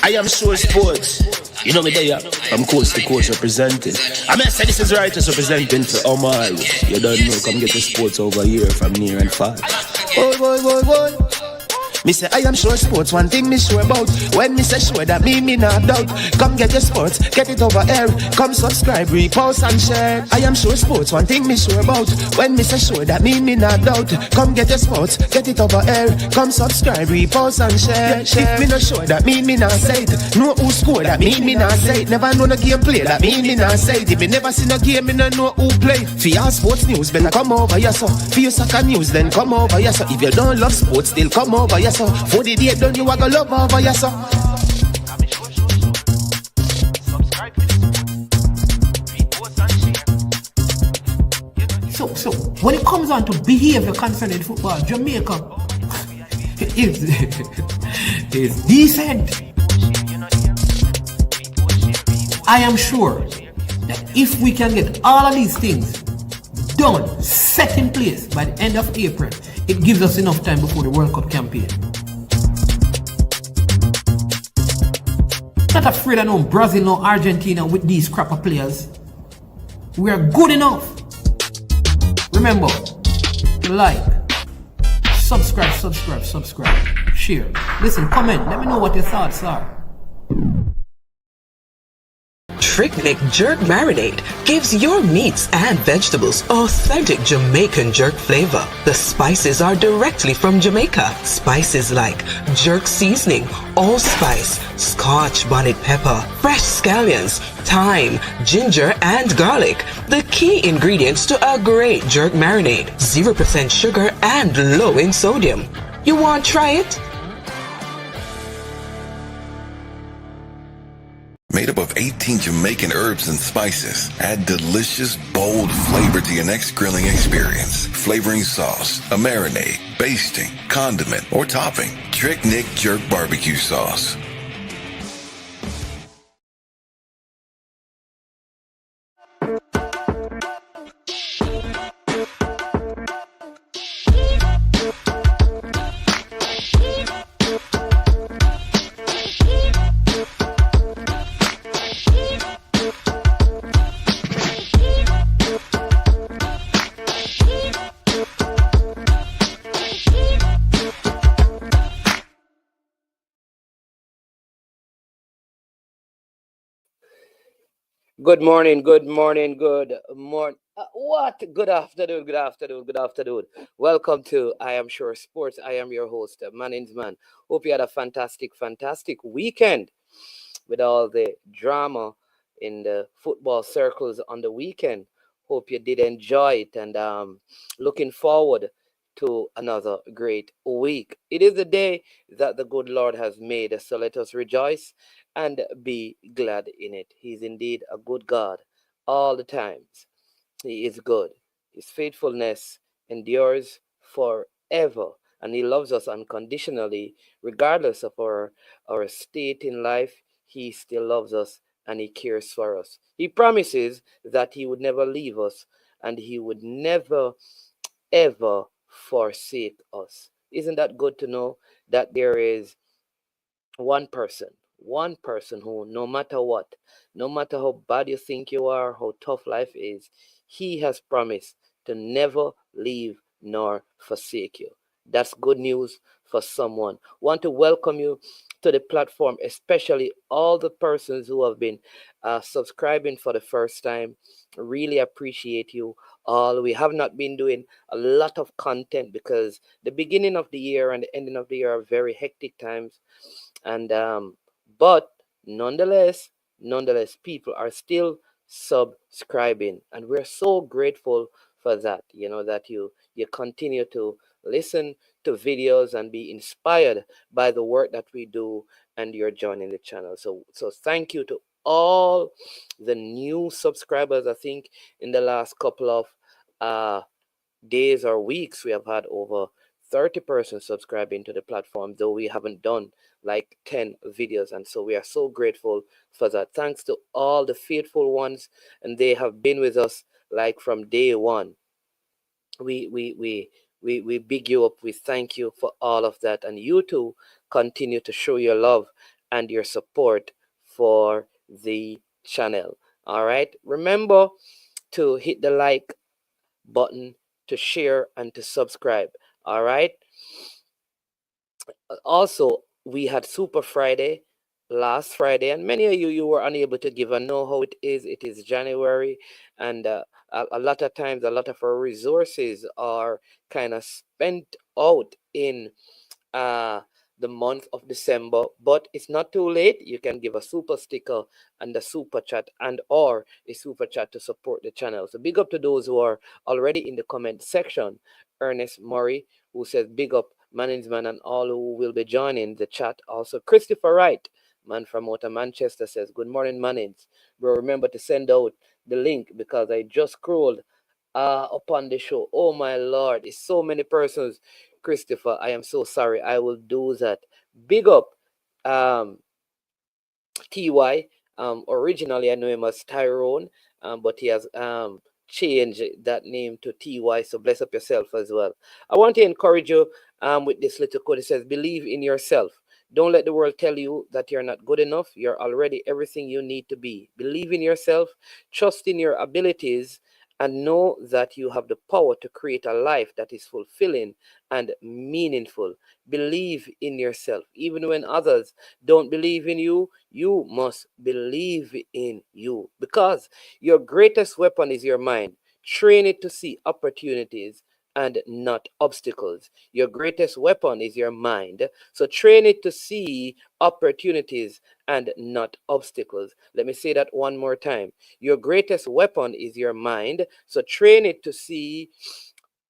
I am sure sports. You know me there. I'm coast to coast representing. I mean, I say this is righteous representing for Omar. You don't know, come get the sports over here from near and far. Boy. Me say I am sure sports, one thing me sure about. When me say sure, that me not doubt. Come get your sports, get it over here. Come subscribe, repost and share. I am sure sports, one thing me sure about. When me say sure, that me not doubt. Come get your sports, get it over here. Come subscribe, repost and share. If me not sure, that me not say it. Know who score, that me not say it. Never know no game play, that me not say it. If me never see no game, me no know who play. For your sports news, better come over here so. For your soccer news, then come over here so. If you don't love sports, still come over here so. For the day done, you are gonna love over here so. So when it comes on to behavior concerning football, Jamaica is decent. I am sure that if we can get all of these things done, set in place by the end of April, it gives us enough time before the World Cup campaign. Not afraid of no Brazil, no Argentina with these crap of players. We are good enough. Remember, like, subscribe, share. Listen, comment, let me know what your thoughts are. Trick Jerk Marinade gives your meats and vegetables authentic Jamaican jerk flavor. The spices are directly from Jamaica. Spices like jerk seasoning, allspice, Scotch bonnet pepper, fresh scallions, thyme, ginger, and garlic. The key ingredients to a great jerk marinade. 0% sugar and low in sodium. You want to try it? Made up of 18 Jamaican herbs and spices, add delicious, bold flavor to your next grilling experience. Flavoring sauce, a marinade, basting, condiment, or topping. Trick Nick Jerk Barbecue Sauce. Good morning. What? Good afternoon. Welcome to I Am Sure Sports. I am your host, Mannings Man. Hope you had a fantastic weekend with all the drama in the football circles on the weekend. Hope you did enjoy it, and looking forward to another great week. It is the day that the good Lord has made, so let us rejoice and be glad in it. He's indeed a good God all the times. He is good. His faithfulness endures forever, and he loves us unconditionally, regardless of our state in life. He still loves us and he cares for us. He promises that he would never leave us and he would never, ever forsake us. Isn't that good to know that there is one person who, no matter what, no matter how bad you think you are, how tough life is, he has promised to never leave nor forsake you. That's good news for someone. Want to welcome you to the platform, especially all the persons who have been subscribing for the first time. Really appreciate you all. We have not been doing a lot of content because the beginning of the year and the ending of the year are very hectic times, and but nonetheless, people are still subscribing, and we're so grateful for that. You know, that you continue to listen to videos and be inspired by the work that we do, and you're joining the channel. So thank you to all the new subscribers. I think in the last couple of days or weeks, we have had over 30 persons subscribing to the platform, though we haven't done like 10 videos, and so we are so grateful for that. Thanks to all the faithful ones, and they have been with us like from day one. We big you up. We thank you for all of that, and you too continue to show your love and your support for the channel. All right. Remember to hit the like button, to share, and to subscribe. All right. Also, we had Super Friday last Friday, and many of you were unable to give. I know how it is. It is January, and a lot of times, a lot of our resources are kind of spent out in the month of December, but it's not too late. You can give a super sticker and a super chat and or a super chat to support the channel. So big up to those who are already in the comment section. Ernest Murray, who says big up management and all who will be joining the chat. Also Christopher Wright, man from out of Manchester, says good morning, Manins. Bro, remember to send out the link because I just scrolled upon the show. Oh my Lord, it's so many persons. Christopher, I am so sorry. I will do that. Big up TY. Originally I know him as Tyrone, but he has changed that name to TY. So bless up yourself as well. I want to encourage you with this little quote. It says, believe in yourself. Don't let the world tell you that you're not good enough. You're already everything you need to be. Believe in yourself, trust in your abilities, and know that you have the power to create a life that is fulfilling and meaningful. Believe in yourself. Even when others don't believe in you, you must believe in you, because your greatest weapon is your mind. Train it to see opportunities and not obstacles. Your greatest weapon is your mind. So train it to see opportunities and not obstacles. Let me say that one more time. Your greatest weapon is your mind. So train it to see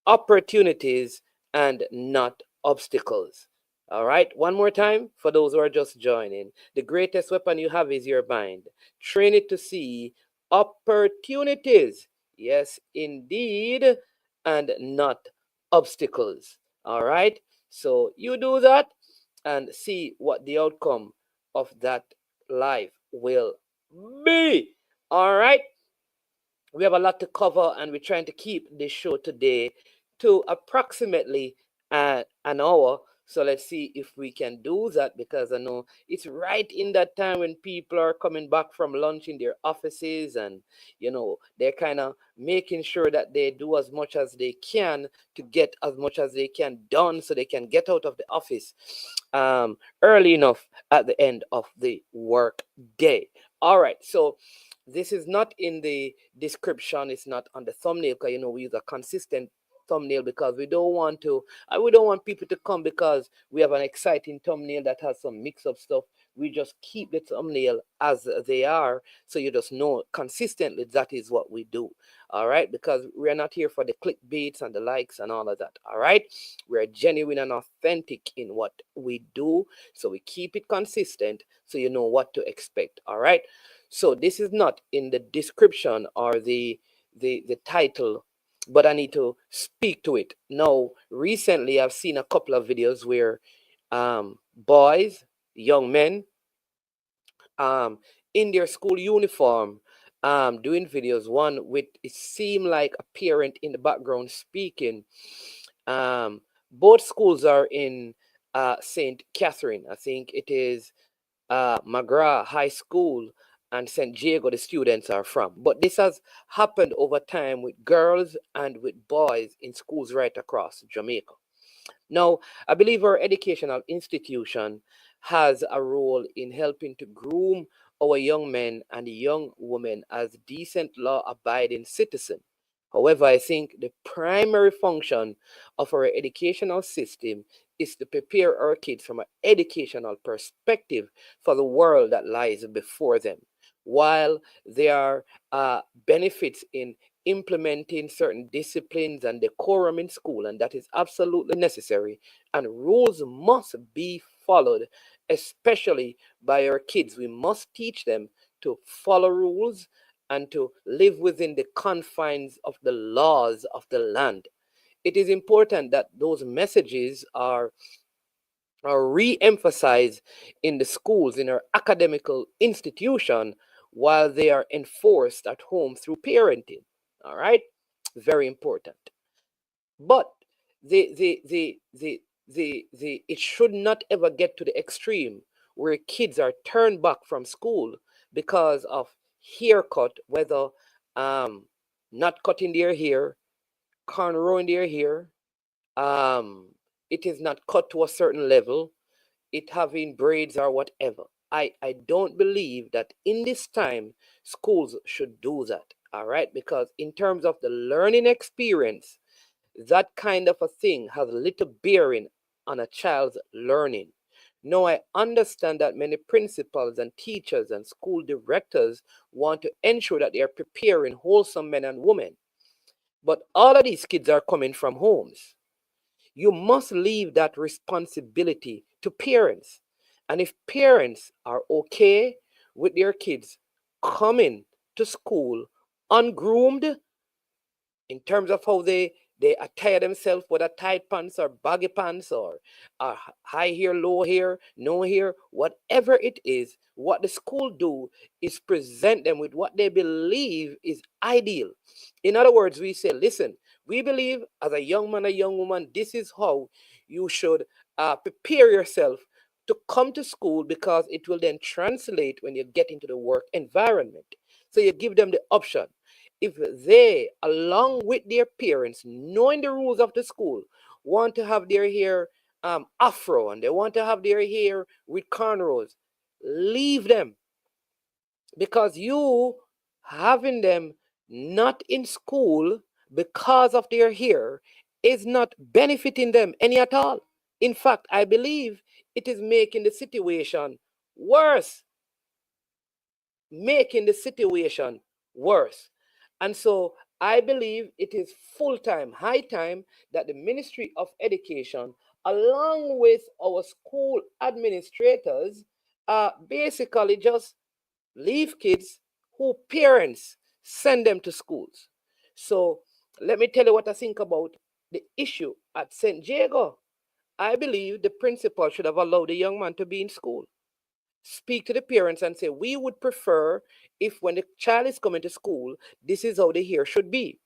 opportunities and not obstacles. All right, one more time for those who are just joining. The greatest weapon you have is your mind. Train it to see opportunities. Yes, indeed, and not obstacles. All right, so you do that and see what the outcome of that life will be. All right, we have a lot to cover, and we're trying to keep this show today to approximately an hour. So let's see if we can do that, because I know it's right in that time when people are coming back from lunch in their offices, and they're kind of making sure that they do as much as they can to get as much as they can done so they can get out of the office early enough at the end of the work day. All right, so this is not in the description. It's not on the thumbnail, because we use a consistent thumbnail, because we don't want people to come because we have an exciting thumbnail that has some mix-up stuff. We just keep the thumbnail as they are, so you just know consistently that is what we do. All right, because we're not here for the clickbaits and the likes and all of that. All right, we're genuine and authentic in what we do, so we keep it consistent so you know what to expect. All right, so this is not in the description or the title, but I need to speak to it. Now, recently I've seen a couple of videos where boys, young men, in their school uniform, doing videos. One with, it seemed like a parent in the background speaking. Both schools are in St. Catherine. I think it is McGrath High School and St. Diego the students are from. But this has happened over time with girls and with boys in schools right across Jamaica. Now, I believe our educational institution has a role in helping to groom our young men and young women as decent, law-abiding citizens. However, I think the primary function of our educational system is to prepare our kids from an educational perspective for the world that lies before them. While there are benefits in implementing certain disciplines and decorum in school, and that is absolutely necessary, and rules must be followed, especially by our kids. We must teach them to follow rules and to live within the confines of the laws of the land. It is important that those messages are re-emphasized in the schools, in our academical institution, while they are enforced at home through parenting. All right, very important. But it should not ever get to the extreme where kids are turned back from school because of haircut, whether not cutting their hair, cornrowing their hair, it is not cut to a certain level, it having braids or whatever. I don't believe that in this time schools should do that. All right, because in terms of the learning experience, that kind of a thing has little bearing on a child's learning. Now, I understand that many principals and teachers and school directors want to ensure that they are preparing wholesome men and women. But all of these kids are coming from homes. You must leave that responsibility to parents. And if parents are okay with their kids coming to school ungroomed in terms of how they attire themselves, whether tight pants or baggy pants or high hair, low hair, no hair, whatever it is, what the school do is present them with what they believe is ideal. In other words, we say, listen, we believe as a young man, a young woman, this is how you should prepare yourself to come to school, because it will then translate when you get into the work environment. So you give them the option. If they, along with their parents, knowing the rules of the school, want to have their hair afro and they want to have their hair with cornrows, leave them. Because you having them not in school because of their hair is not benefiting them any at all. In fact, I believe it is making the situation worse. Making the situation worse. And so I believe it is full-time, high time that the Ministry of Education, along with our school administrators, basically just leave kids who parents send them to schools. So let me tell you what I think about the issue at St. Diego. I believe the principal should have allowed the young man to be in school. Speak to the parents and say, we would prefer if when the child is coming to school, this is how the hair should be.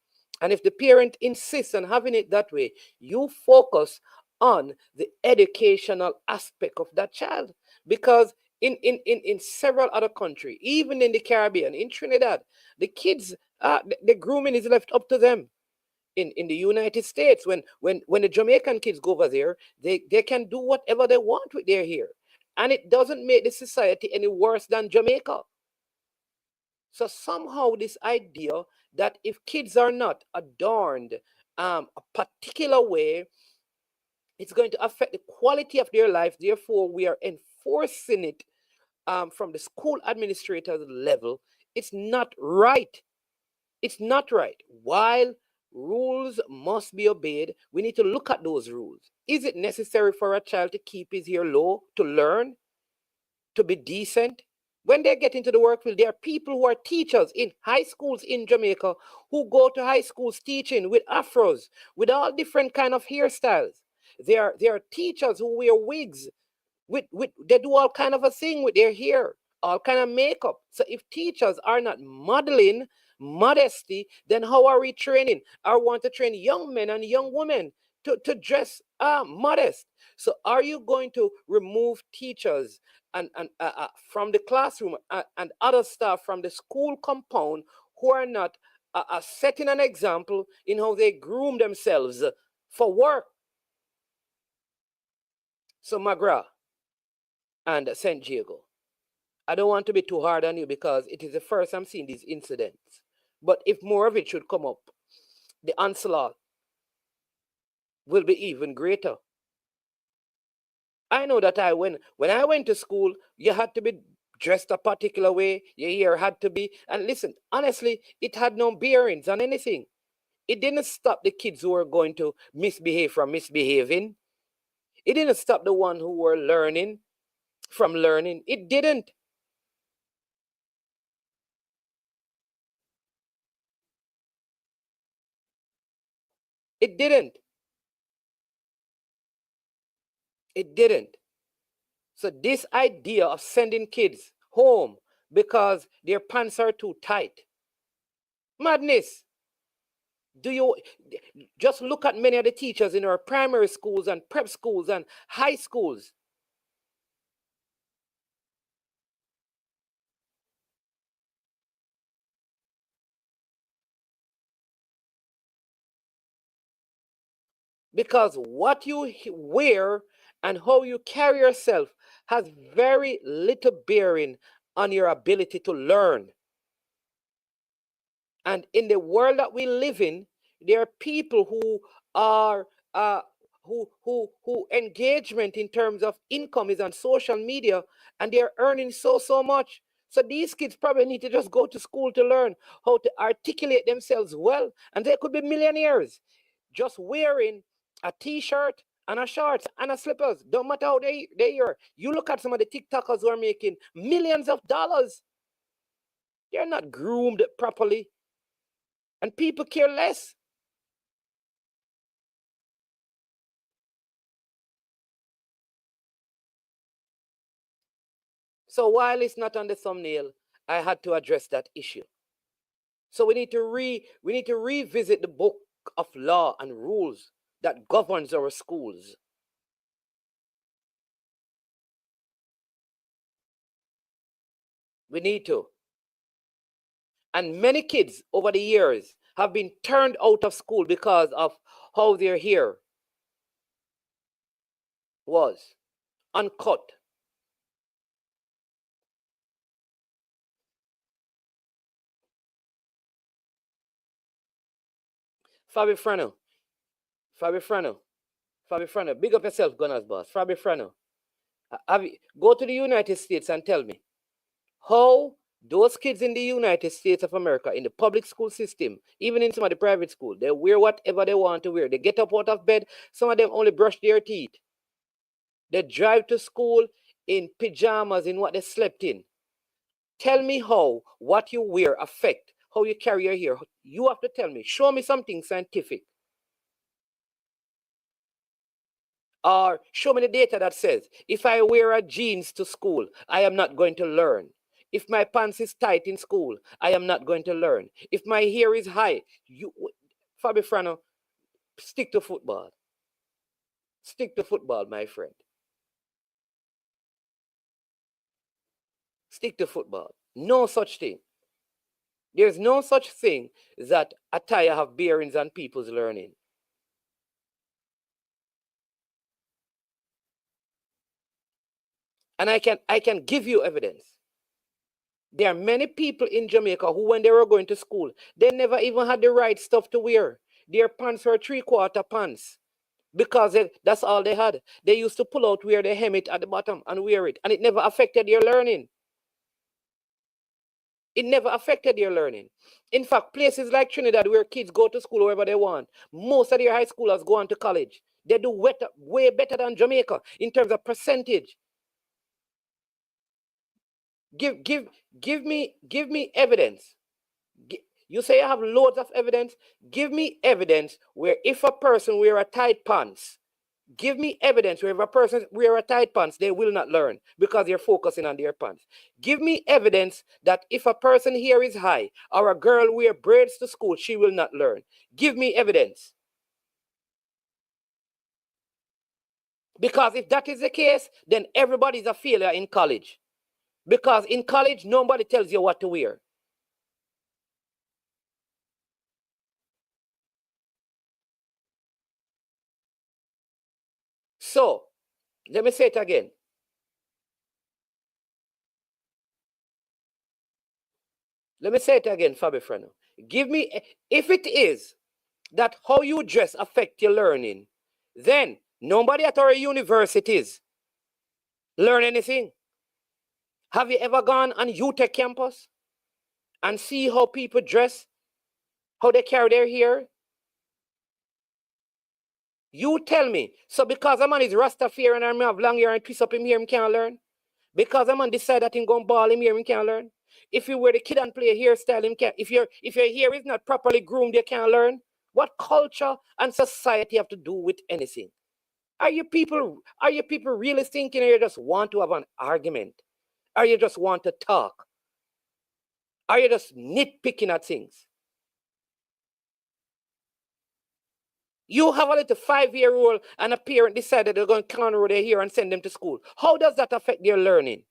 And if the parent insists on having it that way, you focus on the educational aspect of that child. Because in several other countries, even in the Caribbean, in Trinidad, the kids, the grooming is left up to them. In the United States, when the Jamaican kids go over there, they can do whatever they want with their hair. And it doesn't make the society any worse than Jamaica. So somehow this idea that if kids are not adorned a particular way, it's going to affect the quality of their life. Therefore, we are enforcing it from the school administrator's level. It's not right. It's not right. While rules must be obeyed, we need to look at those rules. Is it necessary for a child to keep his hair low to learn, to be decent? When they get into the work field, there are people who are teachers in high schools in Jamaica who go to high schools teaching with afros, with all different kind of hairstyles. There are teachers who wear wigs, with they do all kind of a thing with their hair, all kind of makeup. So if teachers are not modeling modesty, then how are we training? I want to train young men and young women to dress modest. So are you going to remove teachers and from the classroom and other staff from the school compound who are not setting an example in how they groom themselves for work? So Magra and St. Diego, I don't want to be too hard on you because it is the first I'm seeing these incidents. But if more of it should come up, the onslaught will be even greater. I know that when I went to school, you had to be dressed a particular way, your hair had to be, and listen, honestly, it had no bearings on anything. It didn't stop the kids who were going to misbehave from misbehaving. It didn't stop the one who were learning from learning. It didn't. It didn't. It didn't. So this idea of sending kids home because their pants are too tight, madness. Do you just look at many of the teachers in our primary schools and prep schools and high schools? Because what you wear and how you carry yourself has very little bearing on your ability to learn. And in the world that we live in, there are people who are who engagement in terms of income is on social media, and they're earning so much. So these kids probably need to just go to school to learn how to articulate themselves well, and they could be millionaires just wearing a t-shirt and a shorts and a slippers. Don't matter how they are. You look at some of the TikTokers who are making millions of dollars. They're not groomed properly. And people care less. So while it's not on the thumbnail, I had to address that issue. So we need to revisit the book of law and rules that governs our schools. We need to. And many kids over the years have been turned out of school because of how their hair was uncut. Fabi Frano, big up yourself, Gunners boss. Fabi Frano, go to the United States and tell me how those kids in the United States of America, in the public school system, even in some of the private school, they wear whatever they want to wear. They get up out of bed. Some of them only brush their teeth. They drive to school in pajamas, in what they slept in. Tell me how what you wear affect how you carry your hair. You have to tell me. Show me something scientific. Or show me the data that says, if I wear a jeans to school, I am not going to learn. If my pants is tight in school, I am not going to learn. If my hair is high, Fabi Frano, stick to football. Stick to football, my friend. Stick to football. No such thing. There's no such thing that attire have bearings on people's learning. And I can give you evidence. There are many people in Jamaica who, when they were going to school, they never even had the right stuff to wear. Their pants were 3/4 pants because that's all they had. They used to pull out, wear the helmet at the bottom and wear it. And it never affected their learning. It never affected their learning. In fact, places like Trinidad where kids go to school wherever they want, most of their high schoolers go on to college. They do way better than Jamaica in terms of percentage. Give me evidence. You say I have loads of evidence. Give me evidence where if a person wear a tight pants, give me evidence where if a person wear a tight pants, they will not learn because they're focusing on their pants. Give me evidence that if a person here is high or a girl wear braids to school, she will not learn. Give me evidence. Because if that is the case, then everybody's a failure in college. Because in college, nobody tells you what to wear. So, let me say it again. Let me say it again, Fabi Frano. Give me, if it is that how you dress affect your learning, then nobody at our universities learn anything. Have you ever gone on UTech campus and see how people dress, how they carry their hair? You tell me. So because a man is Rastafarian and have long hair and twist up him hair, he can't learn? Because a man decide that he's going to ball him hair, he can't learn? If you wear the kid and play a hairstyle, him can't. If your hair is not properly groomed, you can't learn? What culture and society have to do with anything? Are you people really thinking, or you just want to have an argument? Or you just want to talk? Are you just nitpicking at things? You have a little 5-year-old and a parent decided they're going to corner their hair and send them to school. How does that affect their learning?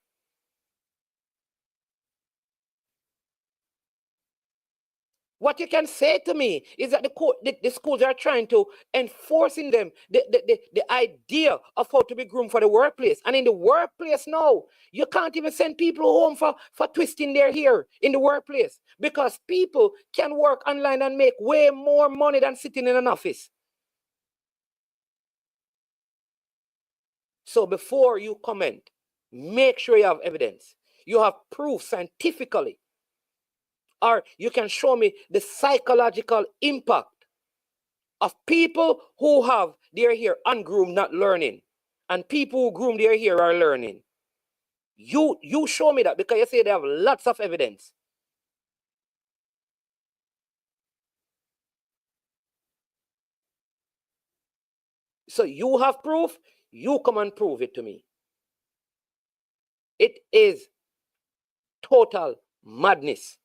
What you can say to me is that the schools are trying to enforce in them the idea of how to be groomed for the workplace. And in the workplace now, you can't even send people home for twisting their hair in the workplace, because people can work online and make way more money than sitting in an office. So before you comment, make sure you have evidence. You have proof scientifically. Or you can show me the psychological impact of people who have their hair ungroomed, not learning, and people who groom their hair are learning. You show me that, because you say they have lots of evidence. So you have proof, you come and prove it to me. It is total madness.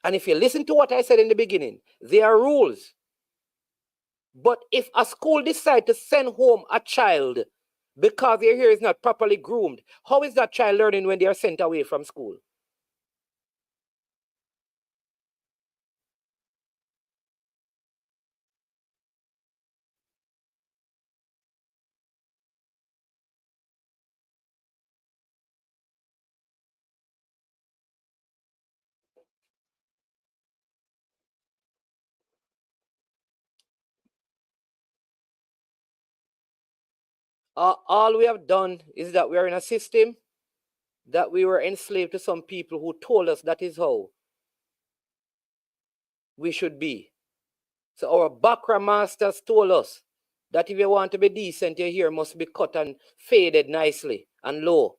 And if you listen to what I said in the beginning, there are rules. But if a school decides to send home a child because their hair is not properly groomed, how is that child learning when they are sent away from school? All we have done is that we are in a system that we were enslaved to some people who told us that is how we should be. So our background masters told us that if you want to be decent, your hair must be cut and faded nicely and low.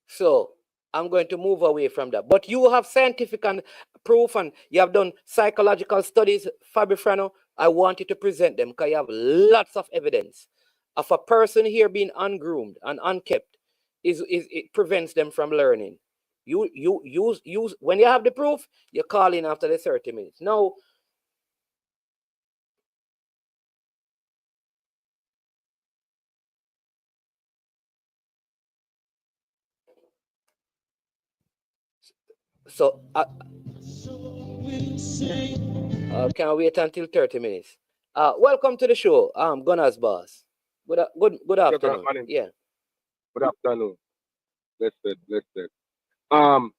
So I'm going to move away from that. But you have scientific and proof, and you have done psychological studies, Fabi Frano. I want you to present them, because you have lots of evidence of a person here being ungroomed and unkept. It prevents them from learning. You use when you have the proof, you call in after the 30 minutes. Now, so can't wait until 30 minutes. Welcome to the show, Gunners Boss. Good afternoon. Yeah. Good afternoon. Blessed. To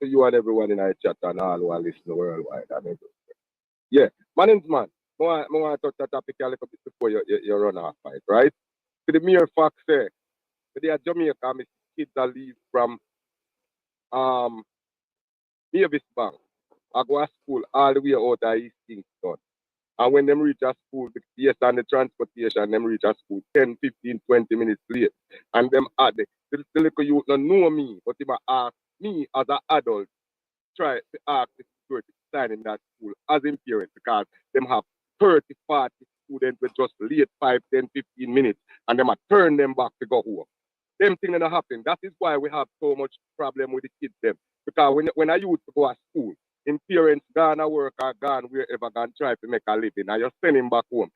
you and everyone in our chat and all who are listening worldwide. Yeah, my name's man. I want to touch that topic a little bit before you run off, right? To the mere fact, say, they are Jamaica, my kids that leave from Mavis Bank. I go to school all the way out of East Kingston. And when them reach a school, based on the transportation, them reach a school 10, 15, 20 minutes late. And them at the little youth don't know me, but they ask me as an adult, try to ask the security to sign in that school as in parents, because them have 30, 40 students with just late 5, 10, 15 minutes, and them turn them back to go home. Them things that happen. That is why we have so much problem with the kids them. Because when I used to go to school, in parents gone to work or gone wherever gone try to make a living, and you send him back home.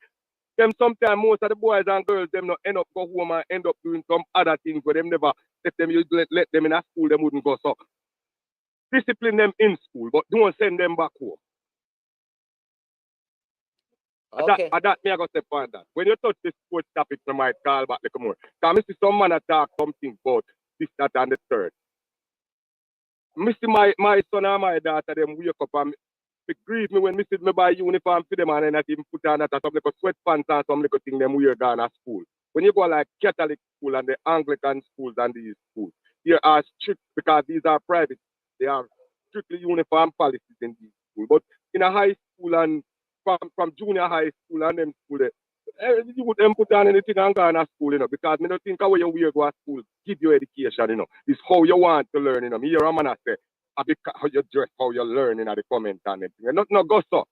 Them sometimes most of the boys and girls them not end up go home and end up doing some other things where them never let them in a school, them wouldn't go. So discipline them in school, but don't send them back home. Okay. That me I go step on that. When you touch this sports topic, I might call back like more. Because I see some man talk something about this, that, and the third. I see my son and my daughter them wake up and grieve me when I see me buy uniform for them and then I even put on that some little sweatpants and some little thing them wear going to school. When you go like Catholic school and the Anglican schools and these schools, they are strict because these are private. They are strictly uniform policies in these schools. But in a high school and from junior high school and them school, you would them put on anything and go to school, because I don't think how you wear go to school give you education, It's how you want to learn, Me hear a man say, how you dress, how you learn in the comment and everything. Not go so.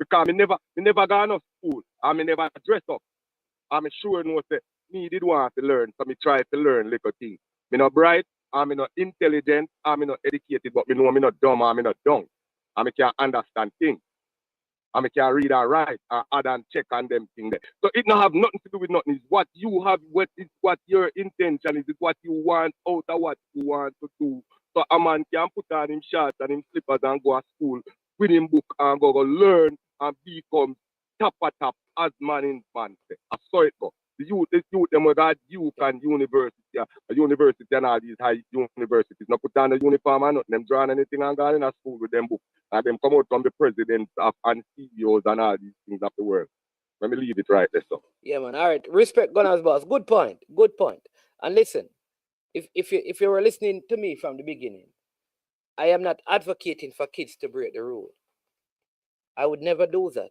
Because I never gone to school. I never dress up. I'm sure say me did want to learn, so me try to learn little things. Me not bright, I'm not intelligent, I'm not educated, but me know I'm not dumb, I'm not dumb. and I can understand things. And I can read and write and add and check on them things there. So it don't have nothing to do with nothing. It's what you have, what your intention is, it's what you want out of what you want to do. So a man can put on him shorts and him slippers and go to school with him book and go learn and become top as man in man. I saw it go. The youth, them with that youth and university, university and all these high universities. Not put on the uniform and nothing. Them drawing anything and going in a school with them book. And them come out from the presidents and CEOs and all these things of the world. Let me leave it right there, so. Yeah, man. All right. Respect Gunners boss. Good point. Good point. And listen, if you were listening to me from the beginning, I am not advocating for kids to break the rule. I would never do that.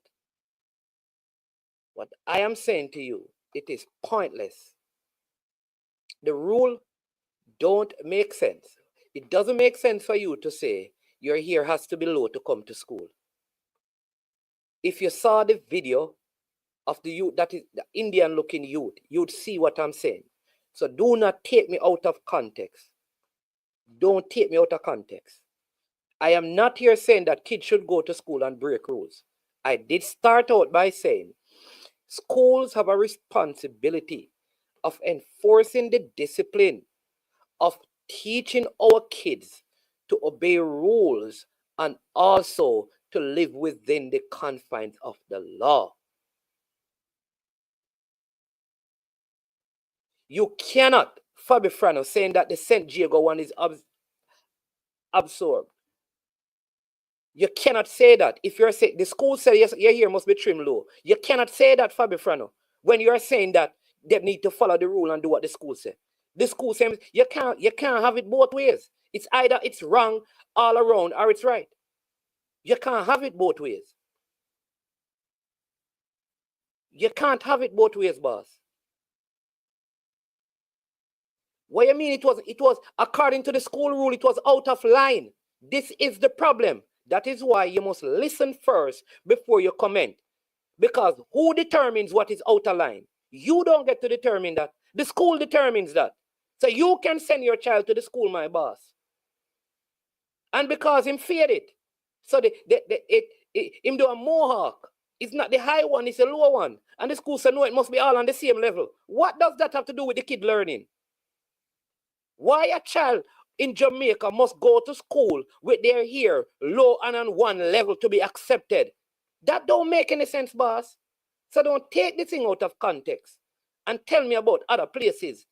What I am saying to you, it is pointless. The rule don't make sense. It doesn't make sense for you to say your hair has to be low to come to school. If you saw the video of the youth, that is the Indian looking youth, you'd see what I'm saying. So do not take me out of context. Don't take me out of context. I am not here saying that kids should go to school and break rules. I did start out by saying schools have a responsibility of enforcing the discipline, of teaching our kids to obey rules and also to live within the confines of the law. You cannot, Fabi Frano, saying that the St. Diego one is absorbed. You cannot say that. If you're saying, the school said your hair must be trimmed low. You cannot say that, Fabi Frano, when you're saying that they need to follow the rule and do what the school says. The school says you can't have it both ways. It's either it's wrong all around or it's right. You can't have it both ways. You can't have it both ways, boss. What you mean it was according to the school rule, it was out of line. This is the problem. That is why you must listen first before you comment. Because who determines what is out of line? You don't get to determine that. The school determines that. So you can send your child to the school, my boss. And because him feared it. So him do a mohawk. It's not the high one, it's a lower one. And the school said, no, it must be all on the same level. What does that have to do with the kid learning? Why a child in Jamaica must go to school with their hair low and on one level to be accepted? That don't make any sense, boss. So don't take this thing out of context and tell me about other places.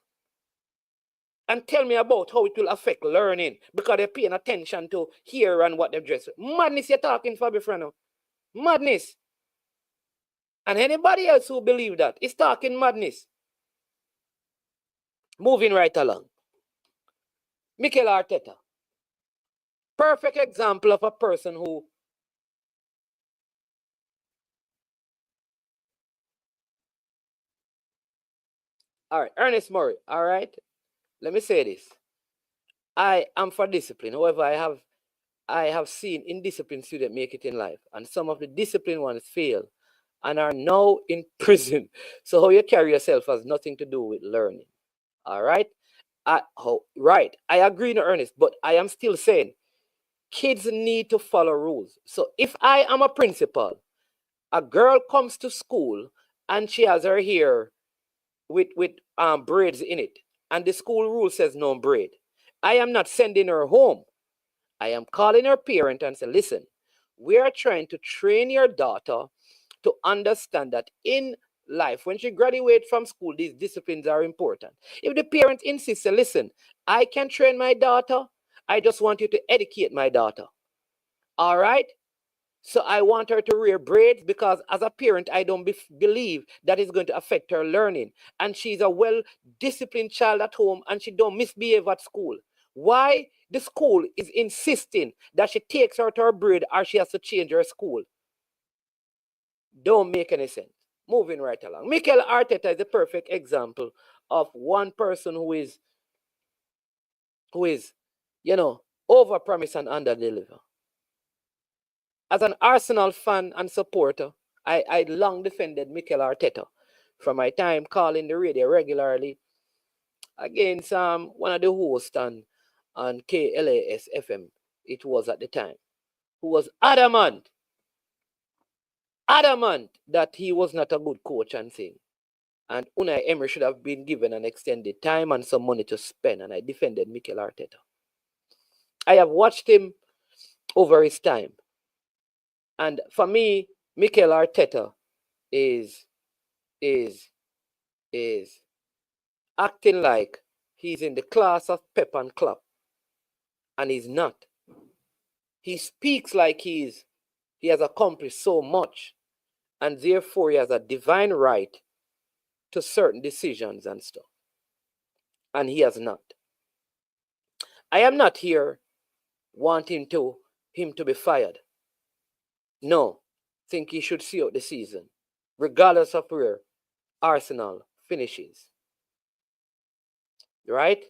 And tell me about how it will affect learning because they're paying attention to hair and what they dress. Madness you're talking, Fabi Frano. Madness. And anybody else who believe that is talking madness. Moving right along. Mikel Arteta. Perfect example of a person who all right, Ernest Murray, all right? Let me say this. I am for discipline. However, I have seen indisciplined students make it in life. And some of the disciplined ones fail and are now in prison. So how you carry yourself has nothing to do with learning. All right? Right. I agree, Ernest, but I am still saying kids need to follow rules. So if I am a principal, a girl comes to school and she has her hair with braids in it, and the school rule says no braid, I am not sending her home. I am calling her parent and say, listen, we are trying to train your daughter to understand that in life, when she graduates from school, these disciplines are important. If the parent insists, listen, I can train my daughter, I just want you to educate my daughter. All right? So I want her to wear braids because as a parent, I don't believe that is going to affect her learning. And she's a well-disciplined child at home and she don't misbehave at school. Why the school is insisting that she takes her to her braid or she has to change her school? Don't make any sense. Moving right along. Mikel Arteta is a perfect example of one person who is, over promise and under deliver. As an Arsenal fan and supporter, I long defended Mikel Arteta from my time calling the radio regularly against one of the hosts on KLAS FM. It was at the time. who was adamant that he was not a good coach and thing. And Unai Emery should have been given an extended time and some money to spend. And I defended Mikel Arteta. I have watched him over his time. And for me, Mikel Arteta is acting like he's in the class of Pep and Klopp. And he's not. He speaks like he has accomplished so much. And therefore, he has a divine right to certain decisions and stuff. And he has not. I am not here wanting him to be fired. No. Think he should see out the season, regardless of where Arsenal finishes. Right?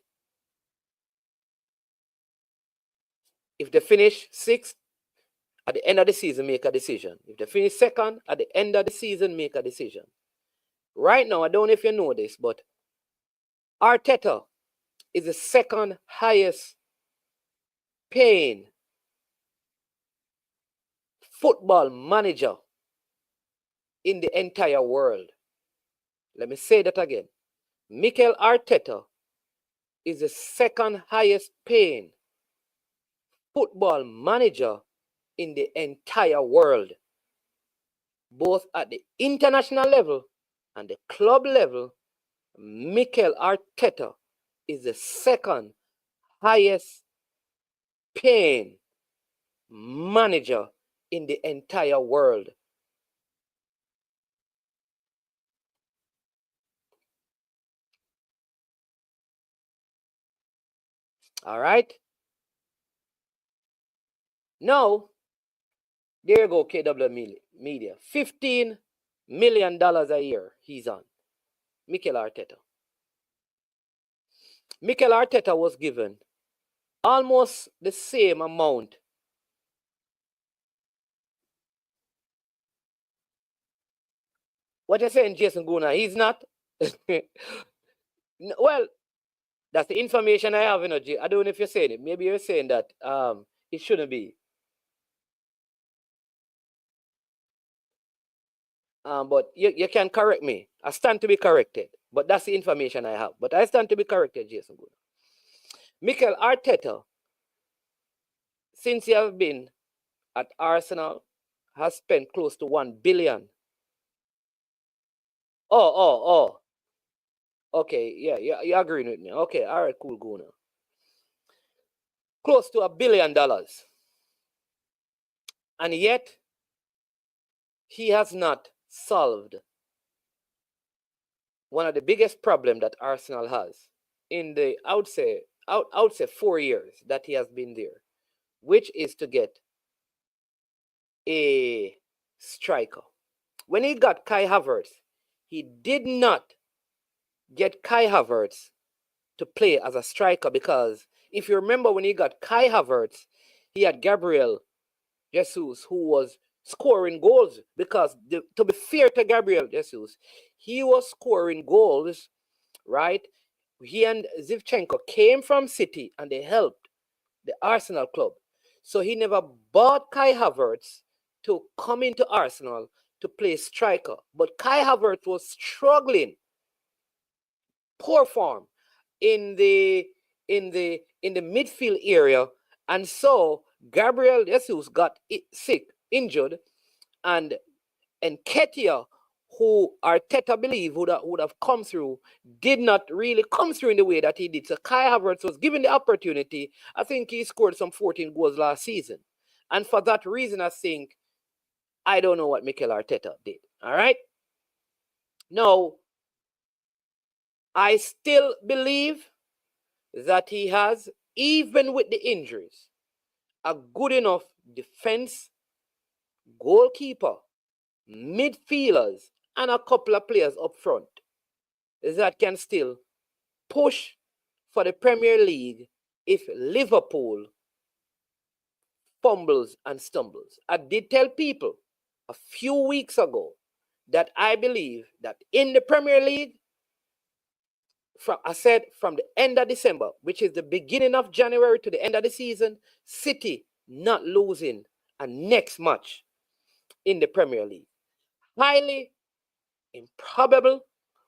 If they finish 6th, at the end of the season, make a decision. If they finish 2nd, at the end of the season, make a decision. Right now, I don't know if you know this, but Arteta is the 2nd highest paying football manager in the entire world. Let me say that again. Mikel Arteta is the 2nd highest paying football manager in the entire world, both at the international level and the club level. Mikel Arteta is the 2nd highest paying manager in the entire world. All right. Now, there you go, KW Media. $15 million a year he's on. Mikel Arteta. Mikel Arteta was given almost the same amount what you're saying, Jason Guna, he's not. Well, that's the information I have, you know, I don't know if you're saying it. Maybe you're saying that it shouldn't be. But you can correct me. I stand to be corrected. But that's the information I have. But I stand to be corrected, Jason Guna. Mikel Arteta, since he has been at Arsenal, has spent close to $1 billion. Oh. Okay, yeah, you're agreeing with me. Okay, all right, cool, Guna. Close to $1 billion. And yet, he has not solved one of the biggest problems that Arsenal has in the, I would say 4 years that he has been there, which is to get a striker. When he got Kai Havertz, he did not get Kai Havertz to play as a striker, because if you remember when he got Kai Havertz, he had Gabriel Jesus who was scoring goals, because to be fair to Gabriel Jesus, he was scoring goals, right? He and Zinchenko came from City and they helped the Arsenal club. So he never bought Kai Havertz to come into Arsenal to play striker. But Kai Havertz was struggling, poor form in the midfield area, and so Gabriel Jesus got sick, injured, and Nketiah, who Arteta believed would have come through, did not really come through in the way that he did. So Kai Havertz was given the opportunity. I think he scored some 14 goals last season. And for that reason, I don't know what Mikel Arteta did. All right? Now, I still believe that he has, even with the injuries, a good enough defense, goalkeeper, midfielders, and a couple of players up front that can still push for the Premier League if Liverpool fumbles and stumbles. I did tell people a few weeks ago that I believe that in the Premier League, I said from the end of December, which is the beginning of January to the end of the season, City not losing and next match in the Premier League. Highly improbable,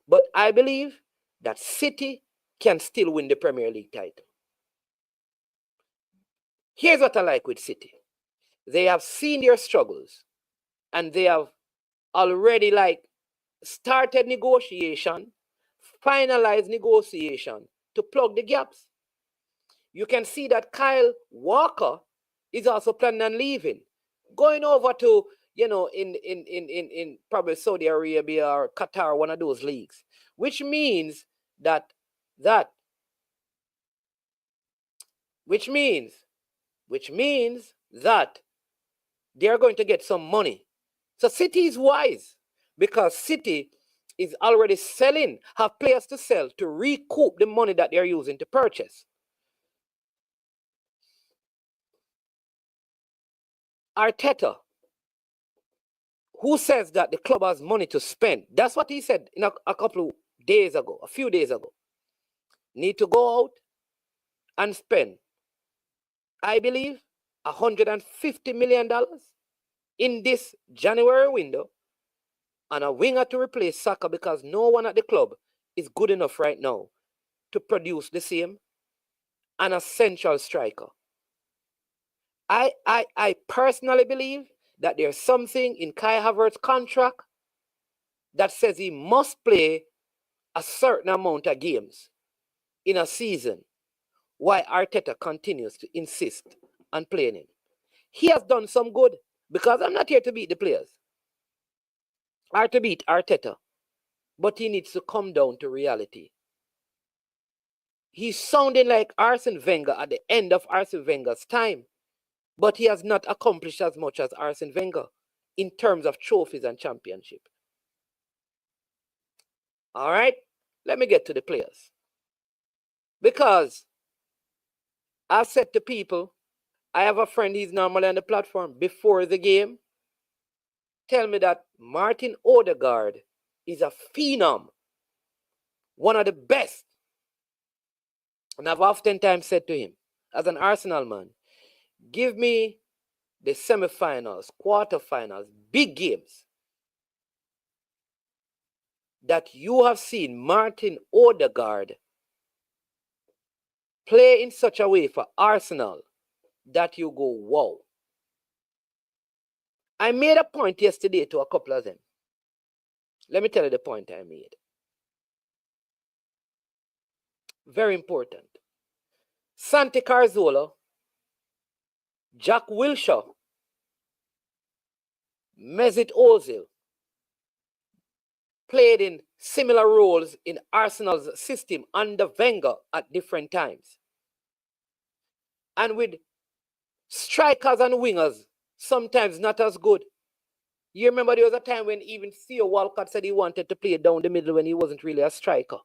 but I believe that City can still win the Premier League title. Here's what I like with City. They have seen their struggles and they have already started negotiation, finalized negotiation to plug the gaps. You can see that Kyle Walker is also planning on leaving, going over to, in probably Saudi Arabia or Qatar, one of those leagues, which means that they're going to get some money. So City is wise because City is already have players to sell to recoup the money that they're using to purchase. Arteta, who says that the club has money to spend, that's what he said in a few days ago. Need to go out and spend, I believe, $150 million in this January window on a winger to replace Saka because no one at the club is good enough right now to produce the same, and a central striker. I personally believe that there's something in Kai Havertz's contract that says he must play a certain amount of games in a season, while Arteta continues to insist on playing him. He has done some good because I'm not here to beat the players or to beat Arteta, but he needs to come down to reality. He's sounding like Arsene Wenger at the end of Arsene Wenger's time, but he has not accomplished as much as Arsene Wenger in terms of trophies and championship. All right, let me get to the players. Because I've said to people, I have a friend, he's normally on the platform, before the game, tell me that Martin Odegaard is a phenom, one of the best. And I've oftentimes said to him, as an Arsenal man, give me the semifinals, quarterfinals, big games that you have seen Martin Odegaard play in such a way for Arsenal that you go, wow. I made a point yesterday to a couple of them. Let me tell you the point I made. Very important. Santi Cazorla, Jack Wilshere, Mesut Ozil played in similar roles in Arsenal's system under Wenger at different times. And with strikers and wingers, sometimes not as good. You remember there was a time when even Theo Walcott said he wanted to play down the middle when he wasn't really a striker.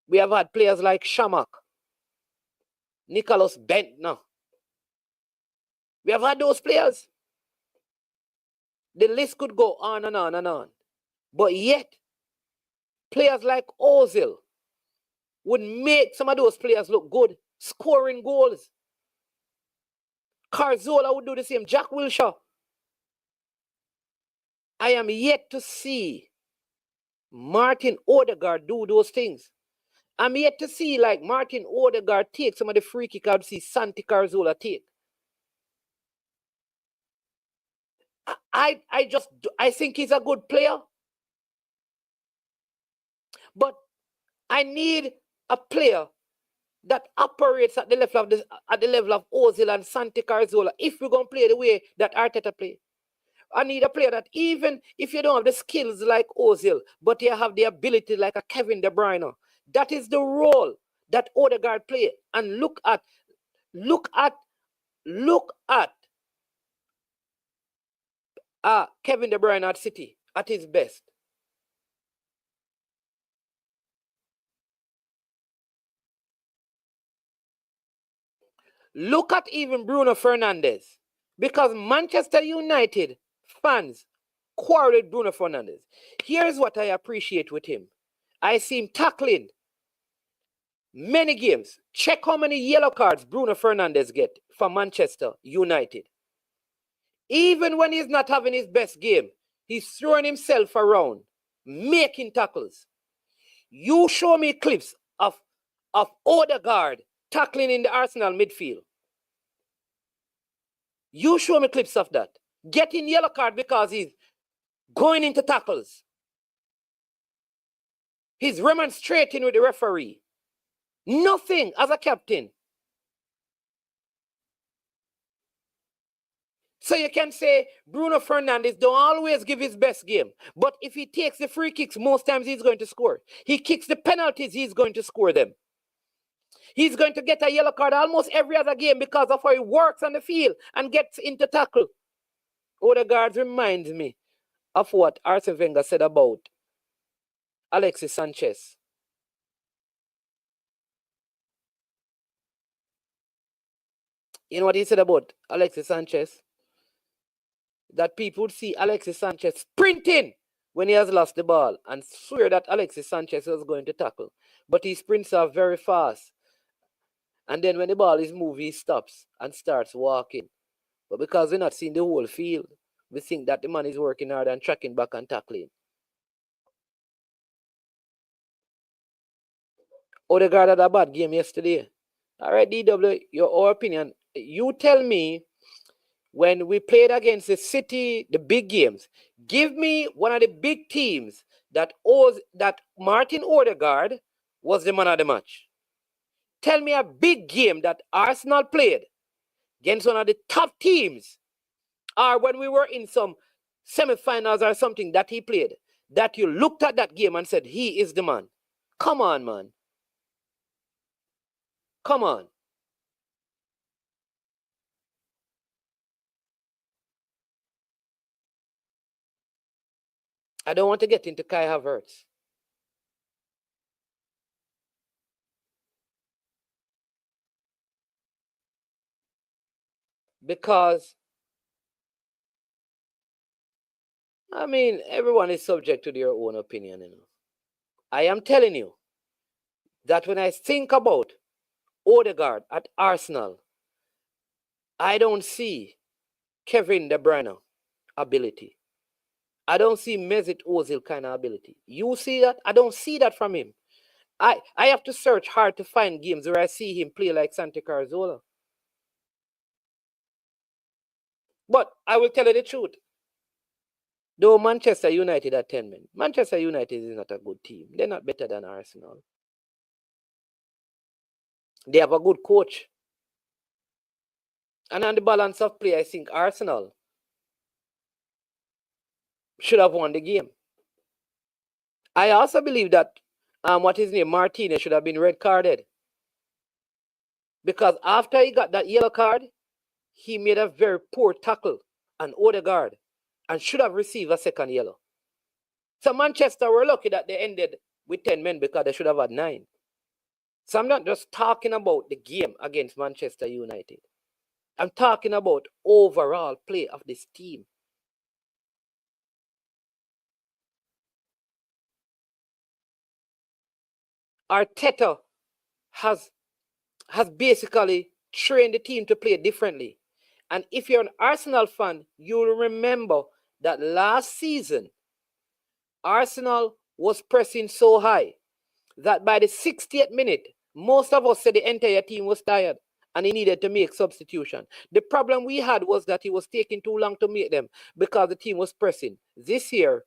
We have had players like Shamak, Nicholas Bentner. We have had those players. The list could go on and on and on. But yet, players like Ozil would make some of those players look good, scoring goals. Cazorla would do the same. Jack Wilshere. I am yet to see Martin Odegaard do those things. I'm yet to see like Martin Odegaard take some of the free kick I would see Santi Cazorla take. I think he's a good player. But I need a player that operates at the level of Ozil and Santi Cazorla if we're going to play the way that Arteta play. I need a player that even if you don't have the skills like Ozil, but you have the ability like a Kevin De Bruyne, that is the role that Odegaard play. And look at Kevin De Bruyne at City at his best. Look at even Bruno Fernandes, because Manchester United fans quarrel with Bruno Fernandes. Here's what I appreciate with him. I see him tackling many games. Check how many yellow cards Bruno Fernandes get for Manchester United. Even when he's not having his best game, he's throwing himself around, making tackles. You show me clips of Odegaard tackling in the Arsenal midfield. You show me clips of that. Getting yellow card because he's going into tackles. He's remonstrating with the referee. Nothing as a captain. So you can say Bruno Fernandes don't always give his best game. But if he takes the free kicks, most times he's going to score. He kicks the penalties, he's going to score them. He's going to get a yellow card almost every other game because of how he works on the field and gets into tackle. Odegaard reminds me of what Arsene Wenger said about Alexis Sanchez. You know what he said about Alexis Sanchez? That people would see Alexis Sanchez sprinting when he has lost the ball and swear that Alexis Sanchez was going to tackle. But his sprints are very fast. And then when the ball is moved, he stops and starts walking. But because we're not seeing the whole field, we think that the man is working hard and tracking back and tackling. Odegaard had a bad game yesterday. All right, DW, your opinion. You tell me, when we played against the City, the big games, give me one of the big teams that Martin Odegaard was the man of the match. Tell me a big game that Arsenal played against one of the top teams, or when we were in some semifinals or something that he played, that you looked at that game and said, he is the man. Come on, man. Come on. I don't want to get into Kai Havertz. Because, I mean, everyone is subject to their own opinion, you know. I am telling you that when I think about Odegaard at Arsenal, I don't see Kevin De Bruyne ability. I don't see Mesut Ozil kind of ability. You see that? I don't see that from him. I have to search hard to find games where I see him play like Santi Cazorla. But I will tell you the truth. Though Manchester United are 10 men, Manchester United is not a good team. They're not better than Arsenal. They have a good coach. And on the balance of play, I think Arsenal should have won the game. I also believe that Martinez should have been red carded. Because after he got that yellow card, he made a very poor tackle on Odegaard and should have received a second yellow. So Manchester were lucky that they ended with 10 men because they should have had 9. So I'm not just talking about the game against Manchester United. I'm talking about overall play of this team. Arteta has basically trained the team to play differently. And if you're an Arsenal fan, you'll remember that last season, Arsenal was pressing so high that by the 60th minute, most of us said the entire team was tired and he needed to make substitution. The problem we had was that it was taking too long to make them because the team was pressing. This year,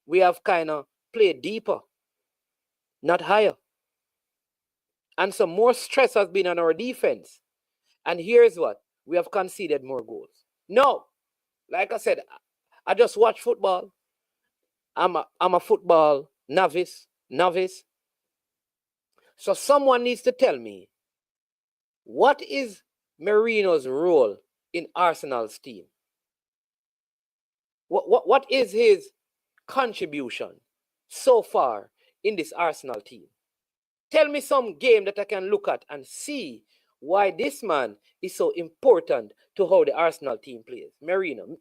we have kind of played deeper, not higher. And some more stress has been on our defense. And here's what, we have conceded more goals. No, like I said, I just watch football. I'm a football novice. So someone needs to tell me, what is Merino's role in Arsenal's team? What is his contribution so far in this Arsenal team? Tell me some game that I can look at and see why this man is so important to how the Arsenal team plays. Merino.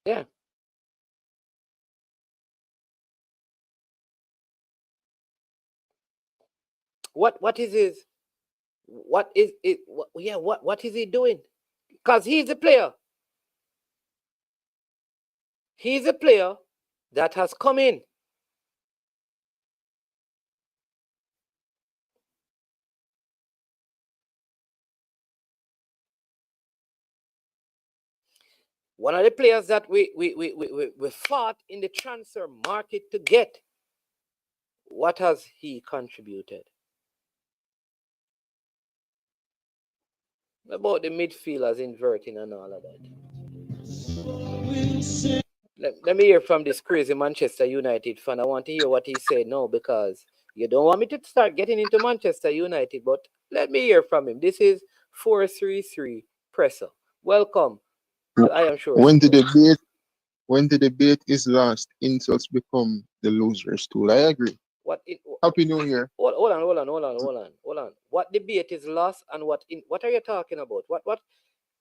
Yeah. What is his? What is it? What is he doing? Because he's a player. He's a player that has come in. One of the players that we fought in the transfer market to get. What has he contributed? About the midfielders inverting and all of that. Let me hear from this crazy Manchester United fan. I want to hear what he said now, because you don't want me to start getting into Manchester United, but let me hear from him. This is 433 Presser. Welcome to I Am Sure. When the debate is lost, insults become the loser's tool. I agree. Happy New Year. Hold on. What debate is lost and what are you talking about? What?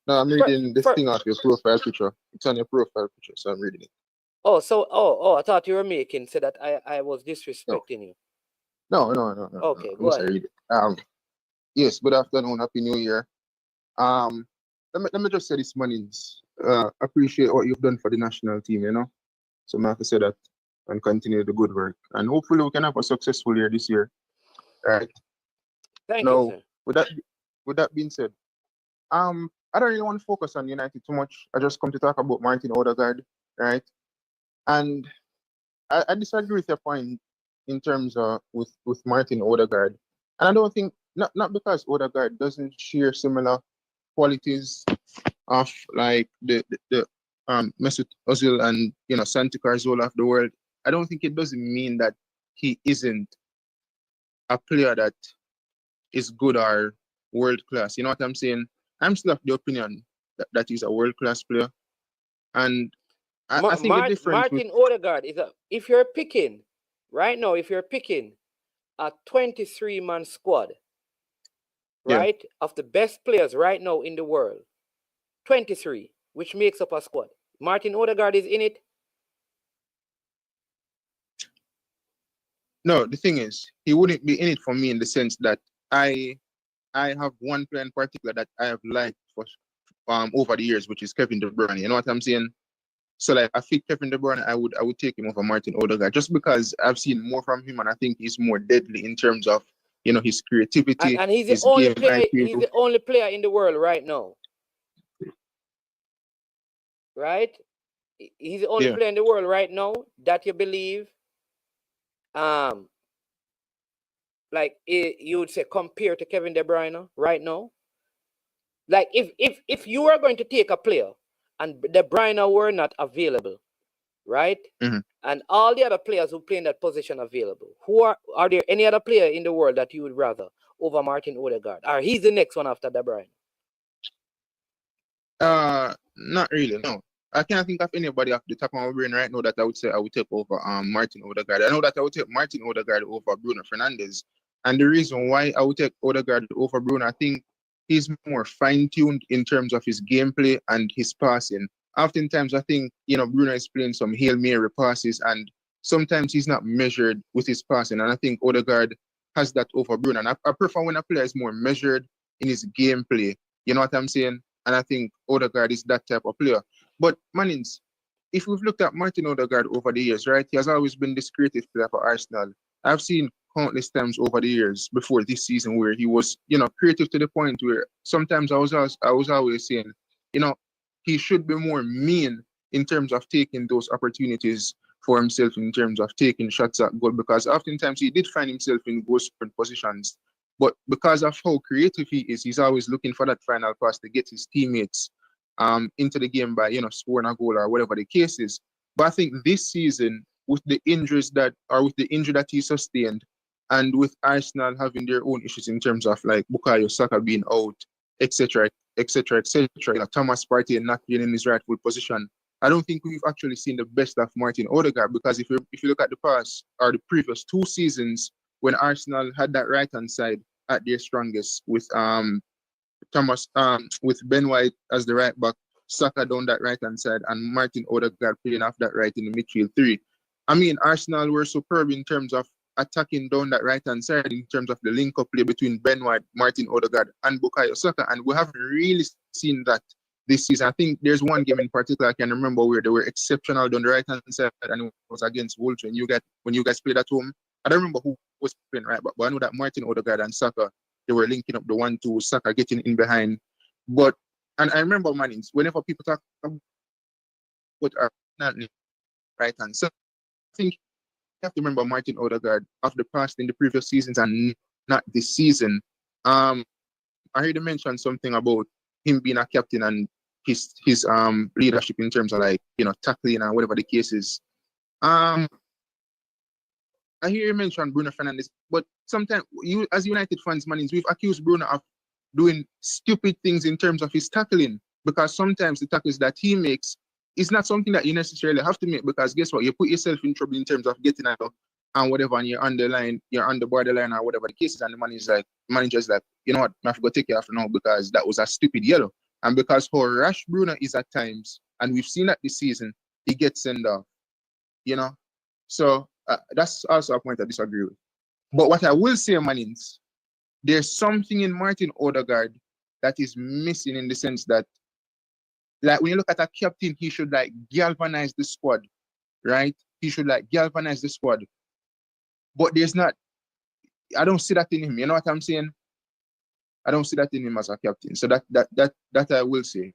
No, I'm reading this thing off your profile picture. It's on your profile picture, so I'm reading it. Oh, I thought you were making so that I was disrespecting you. No. Okay, go ahead. Read it. Yes, good afternoon, Happy New Year. Let me just say this, Manins. Appreciate what you've done for the national team, you know. So I have to say that and continue the good work. And hopefully we can have a successful year this year. Right. Thank you, sir. With that being said, I don't really want to focus on United too much. I just come to talk about Martin Odegaard, right? And I disagree with your point in terms of with Martin Odegaard. And I don't think not because Odegaard doesn't share similar qualities of like the Mesut Ozil and Santi Cazorla of the world. I don't think it doesn't mean that he isn't a player that is good or world class. You know what I'm saying? I'm still of the opinion that he's a world class player. And I think the difference Martin Odegaard is if you're picking right now, if you're picking a 23-man squad, right, of the best players right now in the world, 23, which makes up a squad. Martin Odegaard is in it. No, the thing is, he wouldn't be in it for me in the sense that I have one player in particular that I have liked for over the years, which is Kevin De Bruyne. You know what I'm saying? So like, I think Kevin De Bruyne, I would take him over Martin Odegaard just because I've seen more from him, and I think he's more deadly in terms of his creativity. And he's the only player. He's the only player in the world right now. Right? He's the only player in the world right now that you believe, like you would say compared to Kevin De Bruyne right now. Like if you were going to take a player and De Bruyne were not available, right? Mm-hmm. And all the other players who play in that position available, are there any other player in the world that you would rather over Martin Odegaard? Or he's the next one after De Bruyne? Not really, no. I can't think of anybody off the top of my brain right now that I would say I would take over Martin Odegaard. I know that I would take Martin Odegaard over Bruno Fernandes. And the reason why I would take Odegaard over Bruno, I think he's more fine-tuned in terms of his gameplay and his passing. Oftentimes, I think, Bruno is playing some Hail Mary passes, and sometimes he's not measured with his passing. And I think Odegaard has that over Bruno. And I prefer when a player is more measured in his gameplay. You know what I'm saying? And I think Odegaard is that type of player. But, Manins, if we've looked at Martin Odegaard over the years, right, he has always been this creative player for Arsenal. I've seen countless times over the years before this season where he was, creative to the point where sometimes I was always saying, he should be more mean in terms of taking those opportunities for himself, in terms of taking shots at goal, because oftentimes he did find himself in goal-scoring positions. But because of how creative he is, he's always looking for that final pass to get his teammates into the game by, scoring a goal or whatever the case is. But I think this season, with the injury that he sustained, and with Arsenal having their own issues in terms of like Bukayo Saka being out, etc., Thomas Partey not being in his rightful position, I don't think we've actually seen the best of Martin Odegaard, because if you look at the past or the previous 2 seasons when Arsenal had that right hand side at their strongest with with Ben White as the right back Saka down that right-hand side, and Martin Odegaard playing off that right in the midfield three. I mean, Arsenal were superb in terms of attacking down that right-hand side in terms of the link-up play between Ben White, Martin Odegaard, and Bukayo Saka, and we haven't really seen that this season. I think there's one game in particular I can remember where they were exceptional down the right-hand side, and it was against Wolves when you guys played at home. I don't remember who was playing, right, but I know that Martin Odegaard and Saka, they were linking up the 1-2, Saka getting in behind. But, and I remember, Mannings, whenever people talk about Arsenal right-hand side, I think you have to remember Martin Odegaard of the past in the previous seasons and not this season. I heard you mention something about him being a captain and his leadership in terms of, like, you know, tackling and whatever the case is. I hear you mention Bruno Fernandes, but sometimes you, as United fans, Mannings, we've accused Bruno of doing stupid things in terms of his tackling, because sometimes the tackles that he makes is not something that you necessarily have to make, because guess what? You put yourself in trouble in terms of getting out and whatever, and you're on the line, you're on the borderline or whatever the case is, and the manager's like, you know what, I have to go take you off now because that was a stupid yellow. And because how rash Bruno is at times, and we've seen that this season, he gets sent off, you know? So that's also a point I disagree with. But what I will say, Mannings, there's something in Martin Odegaard that is missing, in the sense that, like, when you look at a captain, he should, like, galvanize the squad, right? He should, like, galvanize the squad. But there's not, I don't see that in him. You know what I'm saying? I don't see that in him as a captain. So that I will say.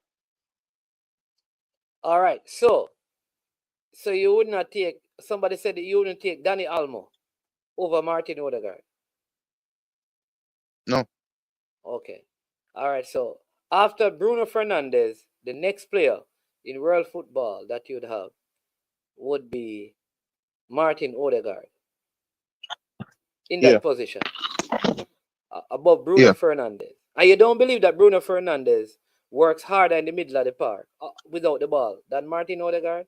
All right. So you would not take, somebody said that you wouldn't take Danny Almo over Martin Odegaard. No. Okay. All right. So after Bruno Fernandes, the next player in world football that you'd have would be Martin Odegaard in that position above Bruno Fernandes. And you don't believe that Bruno Fernandes works harder in the middle of the park without the ball than Martin Odegaard?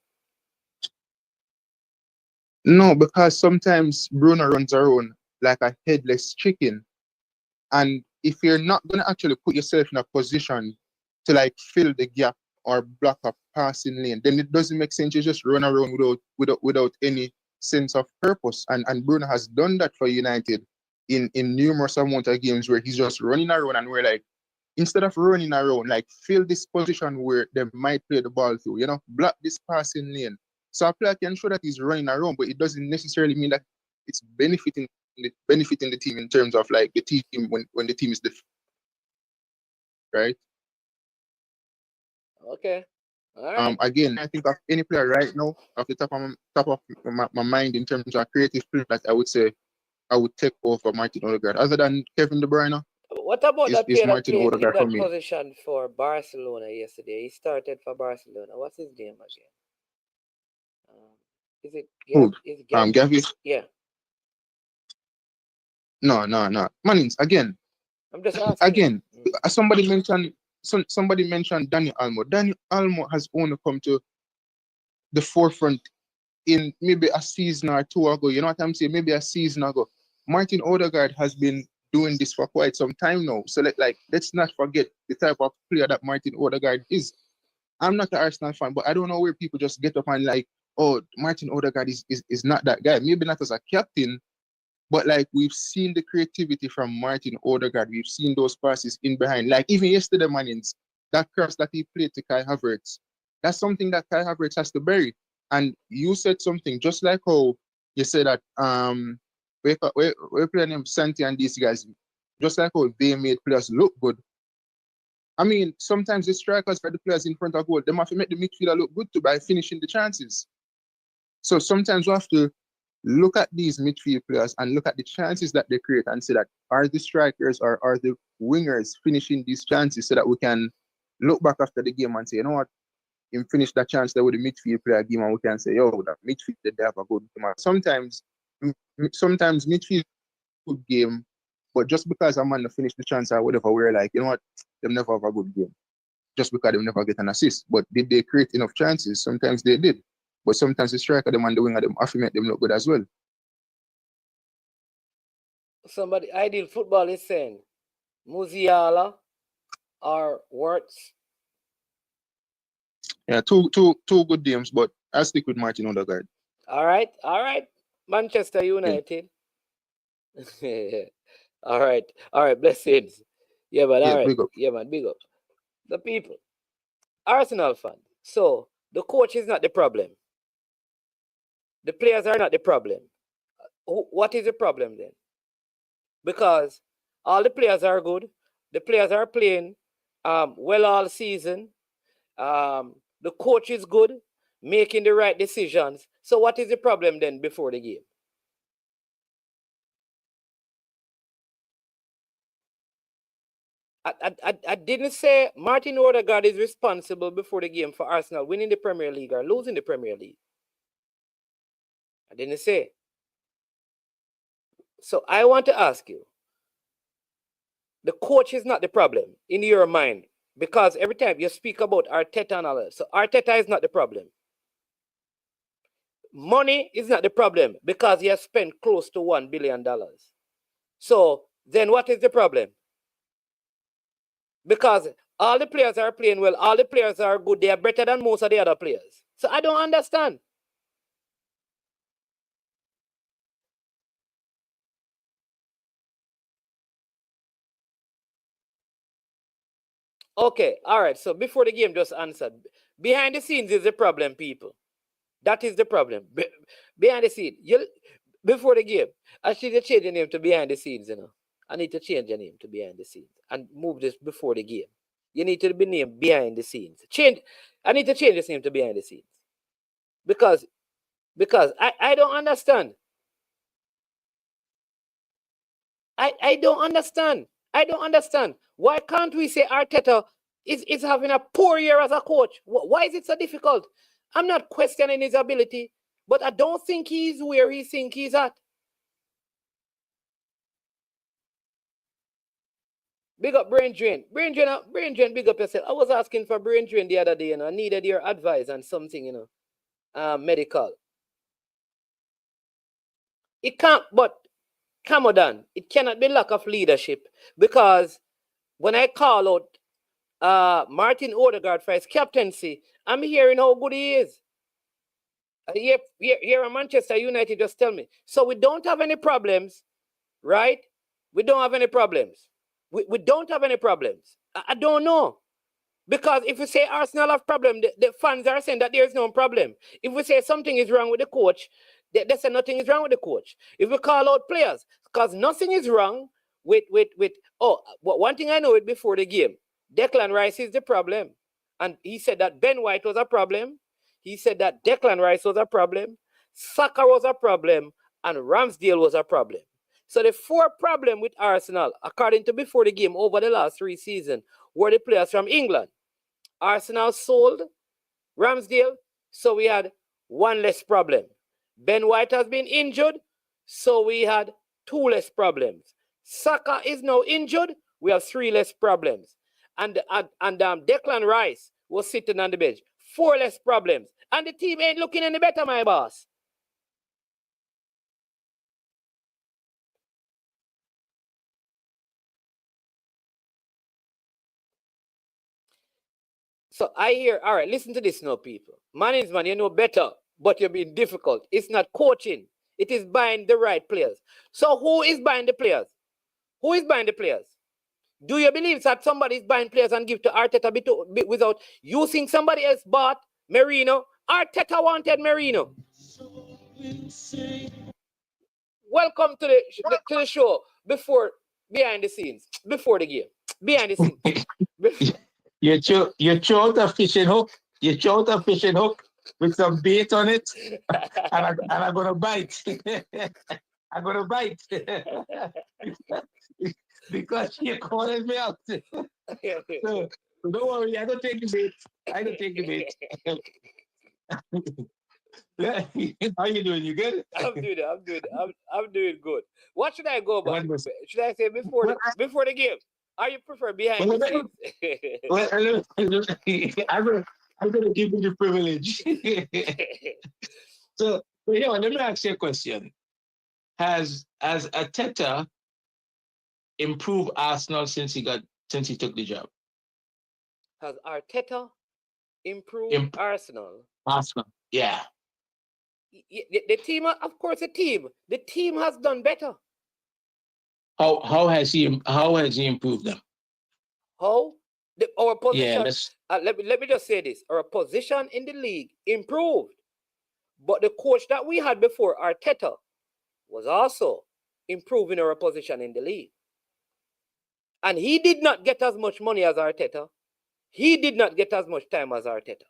No, because sometimes Bruno runs around like a headless chicken. And if you're not going to actually put yourself in a position to, like, fill the gap or block a passing lane, then it doesn't make sense. You just run around without any sense of purpose. And Bruno has done that for United in numerous amount of games where he's just running around, and we're like, instead of running around, like, fill this position where they might play the ball through, you know, block this passing lane. So a player can show that he's running around, but it doesn't necessarily mean that it's benefiting the team in terms of, like, the team when the team is defeated, right? Okay. All right. Again, I think of any player right now off the top of my mind in terms of creative play that I would say I would take over Martin Odegaard. Other than Kevin De Bruyne, what about that player that played in that me position for Barcelona yesterday? He started for Barcelona. What's his name again? Is it Gavi? Yeah. No. Mannings, again. I'm just asking. Again, somebody mentioned Daniel Almo. Daniel Almo has only come to the forefront in maybe a season or two ago. You know what I'm saying? Maybe a season ago. Martin Odegaard has been doing this for quite some time now. So let's not forget the type of player that Martin Odegaard is. I'm not an Arsenal fan, but I don't know where people just get up and, like, oh, Martin Odegaard is not that guy. Maybe not as a captain, but, like, we've seen the creativity from Martin Odegaard. We've seen those passes in behind. Like, even yesterday, Mannings, that cross that he played to Kai Havertz, that's something that Kai Havertz has to bury. And you said something just like how you said that we're playing him, Santi and these guys, just like how they made players look good. I mean, sometimes the strikers for the players in front of goal, they have to make the midfielder look good too by finishing the chances. So sometimes we have to look at these midfield players and look at the chances that they create and say that, are the strikers or are the wingers finishing these chances, so that we can look back after the game and say, you know what, him finish that chance there with the midfield player game, and we can say, yo, that midfield, they have a good game. Sometimes midfield good game, but just because a man finish the chance or whatever, we're like, you know what, they never have a good game. Just because they never get an assist. But did they create enough chances? Sometimes they did. But sometimes the striker, them and the winger, them have to make them look good as well. Somebody, Ideal Football is saying, Musiala or Wirtz. Yeah, two good games, but I'll stick with Martin Odegaard. All right. Manchester United. All right. Blessings. Yeah, but all right. Big up. Yeah, man, big up. The people. Arsenal fan. So the coach is not the problem. The players are not the problem. What is the problem then? Because all the players are good. The players are playing well all season. The coach is good, making the right decisions. So what is the problem then before the game? I didn't say Martin Odegaard is responsible before the game for Arsenal winning the Premier League or losing the Premier League. I didn't say. So I want to ask you, the coach is not the problem in your mind, because every time you speak about Arteta and all that, so Arteta is not the problem. Money is not the problem because he has spent close to $1 billion. So then what is the problem? Because all the players are playing well, all the players are good, they are better than most of the other players. So I don't understand. Okay, all right. So before the game just answered, behind the scenes is the problem, people. That is the problem. Behind the scene, before the game, I should change the name to behind the scenes. I need to change the name to behind the scenes and move this before the game. You need to be named behind the scenes. I need to change this name to behind the scenes because I don't understand. I don't understand. I don't understand. Why can't we say Arteta is having a poor year as a coach? Why is it so difficult? I'm not questioning his ability, but I don't think he's where he thinks he's at. Big up Brain Drain. Brain Drain, big up yourself. I was asking for Brain Drain the other day, I needed your advice on something, medical. It can't, but come on, it cannot be lack of leadership, because when I call out Martin Odegaard for his captaincy, I'm hearing how good he is. Here at Manchester United just tell me. So we don't have any problems, right? We don't have any problems. We don't have any problems. I don't know. Because if we say Arsenal have problem, the fans are saying that there is no problem. If we say something is wrong with the coach, they say nothing is wrong with the coach. If we call out players, because nothing is wrong with one thing I know it before the game, Declan Rice is the problem. And he said that Ben White was a problem. He said that Declan Rice was a problem. Saka was a problem. And Ramsdale was a problem. So the four problems with Arsenal, according to before the game over the last 3 seasons, were the players from England. Arsenal sold Ramsdale, so we had 1 less problem. Ben White has been injured, so we had 2 less problems. Saka is now injured, we have 3 less problems. And Declan Rice was sitting on the bench, 4 less problems. And the team ain't looking any better, my boss. So I hear, all right, listen to this now, people. Management, you know better, but you're being difficult. It's not coaching. It is buying the right players. So who is buying the players? Who is buying the players? Do you believe that somebody is buying players and give to Arteta without using somebody else bought Merino? Arteta wanted Merino. Welcome to the show behind the scenes, before the game, behind the scenes. You throw out a fishing hook. You throw out a fishing hook with some bait on it, and I'm gonna bite. I'm gonna bite because you're calling me out. So don't worry, I don't take the bait. I don't take the bait. How you doing? You good? I'm doing good. What should I go by? Should I say before the game? Or you prefer behind the scenes? I'm gonna give you the privilege. So let me ask you a question. Has Arteta improved Arsenal since he took the job? Has Arteta Improve Arsenal. Arsenal. Yeah. The team, of course, the team has done better. How has he improved them? How? Our position. Yeah, let me just say this: our position in the league improved, but the coach that we had before, Arteta, was also improving our position in the league, and he did not get as much money as Arteta. He did not get as much time as Arteta.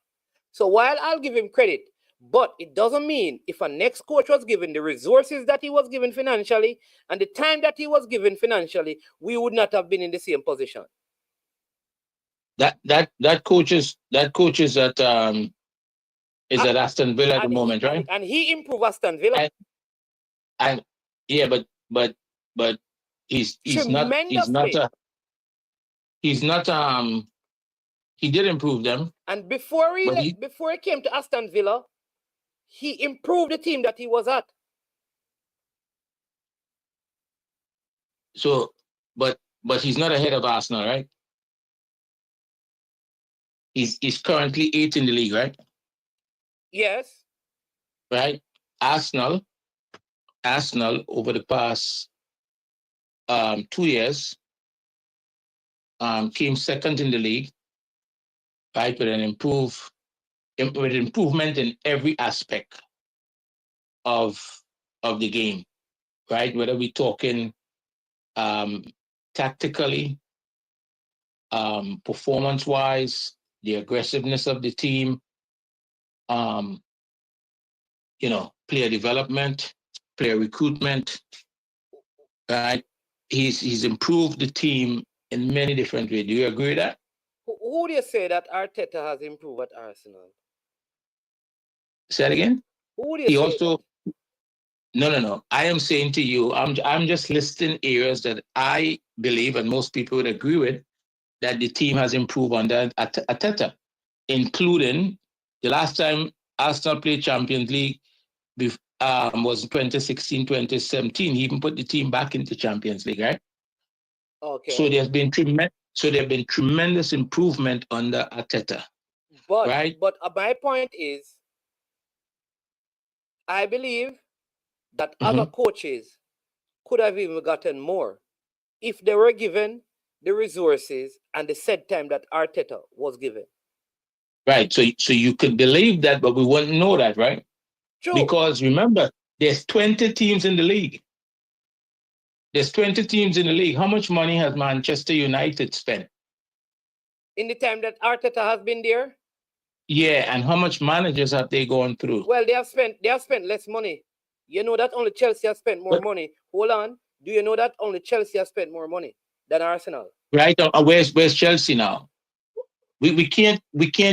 So while I'll give him credit, but it doesn't mean if a next coach was given the resources that he was given financially and the time that he was given financially, we would not have been in the same position. That coach is at Aston Villa at the moment, right? And he improved Aston Villa. And yeah, but he's not he did improve them. And before he came to Aston Villa, he improved the team that he was at. So, but he's not ahead of Arsenal, right? He's currently 8th in the league, right? Yes. Right. Arsenal over the past 2 years came 2nd in the league, right? With improvement in every aspect of the game, right? Whether we're talking tactically, performance-wise, the aggressiveness of the team, player development, player recruitment, right? He's improved the team in many different ways. Do you agree with that? Who do you say that Arteta has improved at Arsenal? Say that again? Who do you say also that? No. I am saying to you, I'm just listing areas that I believe, and most people would agree with, that the team has improved under Arteta, including the last time Arsenal played Champions League was 2016-2017. He even put the team back into Champions League, right? Okay. So there have been tremendous improvement under Arteta. But my point is, I believe that other coaches could have even gotten more if they were given the resources and the set time that Arteta was given. Right. So you could believe that, but we wouldn't know that, right? True. Because remember, there's 20 teams in the league. How much money has Manchester United spent? In the time that Arteta has been there? Yeah, and how much managers have they gone through? Well, they have spent less money. You know that only Chelsea has spent more money. Hold on. Do you know that only Chelsea has spent more money than Arsenal? Right. Where's Chelsea now? We can't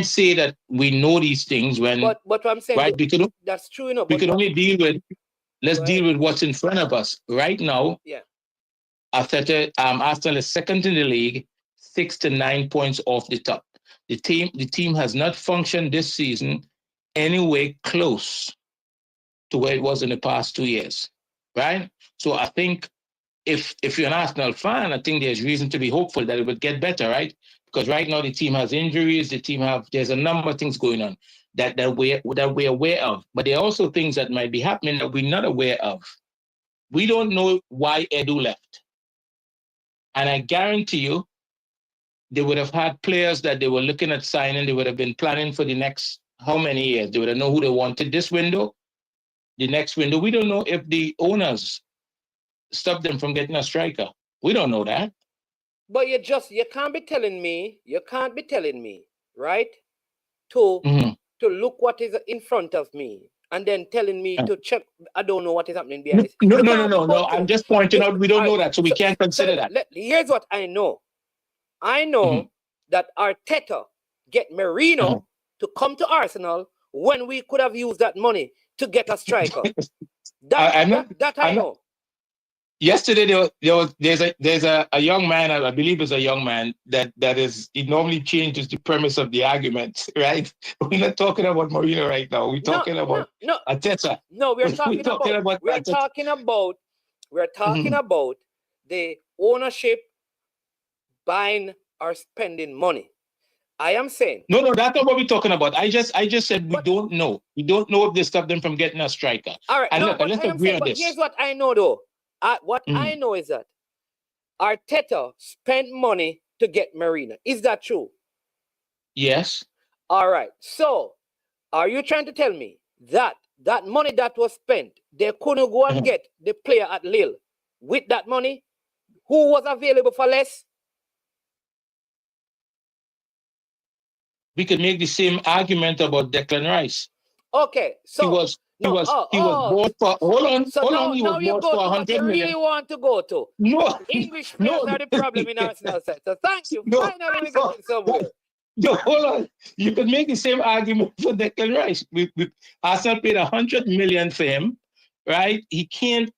say that we know these things when. But what I'm saying, right? That's true enough. We can only deal with. Let's deal with what's in front of us right now. Yeah. After Arsenal is 2nd in the league, 6 to 9 points off the top. The team has not functioned this season anywhere close to where it was in the past 2 years, right? So I think if you're an Arsenal fan, I think there's reason to be hopeful that it would get better, right? Because right now the team has injuries, there's a number of things going on that we're aware of. But there are also things that might be happening that we're not aware of. We don't know why Edu left. And I guarantee you, they would have had players that they were looking at signing. They would have been planning for the next how many years? They would have known who they wanted this window, the next window. We don't know if the owners stopped them from getting a striker. We don't know that. But you can't be telling me, right? To look what is in front of me and then telling me to check. I don't know what is happening behind this. No. I'm just pointing out we don't know that, so we can't consider that. Here's what I know. I know that Arteta get Merino to come to Arsenal when we could have used that money to get a striker. That I know. Yesterday there's a young man, I believe it's a young man that is, he normally changes the premise of the argument, right? We're not talking about Mourinho right now. We're talking about Arteta. No, we're talking about the ownership buying or spending money. I am saying. No, that's not what we're talking about. I just said we don't know. We don't know if they stop them from getting a striker. All right, And no, look, but let's I am agree saying, on but this. here's what I know though. What I know is that Arteta spent money to get Marina. Is that true? Yes. All right. So, are you trying to tell me that that money that was spent, they couldn't go and get the player at Lille with that money? Who was available for less? We could make the same argument about Declan Rice. Okay, so he was bought for he was you bought go for to what 100 you million. really want to go to. No, English players are the problem in Arsenal side. So thank you. Finally, we got it somewhere. No, hold on. You could make the same argument for Declan Rice. Arsenal paid 100 million for him, right? He can't.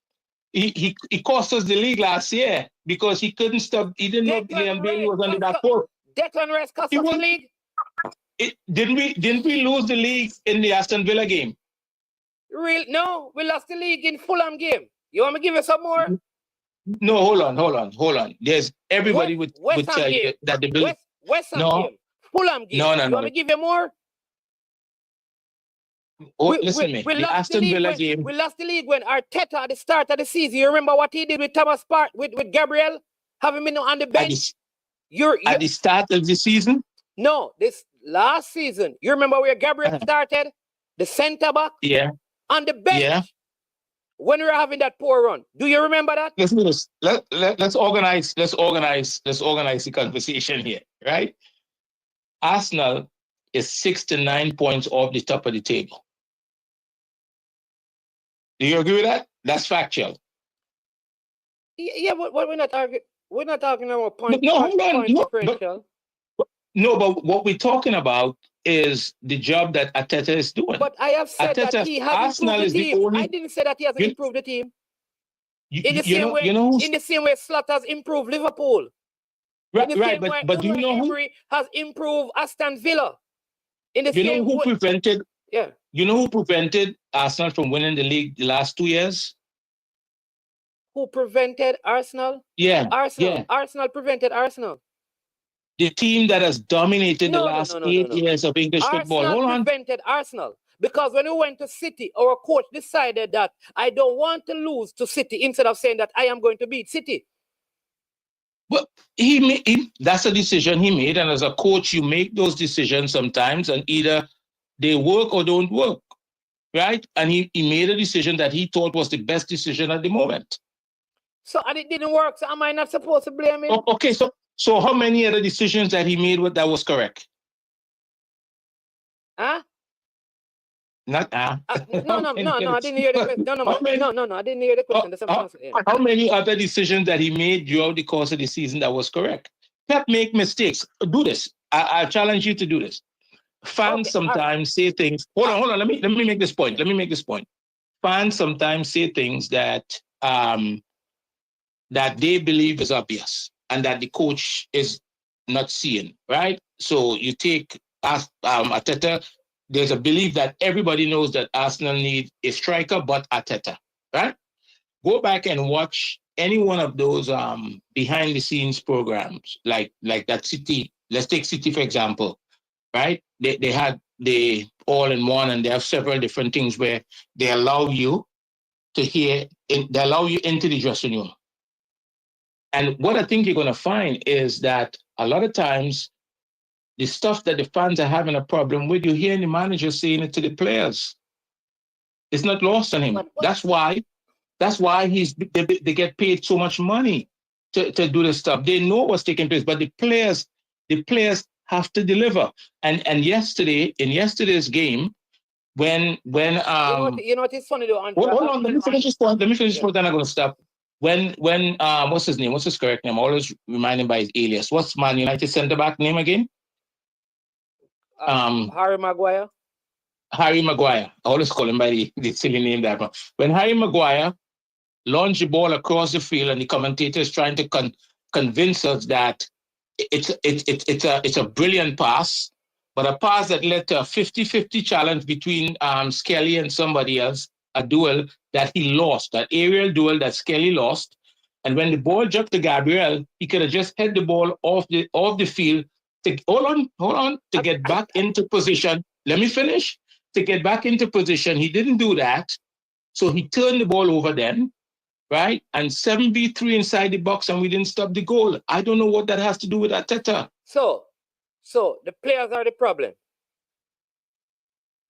He cost us the league last year because he couldn't stop. He didn't know Liam Bailey was under that post. Declan Rice cost us the league. Didn't we lose the league in the Aston Villa game? No, we lost the league in Fulham game. You want me to give you some more? No, hold on. There's everybody would tell you that the Villa. West Ham game. Fulham game. No. You want me to give you more? Listen to me. The Aston Villa game. We lost the league when Arteta at the start of the season. You remember what he did with Thomas Partey, with Gabriel? Having been on the bench. At the start of the season? No, this last season. You remember where Gabriel started? The centre back? Yeah. On the bench. Yeah. When we were having that poor run. Do you remember that? Listen to this. Let's organize the conversation here, right? Arsenal is 6 to 9 points off the top of the table. Do you agree with that? That's factual. Yeah, but we're not arguing. We're not talking about points. No, hold on. But what we're talking about is the job that Arteta is doing. But I have said that he has improved the team. I didn't say that he hasn't improved the team. In the same way Slot has improved Liverpool. Right, but do you know who has improved Aston Villa? In the you same know who way, prevented? Yeah. You know who prevented Arsenal from winning the league the last 2 years? Who prevented Arsenal? Yeah. Arsenal. Yeah. Arsenal prevented Arsenal. The team that has dominated the last 8 years of English football. Hold on. Arsenal prevented Arsenal. Because when we went to City, our coach decided that I don't want to lose to City instead of saying that I am going to beat City. But that's a decision he made. And as a coach, you make those decisions sometimes and either they work or don't work, right? And he made a decision that he thought was the best decision at the moment. So, and it didn't work, so am I not supposed to blame him? Okay, so how many other decisions that he made that was correct? Huh? Not No, I didn't hear the question. No, I didn't hear the question. How many other decisions that he made throughout the course of the season that was correct? Pep make mistakes. Do this. I challenge you to do this. Fans sometimes say things. Hold on. Let me make this point. Fans sometimes say things that that they believe is obvious and that the coach is not seeing. Right. So you take Arteta. There's a belief that everybody knows that Arsenal need a striker, but Arteta, right? Go back and watch any one of those behind the scenes programs, like that City. Let's take City for example, right? They had the all-in-one, and they have several different things where they allow you to hear. They allow you into the dressing room, and what I think you're going to find is that a lot of times, the stuff that the fans are having a problem with, you're hearing the manager saying it to the players. It's not lost on him. That's why they get paid so much money to do this stuff. They know what's taking place, but the players have to deliver. And in yesterday's game, when you know what is funny though? Hold on, let me finish this point. Then I'm going to stop. When what's his name? What's his correct name? I always remind him by his alias. What's Man United centre back name again? Harry Maguire. I always call him by the silly name that one. When Harry Maguire launched the ball across the field, and the commentator is trying to convince us that it's a brilliant pass, but a pass that led to a 50-50 challenge between Skelly and somebody else, a duel that he lost, that aerial duel that Skelly lost. And when the ball jumped to Gabriel, he could have just hit the ball off the field hold on, to get back into position. Let me finish. To get back into position, he didn't do that. So he turned the ball over then, right? And 7v3 inside the box, and we didn't stop the goal. I don't know what that has to do with Arteta. So the players are the problem.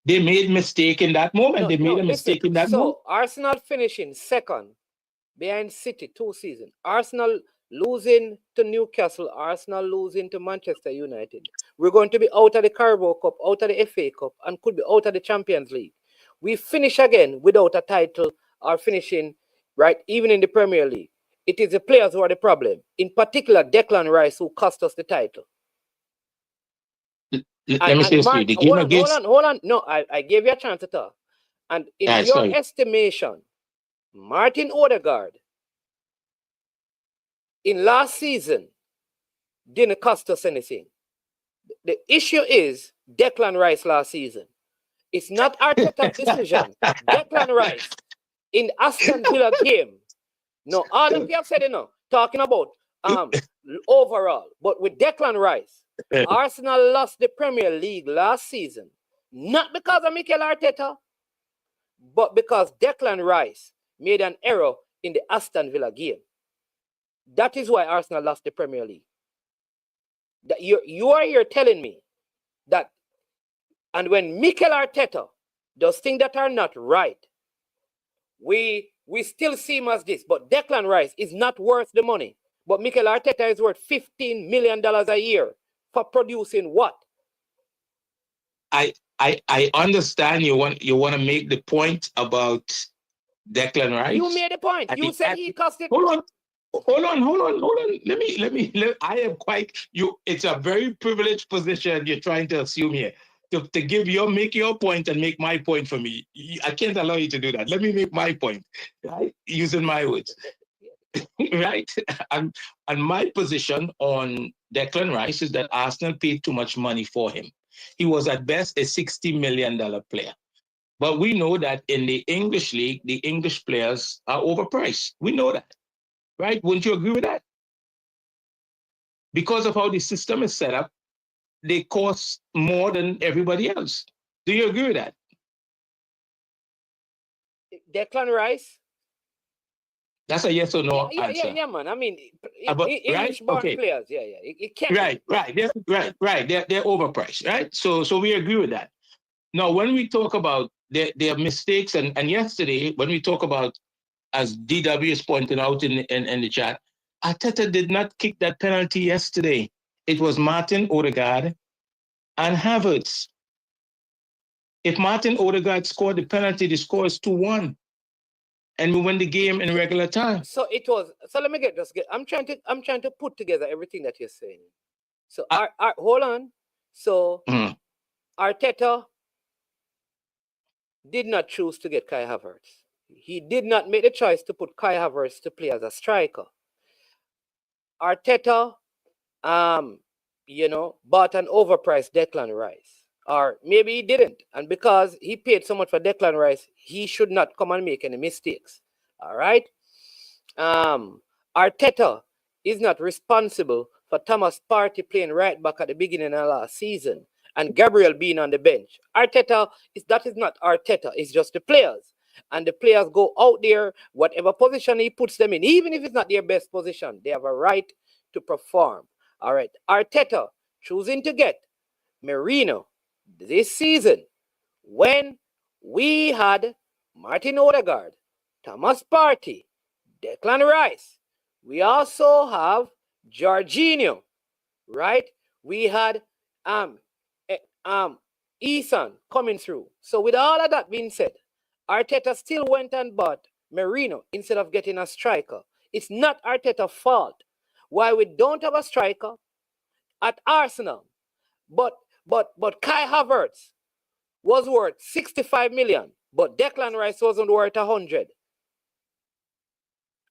They made mistake in that moment. They made a mistake in that moment. So Arsenal finishing second behind City 2 seasons. Arsenal losing to Newcastle. Arsenal losing to Manchester United. We're going to be out of the Carabao Cup, out of the FA Cup, and could be out of the Champions League. We finish again without a title or finishing, right, even in the Premier League. It is the players who are the problem. In particular, Declan Rice, who cost us the title. Let me say this to you. The game against... Hold on. No, I gave you a chance to talk. And in your estimation, Martin Odegaard in last season didn't cost us anything. The issue is Declan Rice last season. It's not Arteta's decision. Declan Rice in Aston Villa game. No, all of you have said enough. Talking about overall. But with Declan Rice, Arsenal lost the Premier League last season. Not because of Mikel Arteta, but because Declan Rice made an error in the Aston Villa game. That is why Arsenal lost the Premier League. That you are here telling me that, and when Mikel Arteta does things that are not right, we still see him as this. But Declan Rice is not worth the money. But Mikel Arteta is worth $15 million a year for producing what? I understand you want to make the point about Declan Rice. You made the point. You said he cost it. Hold on. Let me. I am quite you. It's a very privileged position you're trying to assume here. To make your point and make my point for me. I can't allow you to do that. Let me make my point, right? Using my words, right? And my position on Declan Rice is that Arsenal paid too much money for him. He was at best a $60 million player. But we know that in the English league, the English players are overpriced. We know that, right? Wouldn't you agree with that? Because of how the system is set up, they cost more than everybody else. Do you agree with that? Declan Rice? That's a yes or no answer. Yeah, man. I mean, English-born players. Yeah. It can't. Right. They're overpriced, right? So we agree with that. Now, when we talk about their mistakes, and yesterday, when we talk about, as DW is pointing out in the chat, Arteta did not kick that penalty yesterday. It was Martin Odegaard and Havertz. If Martin Odegaard scored the penalty, the score is 2-1. And we win the game in regular time. So it was. So let me get this. I'm trying to put together everything that you're saying. So hold on. So Arteta did not choose to get Kai Havertz. He did not make the choice to put Kai Havertz to play as a striker. Arteta, bought an overpriced Declan Rice. Or maybe he didn't. And because he paid so much for Declan Rice, he should not come and make any mistakes. All right? Arteta is not responsible for Thomas Partey playing right back at the beginning of last season and Gabriel being on the bench. That is not Arteta. It's just the players. And the players go out there, whatever position he puts them in, even if it's not their best position, they have a right to perform. All right. Arteta choosing to get Merino this season when we had Martin Odegaard, Thomas Partey, Declan Rice. We also have Jorginho, right? We had Eason coming through. So with all of that being said, Arteta still went and bought Merino instead of getting a striker. It's not Arteta's fault why we don't have a striker at Arsenal. But Kai Havertz was worth 65 million, but Declan Rice wasn't worth 100.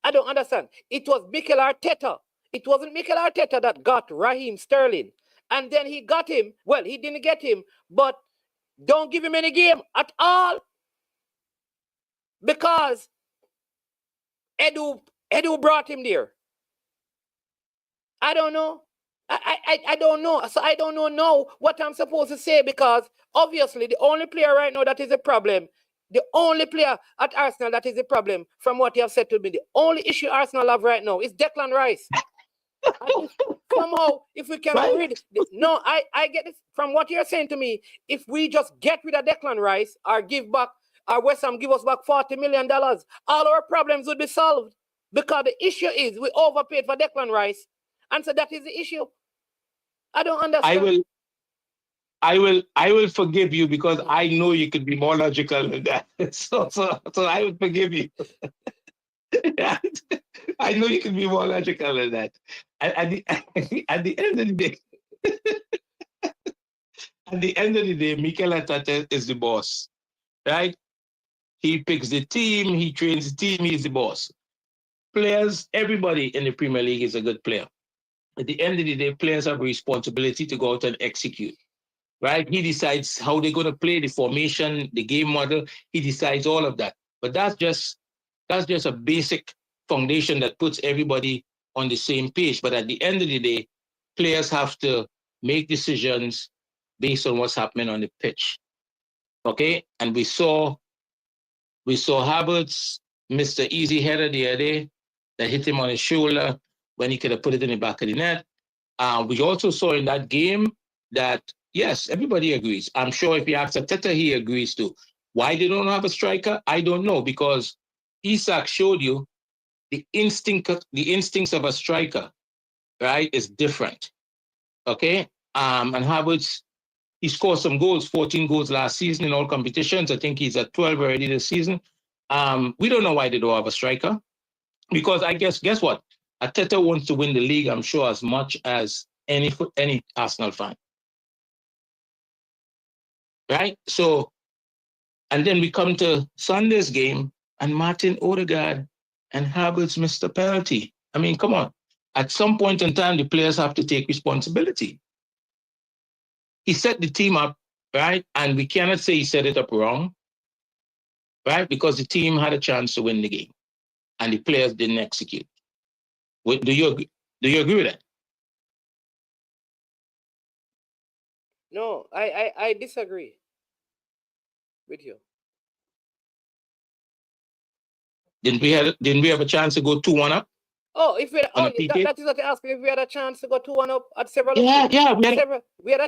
I don't understand. It was Mikel Arteta. It wasn't Mikel Arteta that got Raheem Sterling. And then he got him. Well, he didn't get him, but don't give him any game at all. Because Edu brought him there. I don't know. I don't know. So I don't know now what I'm supposed to say, because obviously the only player right now that is a problem, the only player at Arsenal that is a problem, from what you have said to me, the only issue Arsenal have right now is Declan Rice. Somehow, if we can no, I get it from what you're saying to me. If we just get rid of Declan Rice or give back, or West Ham give us back $40 million, all our problems would be solved. Because the issue is we overpaid for Declan Rice, and so that is the issue. I don't understand. I will forgive you, because I know you could be more logical than that. So I would forgive you. I know you can be more logical than that. At the end of the day, Mikel Arteta is the boss, right? He picks the team, he trains the team, he's the boss. Players, everybody in the Premier League is a good player. At the end of the day, players have a responsibility to go out and execute, right? He decides how they're going to play, the formation, the game model. He decides all of that. But that's just a basic foundation that puts everybody on the same page. But at the end of the day, players have to make decisions based on what's happening on the pitch. Okay? And we saw Havertz missed an easy header the other day that hit him on his shoulder when he could have put it in the back of the net. We also saw in that game that, yes, everybody agrees. I'm sure if you ask Arteta, he agrees too. Why they don't have a striker? I don't know, because Isak showed you the instincts of a striker, right, is different. Okay? And Havertz, he scored some goals, 14 goals last season in all competitions. I think he's at 12 already this season. We don't know why they don't have a striker, because I guess what? Arteta wants to win the league, I'm sure, as much as any Arsenal fan. Right? So, and then we come to Sunday's game, and Martin Odegaard and Havertz missed a penalty. I mean, come on. At some point in time, the players have to take responsibility. He set the team up, right? And we cannot say he set it up wrong, right? Because the team had a chance to win the game, and the players didn't execute. Do you agree with that? No, I disagree with you. Didn't we have a chance to go 2-1 up? Oh, if we had, that is what you're asking. If we had a chance to go 2-1 up at several, we had a chance. We had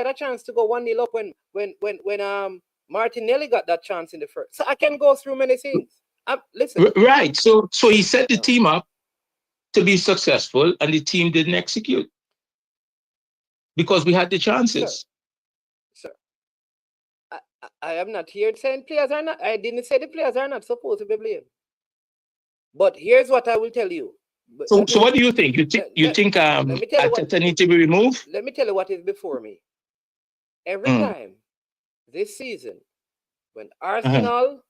a chance to go 1-0 up when Martinelli got that chance in the first. So I can go through many things. Listen. Right. So he set the team up to be successful, and the team didn't execute because we had the chances. Sir, I am not here saying players are not. I didn't say the players are not supposed to be blamed. But here's what I will tell you. So what do you think? You think Arteta needs to be removed? Let me tell you what is before me. Every time this season, when Arsenal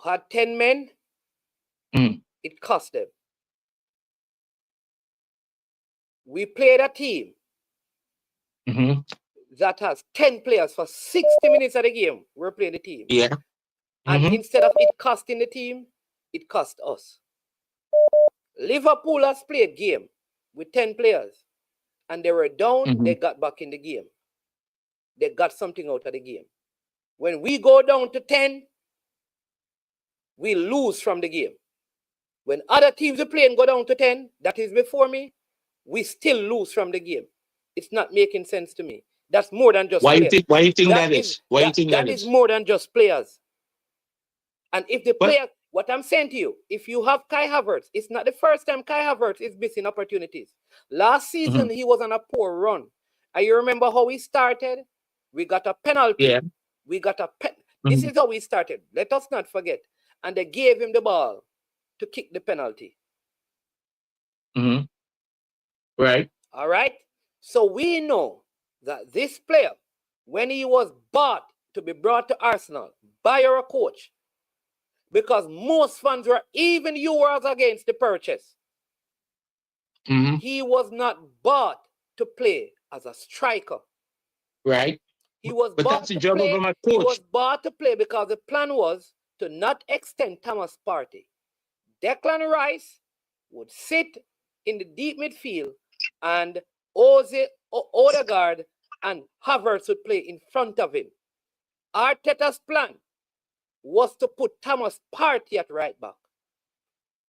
had 10 men, it cost them. We played a team that has 10 players for 60 minutes of the game. We're playing the team. Yeah. And instead of it costing the team, it cost us. Liverpool has played game with 10 players, and they were down, they got back in the game. They got something out of the game. When we go down to 10, we lose from the game. When other teams are playing go down to 10, that is before me, we still lose from the game. It's not making sense to me. That's more than just players. Why you think that is? Why you think that is? That is more than just players. And if the player, what I'm saying to you, if you have Kai Havertz, it's not the first time Kai Havertz is missing opportunities. Last season, he was on a poor run. And you remember how we started? We got a penalty. Yeah. We got a This is how we started. Let us not forget. And they gave him the ball to kick the penalty. Right. All right. So we know that this player, when he was bought to be brought to Arsenal by our coach, because most fans were, even you were against the purchase, he was not bought to play as a striker. Right. He was but bought that's the to job play. of my He coach. was bought to play because the plan was to not extend Thomas Partey. Declan Rice would sit in the deep midfield, and Odegaard and Havertz would play in front of him. Arteta's plan was to put Thomas Partey at right back.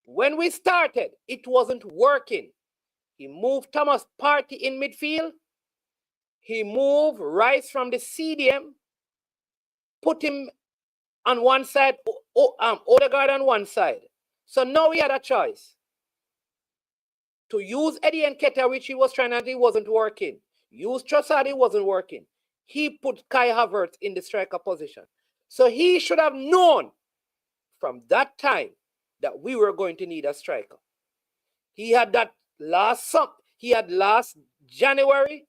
When we started, it wasn't working. He moved Thomas Partey in midfield. He moved Rice from the CDM, put him on one side, Odegaard on one side. So now we had a choice to use Eddie Nketiah, which he was trying to do, wasn't working. Use Trossard, it wasn't working. He put Kai Havertz in the striker position. So he should have known from that time that we were going to need a striker. He had that last January,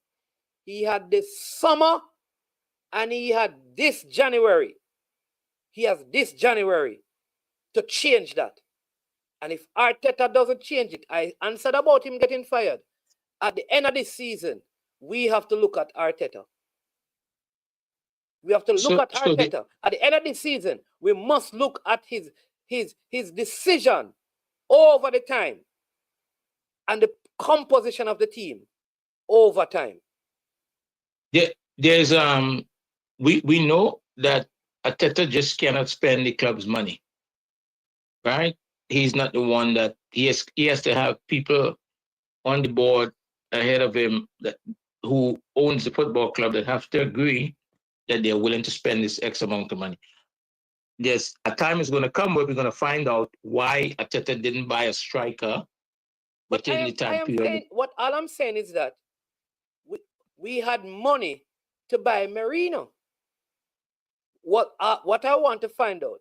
he had this summer, and he had this January. He has this January to change that. And if Arteta doesn't change it, I answered about him getting fired. At the end of this season, we have to look at Arteta. We have to look at Arteta. At the end of this season, we must look at his decision over the time and the composition of the team over time. There's we know that Arteta just cannot spend the club's money, right? He's not the one that he has to have people on the board ahead of him who owns the football club that have to agree that they're willing to spend this X amount of money. Yes, a time is going to come where we're going to find out why Arteta didn't buy a striker within the time period. All I'm saying is that we had money to buy Merino. What I want to find out,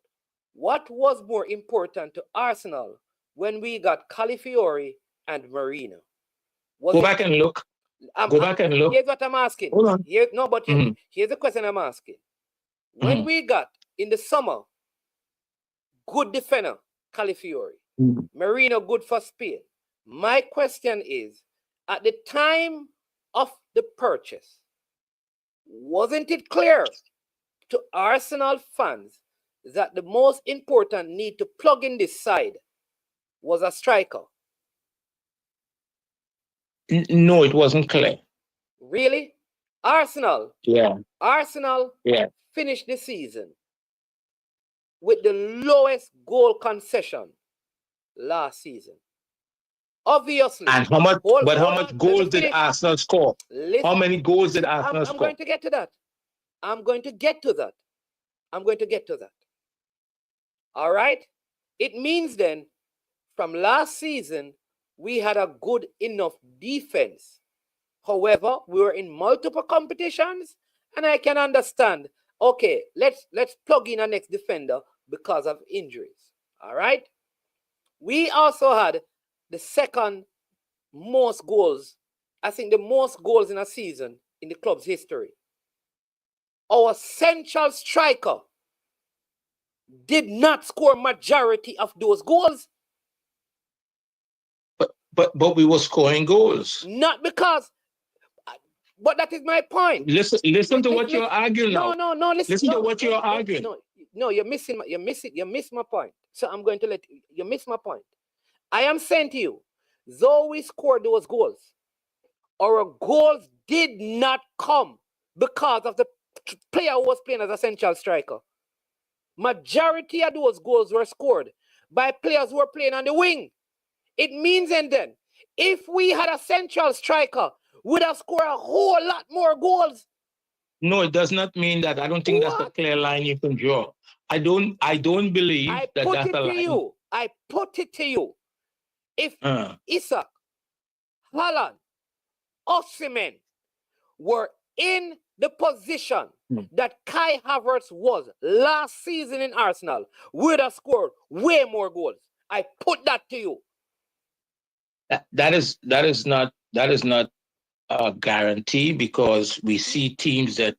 what was more important to Arsenal when we got Calafiori and Merino? Go back and look. Here's what I'm asking. Hold on. Here's the question I'm asking. When we got in the summer, good defender, Calafiori, Merino, good for Spain. My question is, at the time of the purchase, wasn't it clear to Arsenal fans that the most important need to plug in this side was a striker? No, it wasn't clear. Really? Arsenal finished the season with the lowest goal concession last season. Obviously. And how much goals did Arsenal score? How many goals did Arsenal score? I'm going to get to that. I'm going to get to that. All right? It means then, from last season, we had a good enough defense. However, we were in multiple competitions, and I can understand, okay, let's plug in a next defender because of injuries. All right? We also had the second most goals, I think the most goals in a season in the club's history. Our central striker did not score majority of those goals. But we were scoring goals. Not because, but that is my point. Listen to what you're arguing now. No. Listen to what you're arguing. No, you miss my point. So I'm going to you miss my point. I am saying to you, though we scored those goals, our goals did not come because of the player who was playing as a central striker. Majority of those goals were scored by players who were playing on the wing. It means then, if we had a central striker, we'd have scored a whole lot more goals. No, it does not mean that. I don't think that's a clear line you can draw. I don't believe that's a line. I put it to you. If Isak, Haaland, Osimhen were in the position that Kai Havertz was last season in Arsenal, we'd have scored way more goals. I put that to you. That is not a guarantee, because we see teams that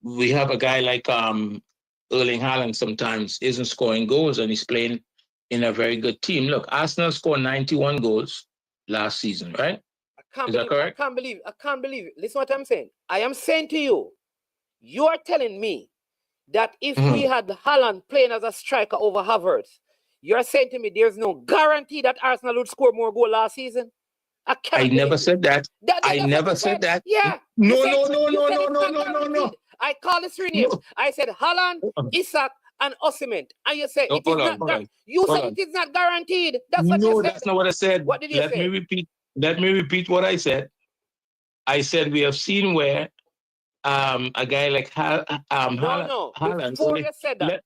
we have a guy like Erling Haaland sometimes isn't scoring goals and he's playing in a very good team. Look, Arsenal scored 91 goals last season, right? Is that correct? I can't believe it. Listen what I'm saying. I am saying to you, you are telling me that if we had Haaland playing as a striker over Havertz, You're saying to me there's no guarantee that Arsenal would score more goals last season? I never said that. I That's never what you said that. Yeah. No, You said, no, no, you no, said no, it's no, not no, no, no. guaranteed. I called the three names. I said Haaland, Isak, and Osimhen. And you said it is not. You said it is not guaranteed. That's what you No, said. that's not what I said. What did you Let say? me repeat what I said. I said we have seen where a guy like Haaland. Before you said that,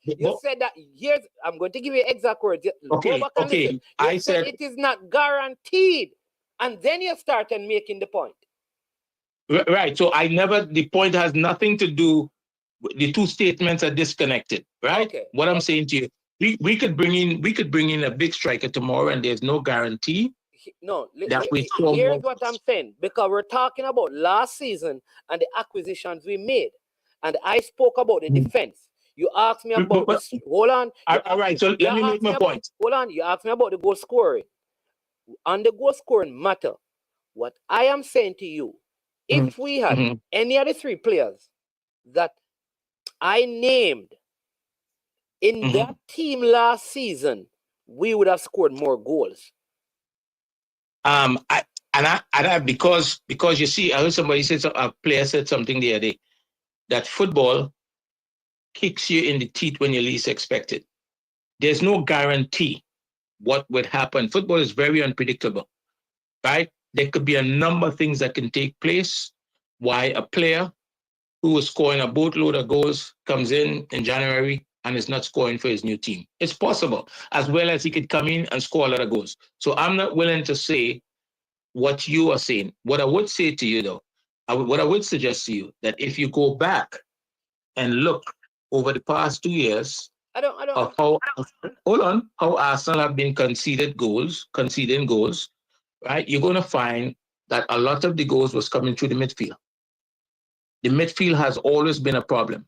you said that. Here's, I'm going to give you exact words. Okay, Go back and listen. You said it is not guaranteed, and then you started making the point. Right. So the point has nothing to do. The two statements are disconnected. Right. Okay. What I'm saying to you, we could bring in a big striker tomorrow, and there's no guarantee. No, here's what I'm saying, because we're talking about last season and the acquisitions we made, and I spoke about the defense. You asked me about this. Hold on. All right, so let me make my point. Hold on. You asked me about the goal scoring. On the goal scoring matter, what I am saying to you, if we had any of the three players that I named in that team last season, we would have scored more goals. Because you see, I heard somebody said, a player said something the other day, that football kicks you in the teeth when you least expect it. There's no guarantee what would happen. Football is very unpredictable, right? There could be a number of things that can take place. Why a player who is scoring a boatload of goals comes in January and is not scoring for his new team. It's possible, as well as he could come in and score a lot of goals. So I'm not willing to say what you are saying. What I would say to you, though, what I would suggest to you, that if you go back and look over the past 2 years of how Arsenal have been conceding goals, right? You're going to find that a lot of the goals was coming through the midfield. The midfield has always been a problem.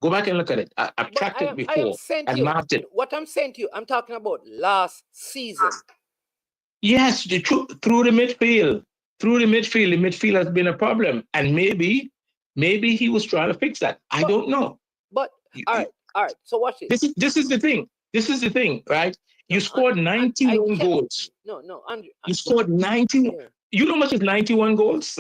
Go back and look at it. I've tracked it before and marked it. What I'm saying to you, I'm talking about last season. Yes, through the midfield. Through the midfield has been a problem. And maybe he was trying to fix that. I don't know. But all right. So watch this. This is the thing. This is the thing, right? You scored 91 goals. No, Andrew. You scored 91. Yeah. You know how much is 91 goals?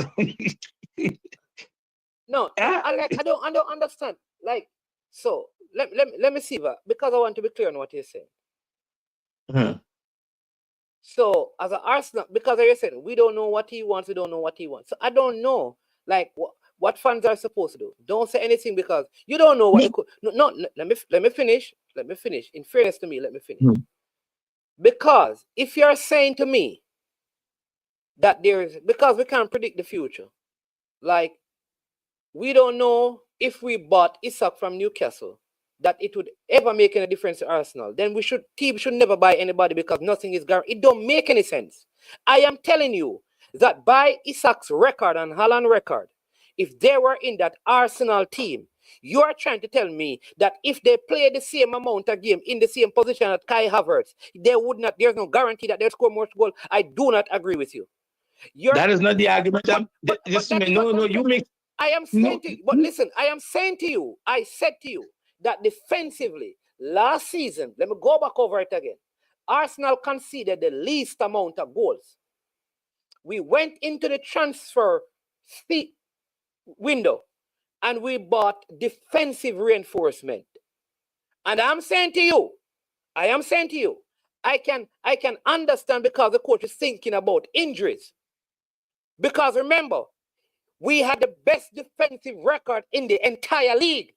No, I don't understand. Like, so let me see that, because I want to be clear on what you're saying. So as an Arsenal, because you're saying we don't know what he wants, So I don't know, like what fans are supposed to do. Don't say anything because you don't know what. No, let me finish. In fairness to me, let me finish. Because if you're saying to me that because we can't predict the future, like we don't know if we bought Isak from Newcastle, that it would ever make any difference to Arsenal, then team should never buy anybody, because nothing is guaranteed. It don't make any sense. I am telling you that by Isak's record and Haaland record, if they were in that Arsenal team, you are trying to tell me that if they play the same amount of game in the same position as Kai Havertz, there's no guarantee that they'll score more goals. I do not agree with you. That is not the argument. You make. I am saying to you, but listen, I am saying to you, I said to you that defensively, last season, let me go back over it again, Arsenal conceded the least amount of goals. We went into the transfer window and we bought defensive reinforcement. And I am saying to you, I can understand, because the coach is thinking about injuries. Because remember, we had the best defensive record in the entire league.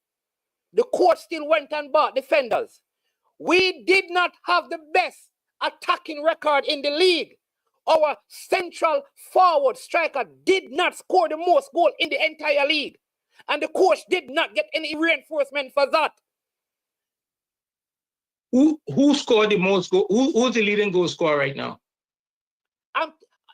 The coach still went and bought defenders. We did not have the best attacking record in the league. Our central forward striker did not score the most goals in the entire league. And the coach did not get any reinforcement for that. Who scored the most goals? Who's the leading goal scorer right now?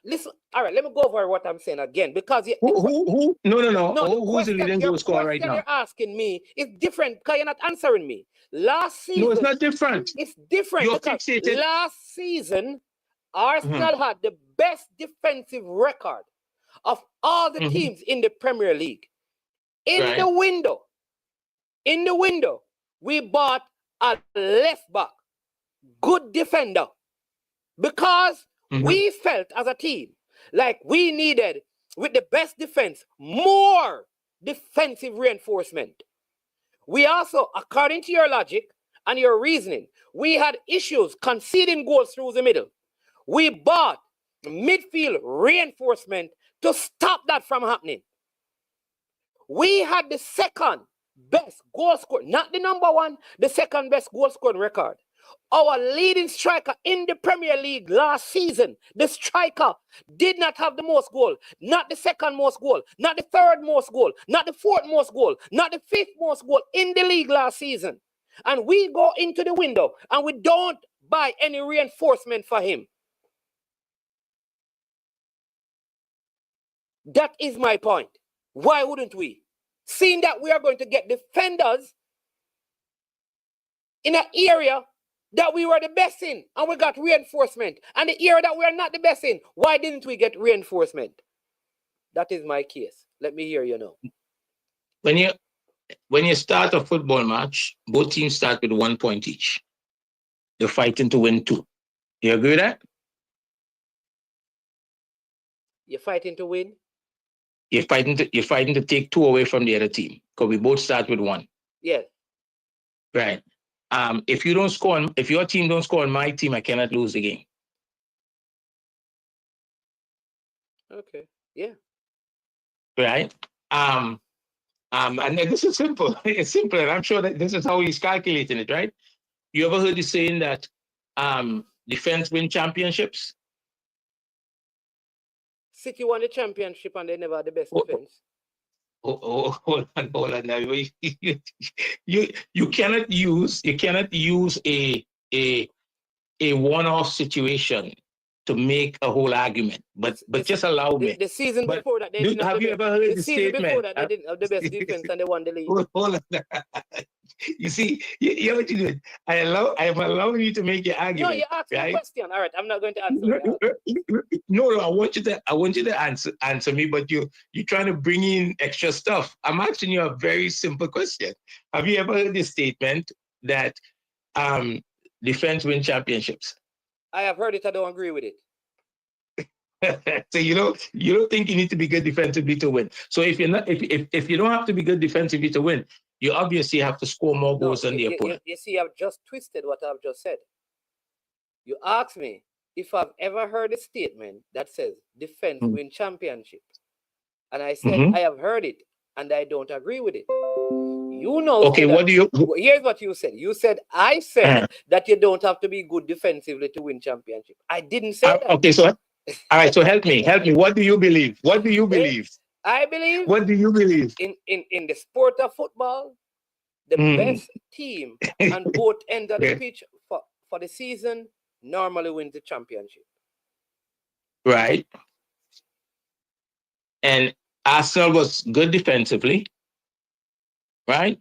Listen, all right, let me go over what I'm saying again, because who? No. Who's the leading goal scorer right now? You're asking me is different because you're not answering me. Last season, no, it's not different. It's different. You're fixated. Last season, Arsenal had the best defensive record of all the teams in the Premier League. In the window, we bought a left back, good defender, because we felt as a team like we needed, with the best defense, more defensive reinforcement. We also, according to your logic and your reasoning, we had issues conceding goals through the middle. We bought midfield reinforcement to stop that from happening. We had the second best goal scorer, not the number one, the second best goal scoring record. Our leading striker in the Premier League last season, the striker, did not have the most goal, not the second most goal, not the third most goal, not the fourth most goal, not the fifth most goal in the league last season. And we go into the window and we don't buy any reinforcement for him. That is my point. Why wouldn't we? Seeing that we are going to get defenders in an area that we were the best in, and we got reinforcement, and the area that we are not the best in, why didn't we get reinforcement? That is my case. Let me hear you now. When you start a football match, both teams start with 1 point each. They're fighting to win 2. You agree with that? You're fighting to win? You're fighting to take 2 away from the other team, because we both start with 1. Yes. Right. If your team don't score on my team, I cannot lose the game. Okay. Yeah. Right. And this is simple. It's simple, and I'm sure that this is how he's calculating it, right? You ever heard the saying that defense win championships? City won the championship and they never had the best defense. Hold on now. You cannot use a one-off situation to make a whole argument. But just allow me. The season before that, they didn't have you ever heard the statement? Before that, they didn't have the best defense and they won the league. Hold on. You see, you know what you did? I am allowing you to make your argument. No, you asked me a question. All right, I'm not going to answer that. No, I want you to answer me, but you're trying to bring in extra stuff. I'm asking you a very simple question. Have you ever heard this statement that defense win championships? I have heard it. I don't agree with it. So you don't think you need to be good defensively to win. So if you don't have to be good defensively to win, you obviously have to score more goals than the opponent. You see, I've just twisted what I've just said. You asked me if I've ever heard a statement that says defense win championships. And I said, I have heard it and I don't agree with it. You know. Okay, what do you... Here's what you said. You said, I said that you don't have to be good defensively to win championship. I didn't say that. Okay, so... All right, so help me. What do you believe? What do you believe? I believe. What do you believe? In the sport of football, the best team on both ends of the pitch for the season normally wins the championship. Right. And Arsenal was good defensively, right?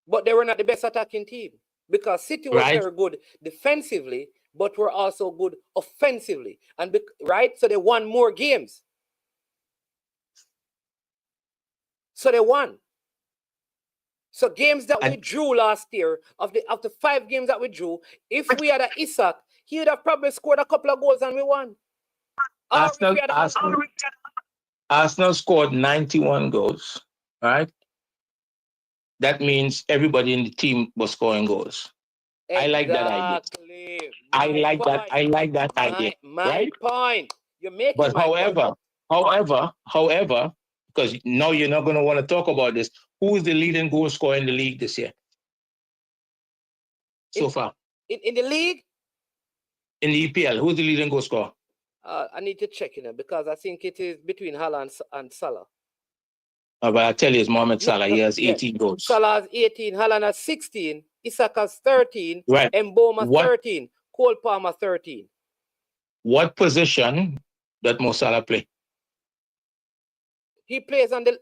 But they were not the best attacking team because City was very good defensively, but were also good offensively. And so they won more games. So they won. So games that we drew last year, of the 5 games that we drew, if we had Isak, he would have probably scored a couple of goals and we won. Arsenal scored 91 goals, right? That means everybody in the team was scoring goals. Exactly. I like that idea. I like that idea. My point. You're making but however, because now you're not going to want to talk about this, who is the leading goal scorer in the league this year? So far. In the league? In the EPL, who's the leading goal scorer? I need to check because I think it is between Haaland and Salah. But I tell you, it's Mohamed Salah. He has 18 goals. Salah has 18, Haaland has 16, Isak has 13, Mboma 13, Cole Palmer 13. What position does Mo Salah play? He plays on the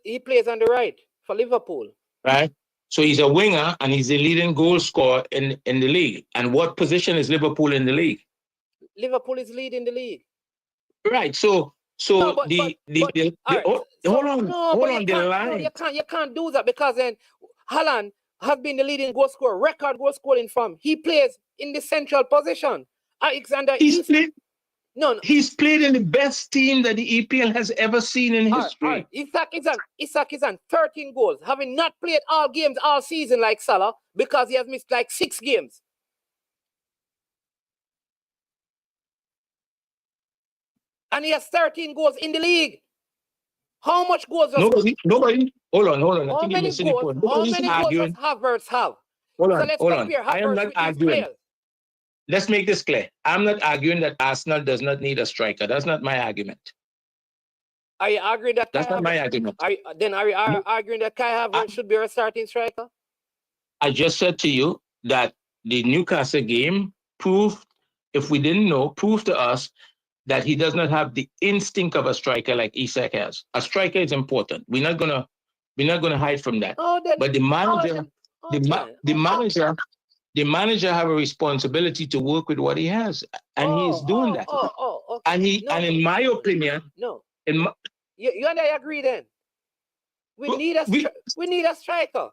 right for Liverpool. Right. So he's a winger and he's the leading goal scorer in the league. And what position is Liverpool in the league? Liverpool is leading the league. Right. So hold on. The line. You can't do that because then Haaland has been the leading goal scorer, record goal scoring form. He plays in the central position. Alexander Isak. He's played in the best team that the EPL has ever seen in history. Isak is on 13 goals, having not played all games all season like Salah, because he has missed like 6 games. And he has 13 goals in the league. How much goals does nobody? Hold on. How many goals does Havertz have? Hold So let's compare Havertz with these players. Let's make this clear. I'm not arguing that Arsenal does not need a striker. That's not my argument. Are you arguing that? That's not my argument. Are you arguing that Kai Havertz should be a starting striker? I just said to you that the Newcastle game proved, if we didn't know, proved to us that he does not have the instinct of a striker like Isak has. A striker is important. We're not gonna hide from that. But the manager have a responsibility to work with what he has, and he's doing that. Okay. And in my opinion, you and I agree then. We need a striker.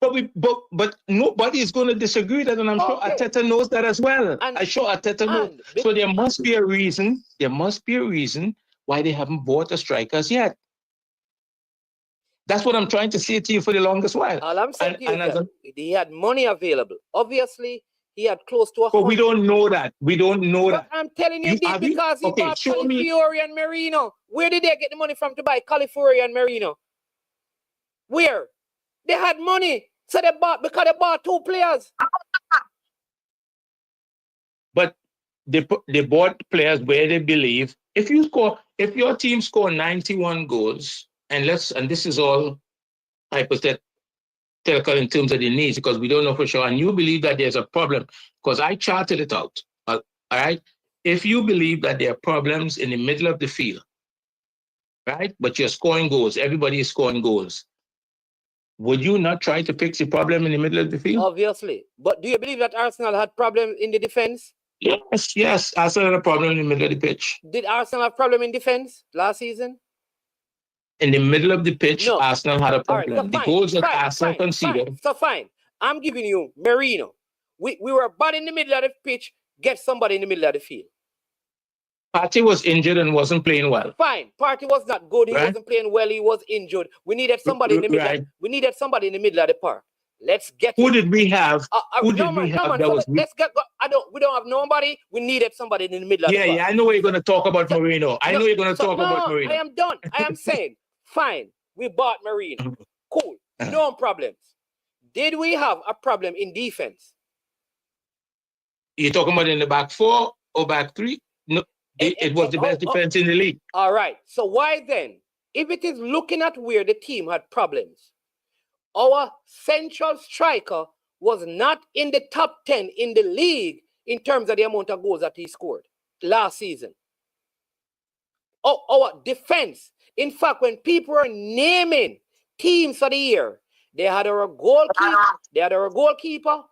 But nobody is going to disagree that, and I'm sure Arteta knows that as well. I'm sure Arteta knows. So there must be a reason. There must be a reason why they haven't bought a strikers yet. That's what I'm trying to say to you for the longest while. All I'm saying to you is that he had money available. Obviously, he had close to 100. But we don't know that. We don't know that. I'm telling you this because he bought Calvary and Merino. Where did they get the money from to buy Calvary and Merino? Where? They had money. So they bought 2 players. But they bought players where they believe if your team score 91 goals, and this is all hypothetical in terms of the needs, because we don't know for sure, and you believe that there's a problem, because I charted it out. All right. If you believe that there are problems in the middle of the field, right, but you're scoring goals, everybody is scoring goals, would you not try to fix the problem in the middle of the field? Obviously. But do you believe that Arsenal had problems in the defense? Yes. Arsenal had a problem in the middle of the pitch. Did Arsenal have problem in defense last season? In the middle of the pitch, no. Arsenal had a problem. Right, so the goals that Arsenal conceded. So fine. I'm giving you Merino. We were bad in the middle of the pitch. Get somebody in the middle of the field. Partey was injured and wasn't playing well. Fine. Partey was not good. He wasn't playing well. He was injured. We needed somebody in the middle. Right. We needed somebody in the middle of the park. Let's get. Who did we have? We don't have nobody. We needed somebody in the middle of the park. Yeah. I know you're going to talk about Merino. I know you're going to talk about Merino. I am done. I am saying, fine. We bought Merino. Cool. No problems. Did we have a problem in defense? You're talking about in the back 4 or back 3? No. It was the best defense in the league. All right. So why then, if it is looking at where the team had problems, our central striker was not in the top 10 in the league in terms of the amount of goals that he scored last season. Our defense, in fact, when people were naming teams for the year, they had our goalkeeper.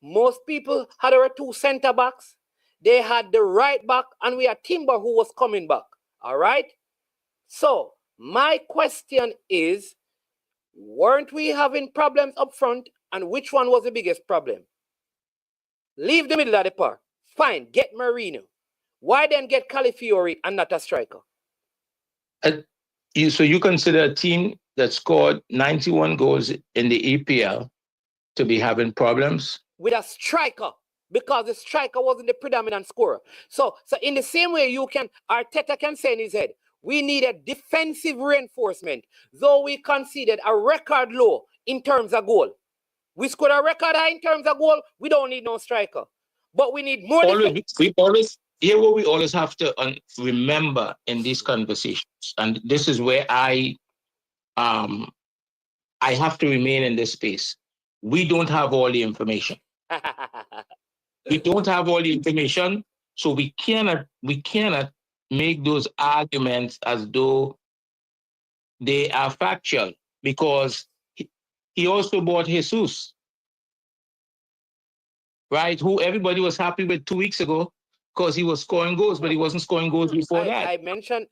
Most people had our 2 center backs. They had the right back, and we had Timber who was coming back. All right? So, my question is, weren't we having problems up front, and which one was the biggest problem? Leave the middle of the park. Fine, get Merino. Why then get Calafiori and not a striker? So you consider a team that scored 91 goals in the EPL to be having problems? With a striker. Because the striker wasn't the predominant scorer. So in the same way Arteta can say in his head, we needed defensive reinforcement, though we conceded a record low in terms of goal. We scored a record high in terms of goal. We don't need no striker. But we need more defense. We always have to remember in these conversations, and this is where I have to remain in this space. We don't have all the information. We don't have all the information, so we cannot make those arguments as though they are factual, because he also bought Jesus, right? Who everybody was happy with 2 weeks ago because he was scoring goals, but he wasn't scoring goals before that. I mentioned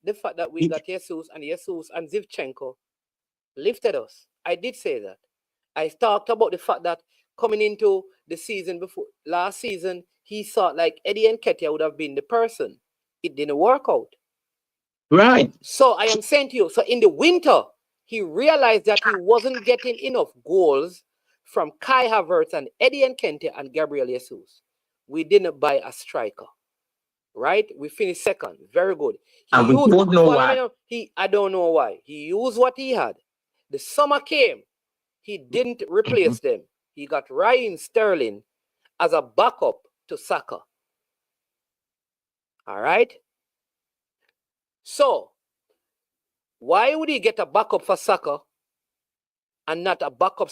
the fact that we got Jesus and Zivchenko lifted us. I did say that. I talked about the fact that coming into the season before last season, he thought like Eddie Nketiah would have been the person. It didn't work out. Right. So I am saying to you, so in the winter, he realized that he wasn't getting enough goals from Kai Havertz and Eddie Nketiah and Gabriel Jesus. We didn't buy a striker. Right? We finished second. Very good. And we don't know why. I don't know why. He used what he had. The summer came. He didn't replace them. He got Ryan Sterling as a backup to Saka. All right? So, why would he get a backup for Saka and not a backup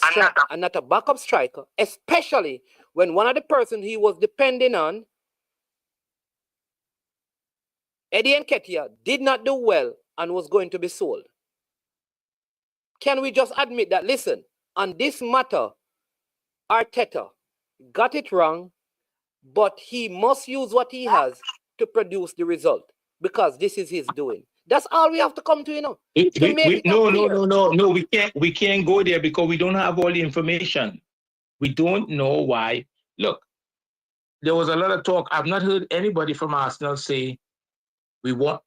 striker, especially when one of the persons he was depending on, Eddie Nketiah, did not do well and was going to be sold? Can we just admit that, listen, on this matter, Arteta got it wrong, but he must use what he has to produce the result because this is his doing. That's all we have to come to, you know. No. We can't go there because we don't have all the information. We don't know why. Look, there was a lot of talk. I've not heard anybody from Arsenal say we want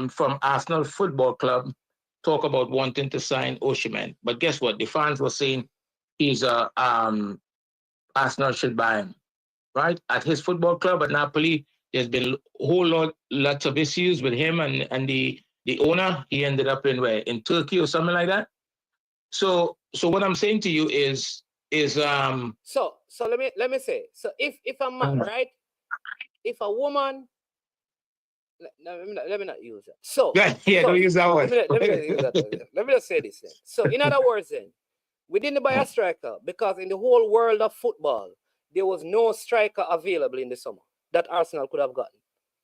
from Arsenal Football Club talk about wanting to sign Osimhen. But guess what? The fans were saying he's Arsenal should buy him. Right? At his football club at Napoli, there's been a whole lots of issues with him and the owner. He ended up in Turkey or something like that. So what I'm saying to you is so let me say, so if a man, right, if a woman, let me not use that. So don't use that one. Let me just say this then. So in other words then, we didn't buy a striker because in the whole world of football, there was no striker available in the summer that Arsenal could have gotten.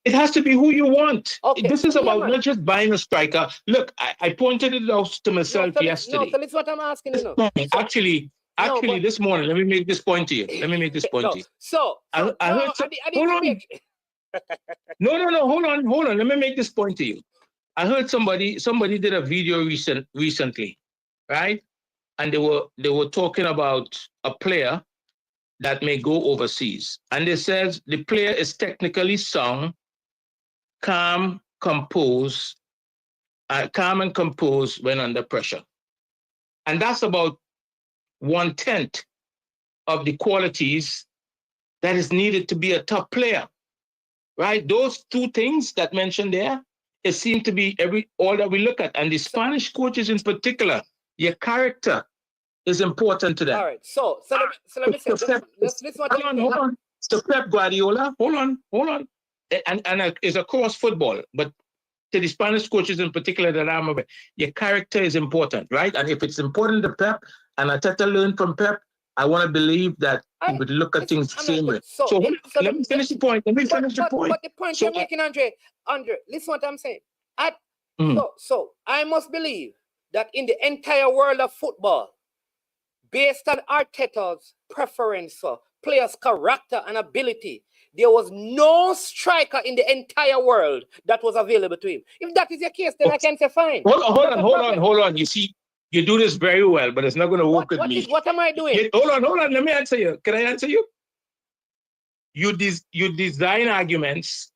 It has to be who you want. Okay. This is about man. Not just buying a striker. Look, I pointed it out to myself yesterday. No, so that's what I'm asking you. Actually, this morning, let me make this point to you. To you. I heard No, hold on. Let me make this point to you. I heard somebody did a video recently, right? And they were talking about a player that may go overseas. And they says the player is technically sound, calm and composed when under pressure. And that's about 1/10 of the qualities that is needed to be a top player, right? Those two things that mentioned there, it seemed to be all that we look at. And the Spanish coaches in particular, your character is important to them. All right, so let me say, hold on. So Pep Guardiola, hold on. And it's across football, but to the Spanish coaches in particular that I'm aware, your character is important, right? And if it's important to Pep, and Arteta learned from Pep, I want to believe that he would look at things the same way. So let me finish the point. But the point you're making, Andre, listen what I'm saying. So I must believe that in the entire world of football, based on Arteta's preference for players' character and ability, there was no striker in the entire world that was available to him. If that is your case, then I can say fine. Hold on. You see, you do this very well, but it's not going to work with me. What am I doing? Hold on. Let me answer you. Can I answer you? You design arguments.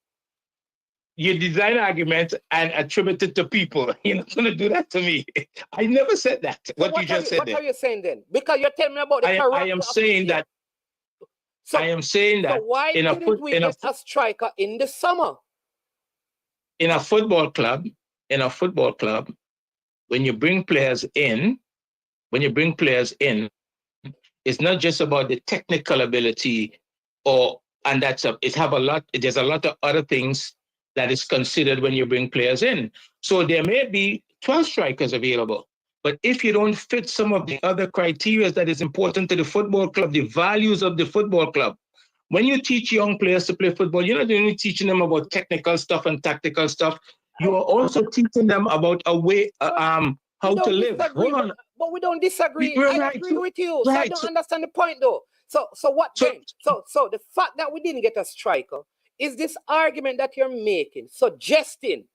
You design arguments and attribute it to people. You're not going to do that to me. I never said that. So what are you saying then? Because you're telling me about the character. I am saying that. So why didn't we get a striker in the summer? In a football club, when you bring players in, it's not just about the technical ability, there's a lot of other things that is considered when you bring players in. So there may be 12 strikers available, but if you don't fit some of the other criteria that is important to the football club, the values of the football club, when you teach young players to play football, you're not only teaching them about technical stuff and tactical stuff, you are also teaching them about a way, how to live. Hold on. But we don't disagree. I agree with you. Right. So I don't understand the point though. So what then? So the fact that we didn't get a striker is this argument that you're making, suggesting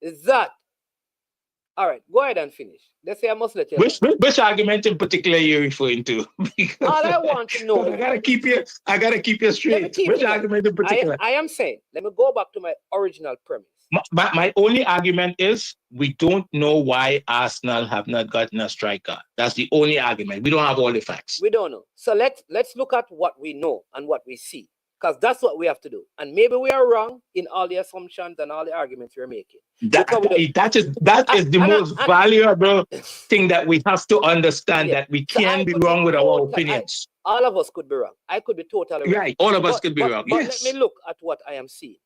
that All right, go ahead and finish. Let's say I must let you Which argument in particular are you referring to? Because all I want to know. I gotta keep you straight. Which argument in particular? I am saying, let me go back to my original premise. My only argument is we don't know why Arsenal have not gotten a striker. That's the only argument. We don't have all the facts. We don't know. So let's look at what we know and what we see, because that's what we have to do. And maybe we are wrong in all the assumptions and all the arguments we're making. That is the most valuable thing that we have to understand, that we can be wrong with our opinions. All of us could be wrong. I could be totally wrong. Right. All of us could be wrong. But yes. let me look at what I am seeing.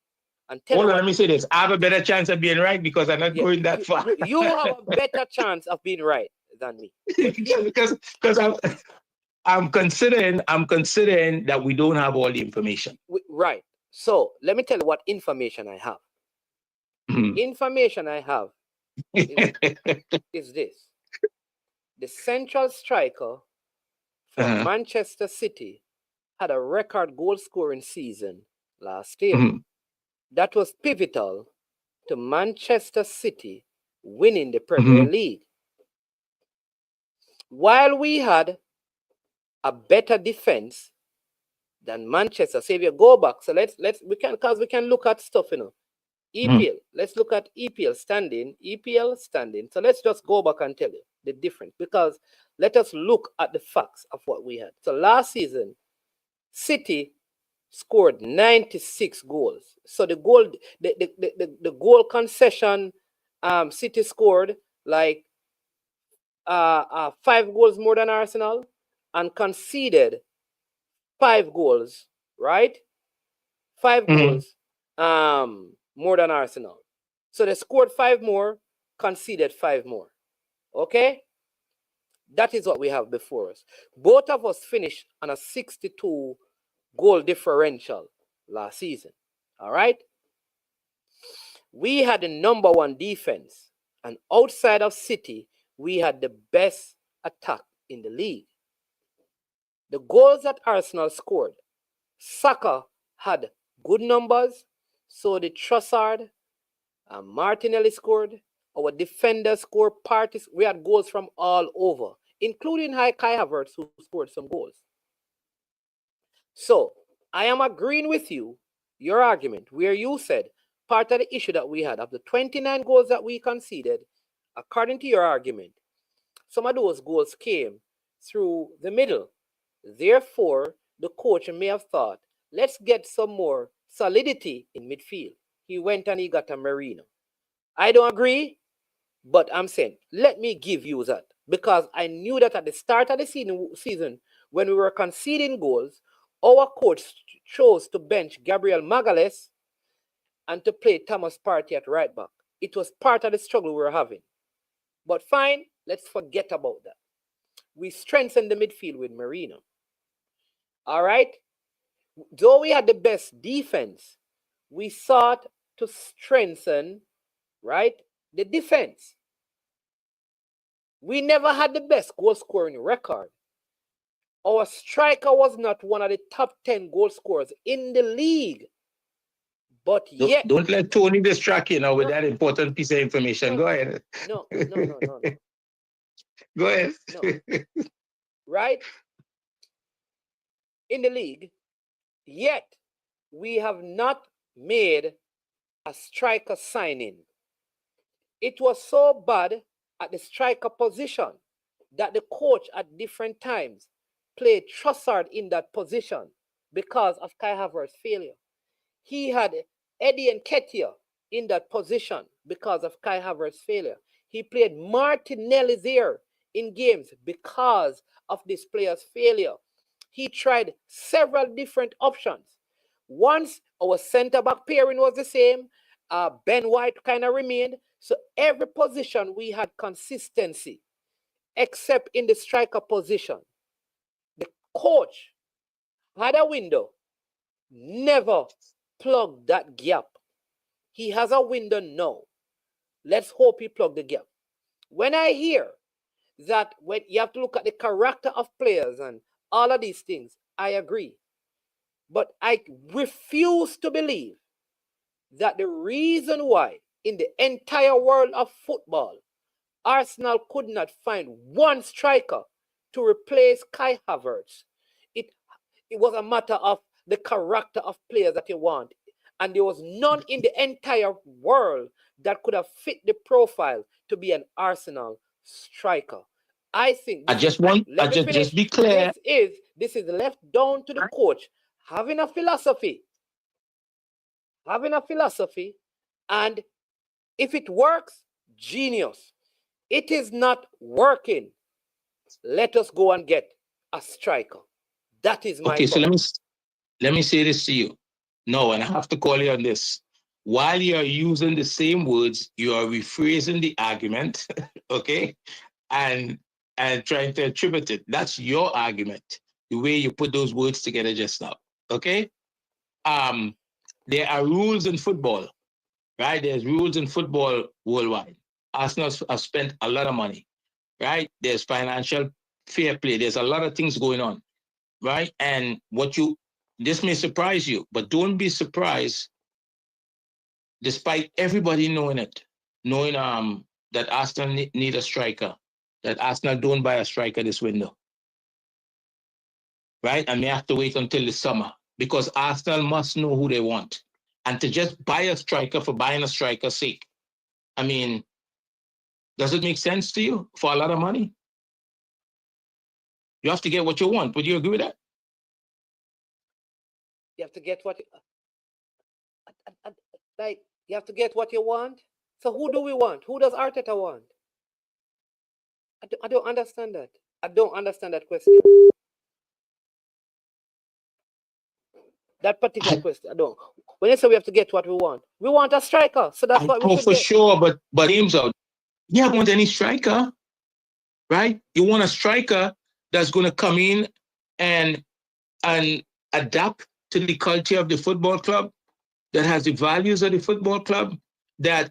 And let me say this. I have a better chance of being right because I'm not going that far. You have a better chance of being right than me. because I'm considering that we don't have all the information. Right. So let me tell you what information I have. Information I have is this. The central striker from Manchester City had a record goal scoring season last year. That was pivotal to Manchester City winning the Premier League. While we had a better defense than Manchester, so if you go back, so we can look at stuff, EPL. Let's look at EPL standing. So let's just go back and tell you the difference, because let us look at the facts of what we had. So last season, City scored 96 goals. So the goal concession, City scored like 5 goals more than Arsenal and conceded 5 goals, right? 5 goals more than Arsenal. So they scored 5 more, conceded 5 more. Okay? That is what we have before us. Both of us finished on a 62 goal differential last season. All right? We had the number 1 defense, and outside of City, we had the best attack in the league. The goals that Arsenal scored, Saka had good numbers, so did Trossard, and Martinelli scored. Our defenders scored parties. We had goals from all over, including Kai Havertz, who scored some goals. So I am agreeing with you, your argument, where you said part of the issue that we had of the 29 goals that we conceded, according to your argument, some of those goals came through the middle. Therefore, the coach may have thought, let's get some more solidity in midfield. He went and he got a Marino. I don't agree, but I'm saying, let me give you that, because I knew that at the start of the season, when we were conceding goals, our coach chose to bench Gabriel Magalhaes and to play Thomas Partey at right back. It was part of the struggle we were having. But fine, let's forget about that. We strengthened the midfield with Marino. All right? Though we had the best defense, we sought to strengthen, right, the defense. We never had the best goal scoring record. Our striker was not one of the top 10 goal scorers in the league. But yet... Don't let Tony distract you now with that important piece of information. Go ahead. No. Go ahead. No. Right? In the league, yet we have not made a striker signing. It was so bad at the striker position that the coach at different times played Trossard in that position because of Kai Havertz's failure. He had Eddie Nketiah in that position because of Kai Havertz's failure. He played Martinelli there in games because of this player's failure. He tried several different options. Once our centre-back pairing was the same, Ben White kind of remained. So every position we had consistency, except in the striker position. The coach had a window, never plugged that gap. He has a window now. Let's hope he plugged the gap. When I hear that when you have to look at the character of players and all of these things, I agree. But I refuse to believe that the reason why in the entire world of football Arsenal could not find one striker to replace Kai Havertz. It was a matter of the character of players that you want. And there was none in the entire world that could have fit the profile to be an Arsenal striker. I think I just want, let me finish. just be clear. This is left down to the coach having a philosophy. And if it works, genius. It is not working. Let us go and get a striker. That is my Okay, so point. let me say this to you. No, and I have to call you on this. While you are using the same words, you are rephrasing the argument, okay, and trying to attribute it. That's your argument. The way you put those words together just now, okay. There are rules in football, right? There's rules in football worldwide. Arsenal have spent a lot of money, right? There's financial fair play. There's a lot of things going on, right? And this may surprise you, but don't be surprised, despite everybody knowing that Arsenal need a striker, that Arsenal don't buy a striker this window, right? And they have to wait until the summer because Arsenal must know who they want. And to just buy a striker for buying a striker's sake, I mean, does it make sense to you for a lot of money? You have to get what you want. Would you agree with that? You have to get what you have to get what you want. So who do we want? Who does Arteta want? I don't understand that. I don't understand that question. That particular question, I don't. When you say we have to get what we want a striker. So that's what we should for get. Sure, but names out. You don't want any striker, right? You want a striker that's going to come in and adapt to the culture of the football club, that has the values of the football club, that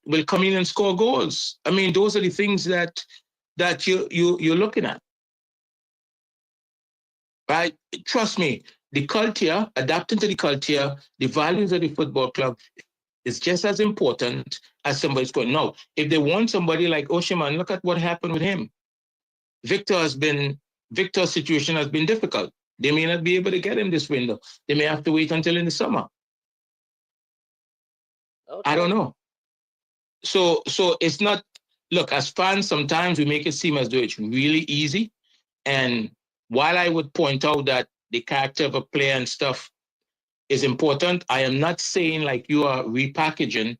will come in and score goals. I mean, those are the things that you're looking at, right? Trust me, the culture, adapting to the culture, the values of the football club is just as important as somebody's going. No, if they want somebody like Oshiman, look at what happened with him. Victor's situation has been difficult. They may not be able to get him this window. They may have to wait until in the summer. Okay. I don't know. So it's not, look, as fans, sometimes we make it seem as though it's really easy. And while I would point out that the character of a player and stuff is important, I am not saying, like you are repackaging,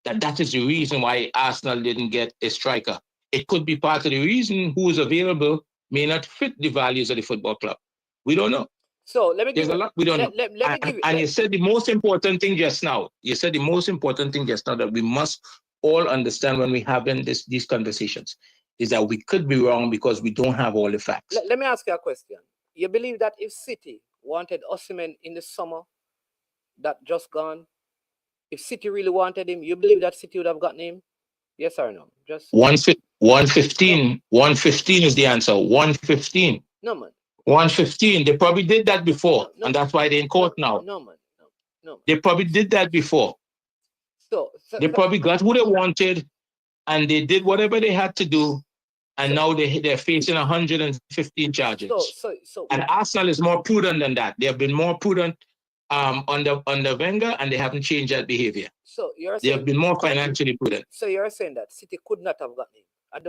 that is the reason why Arsenal didn't get a striker. It could be part of the reason who is available may not fit the values of the football club. We don't know. So let me There's a lot we don't know. Let me give you. And you said the most important thing just now. You said the most important thing just now that we must all understand when we're having these conversations is that we could be wrong because we don't have all the facts. Let me ask you a question. You believe that if City wanted Osimhen in the summer that just gone, if City really wanted him, you believe that City would have gotten him? Yes or no? Just 115. No. 115 is the answer. 115. No, man. 115. They probably did that before, and that's why they're in court now. No, man. No. They probably did that before. So they probably got who they wanted, and they did whatever they had to do, and now they're facing 115 charges. So and Arsenal is more prudent than that. They have been more prudent under Wenger, and they haven't changed that behavior. So they have been more financially prudent. So you're saying that City could not have gotten him? I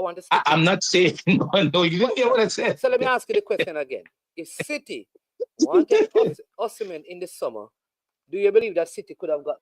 want to. I'm not saying no. You didn't hear what I said. So let me ask you the question again. If City wanted Osimhen in the summer, do you believe that City could have got?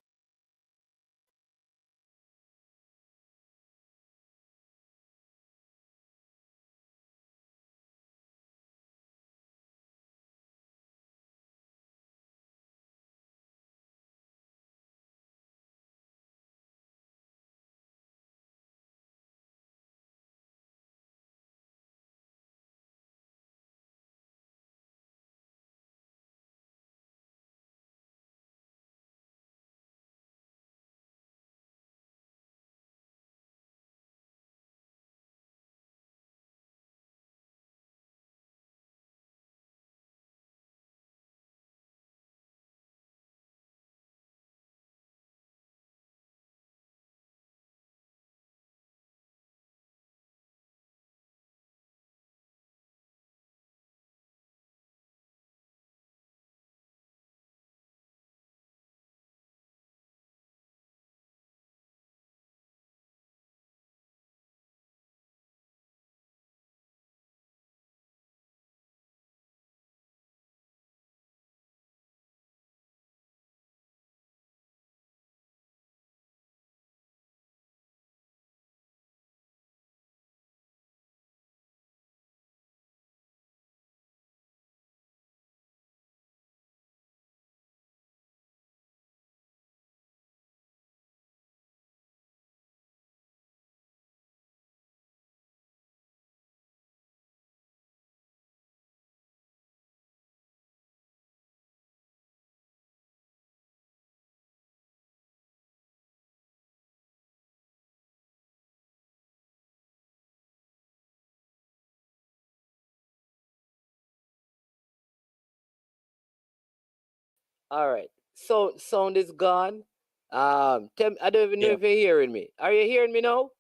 All right. So sound is gone. I don't even know Yeah. if you're hearing me. Are you hearing me now?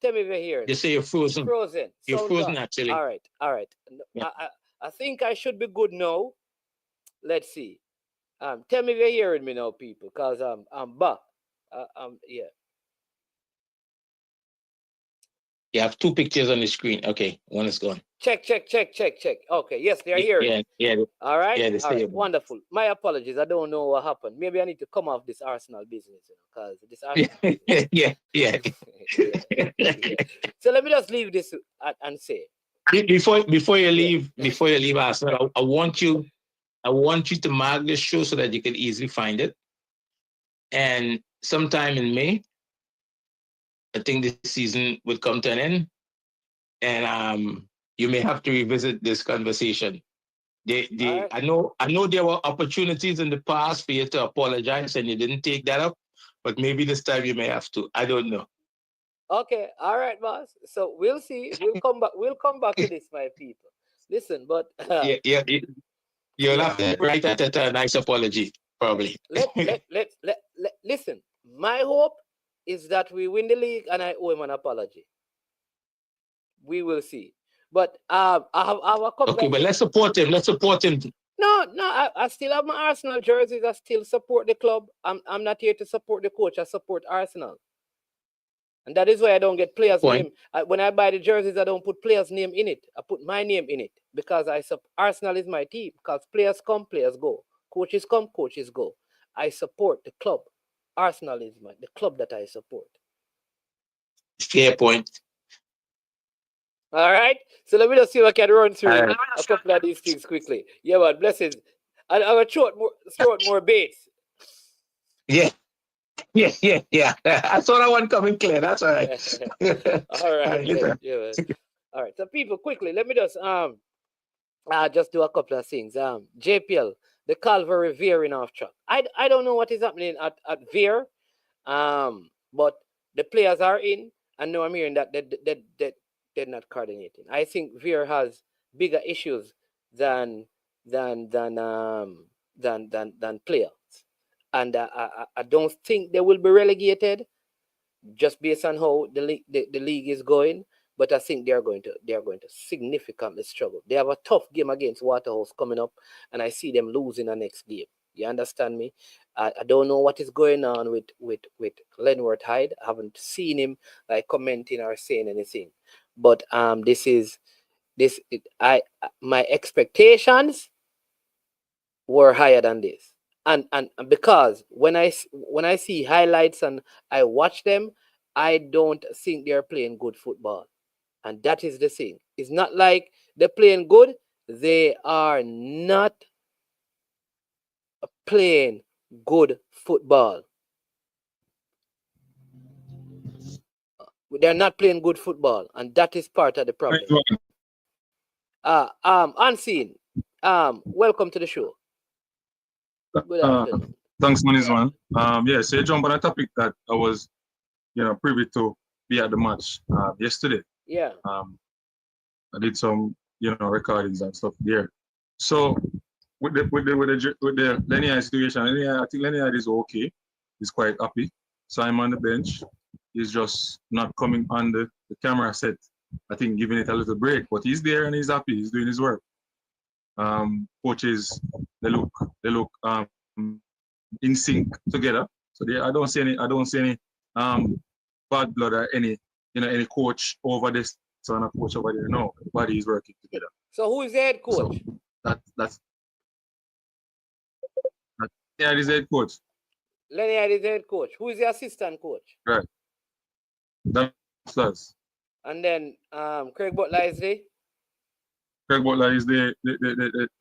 Tell me if you're hearing They me. say you're frozen. Frozen. You're Sound frozen gone. actually. All right. All right. Yeah. I think I should be good now. Let's see. Tell me if you're hearing me now, people, because I'm back. Yeah. You have two pictures on the screen. Okay, one is gone. Check. Okay. Yes, they're hearing me. Yeah. All right. Yeah, they All say right. Wonderful. My apologies. I don't know what happened. Maybe I need to come off this Arsenal business, because this Arsenal business. yeah. Yeah. So let me just leave this and say. Before you Yeah. leave Arsenal, I want you to mark this show so that you can easily find it. And sometime in May, I think this season will come to an end, and you may have to revisit this conversation. Right. I know there were opportunities in the past for you to apologize and you didn't take that up, but maybe this time you may have to. I don't know. Okay. All right, boss. So we'll see. We'll come back. We'll come back to this, my people. Listen, but Yeah. You'll have to write that a nice apology, probably. listen. My hope is that we win the league, and I owe him an apology. We will see. But I have a couple. Okay, but let's support him. No, I still have my Arsenal jerseys. I still support the club. I'm not here to support the coach. I support Arsenal. And that is why I don't get players' name. When I buy the jerseys, I don't put players' name in it. I put my name in it, because Arsenal is my team. Because players come, players go. Coaches come, coaches go. I support the club. Arsenal is the club that I support. Fair point. All right. So let me just see if I can run through a couple of these things quickly. Yeah, man. Blessings. And I will throw more baits. Yeah. I saw that one coming clear. That's all right. All right. Yeah. All right. So people, quickly, let me just do a couple of things. JPL, the Calvary veering off track. I don't know what is happening at Veer, but the players are in. I know I'm hearing that they're not coordinating. I think Veer has bigger issues than players. And I don't think they will be relegated just based on how the league is going. But I think they are going to significantly struggle. They have a tough game against Waterhouse coming up, and I see them losing the next game. You understand me? I don't know what is going on with Lenworth Hyde. I haven't seen him commenting or saying anything. But my expectations were higher than this. And because when I see highlights and I watch them, I don't think they're playing good football. And that is the thing. It's not like they're playing good. They are not playing good football. They're not playing good football, and that is part of the problem. Unseen. Welcome to the show. Good afternoon. Thanks, man. Yeah, so you jump on a topic that I was, privy to be at the match yesterday. Yeah. I did some, recordings and stuff there. So with the Lenny situation, I think Lenny is okay. He's quite happy. So I'm on the bench. He's just not coming on the camera set. I think giving it a little break, but he's there and he's happy. He's doing his work. Coaches, they look in sync together. So I don't see any bad blood or any coach over this son of coach over there. No, everybody is working together. So who is the head coach? So that's his head coach. Lenny is the head coach. Who is the assistant coach? Right. That's us. And then Craig Butler is there. Craig Butler is the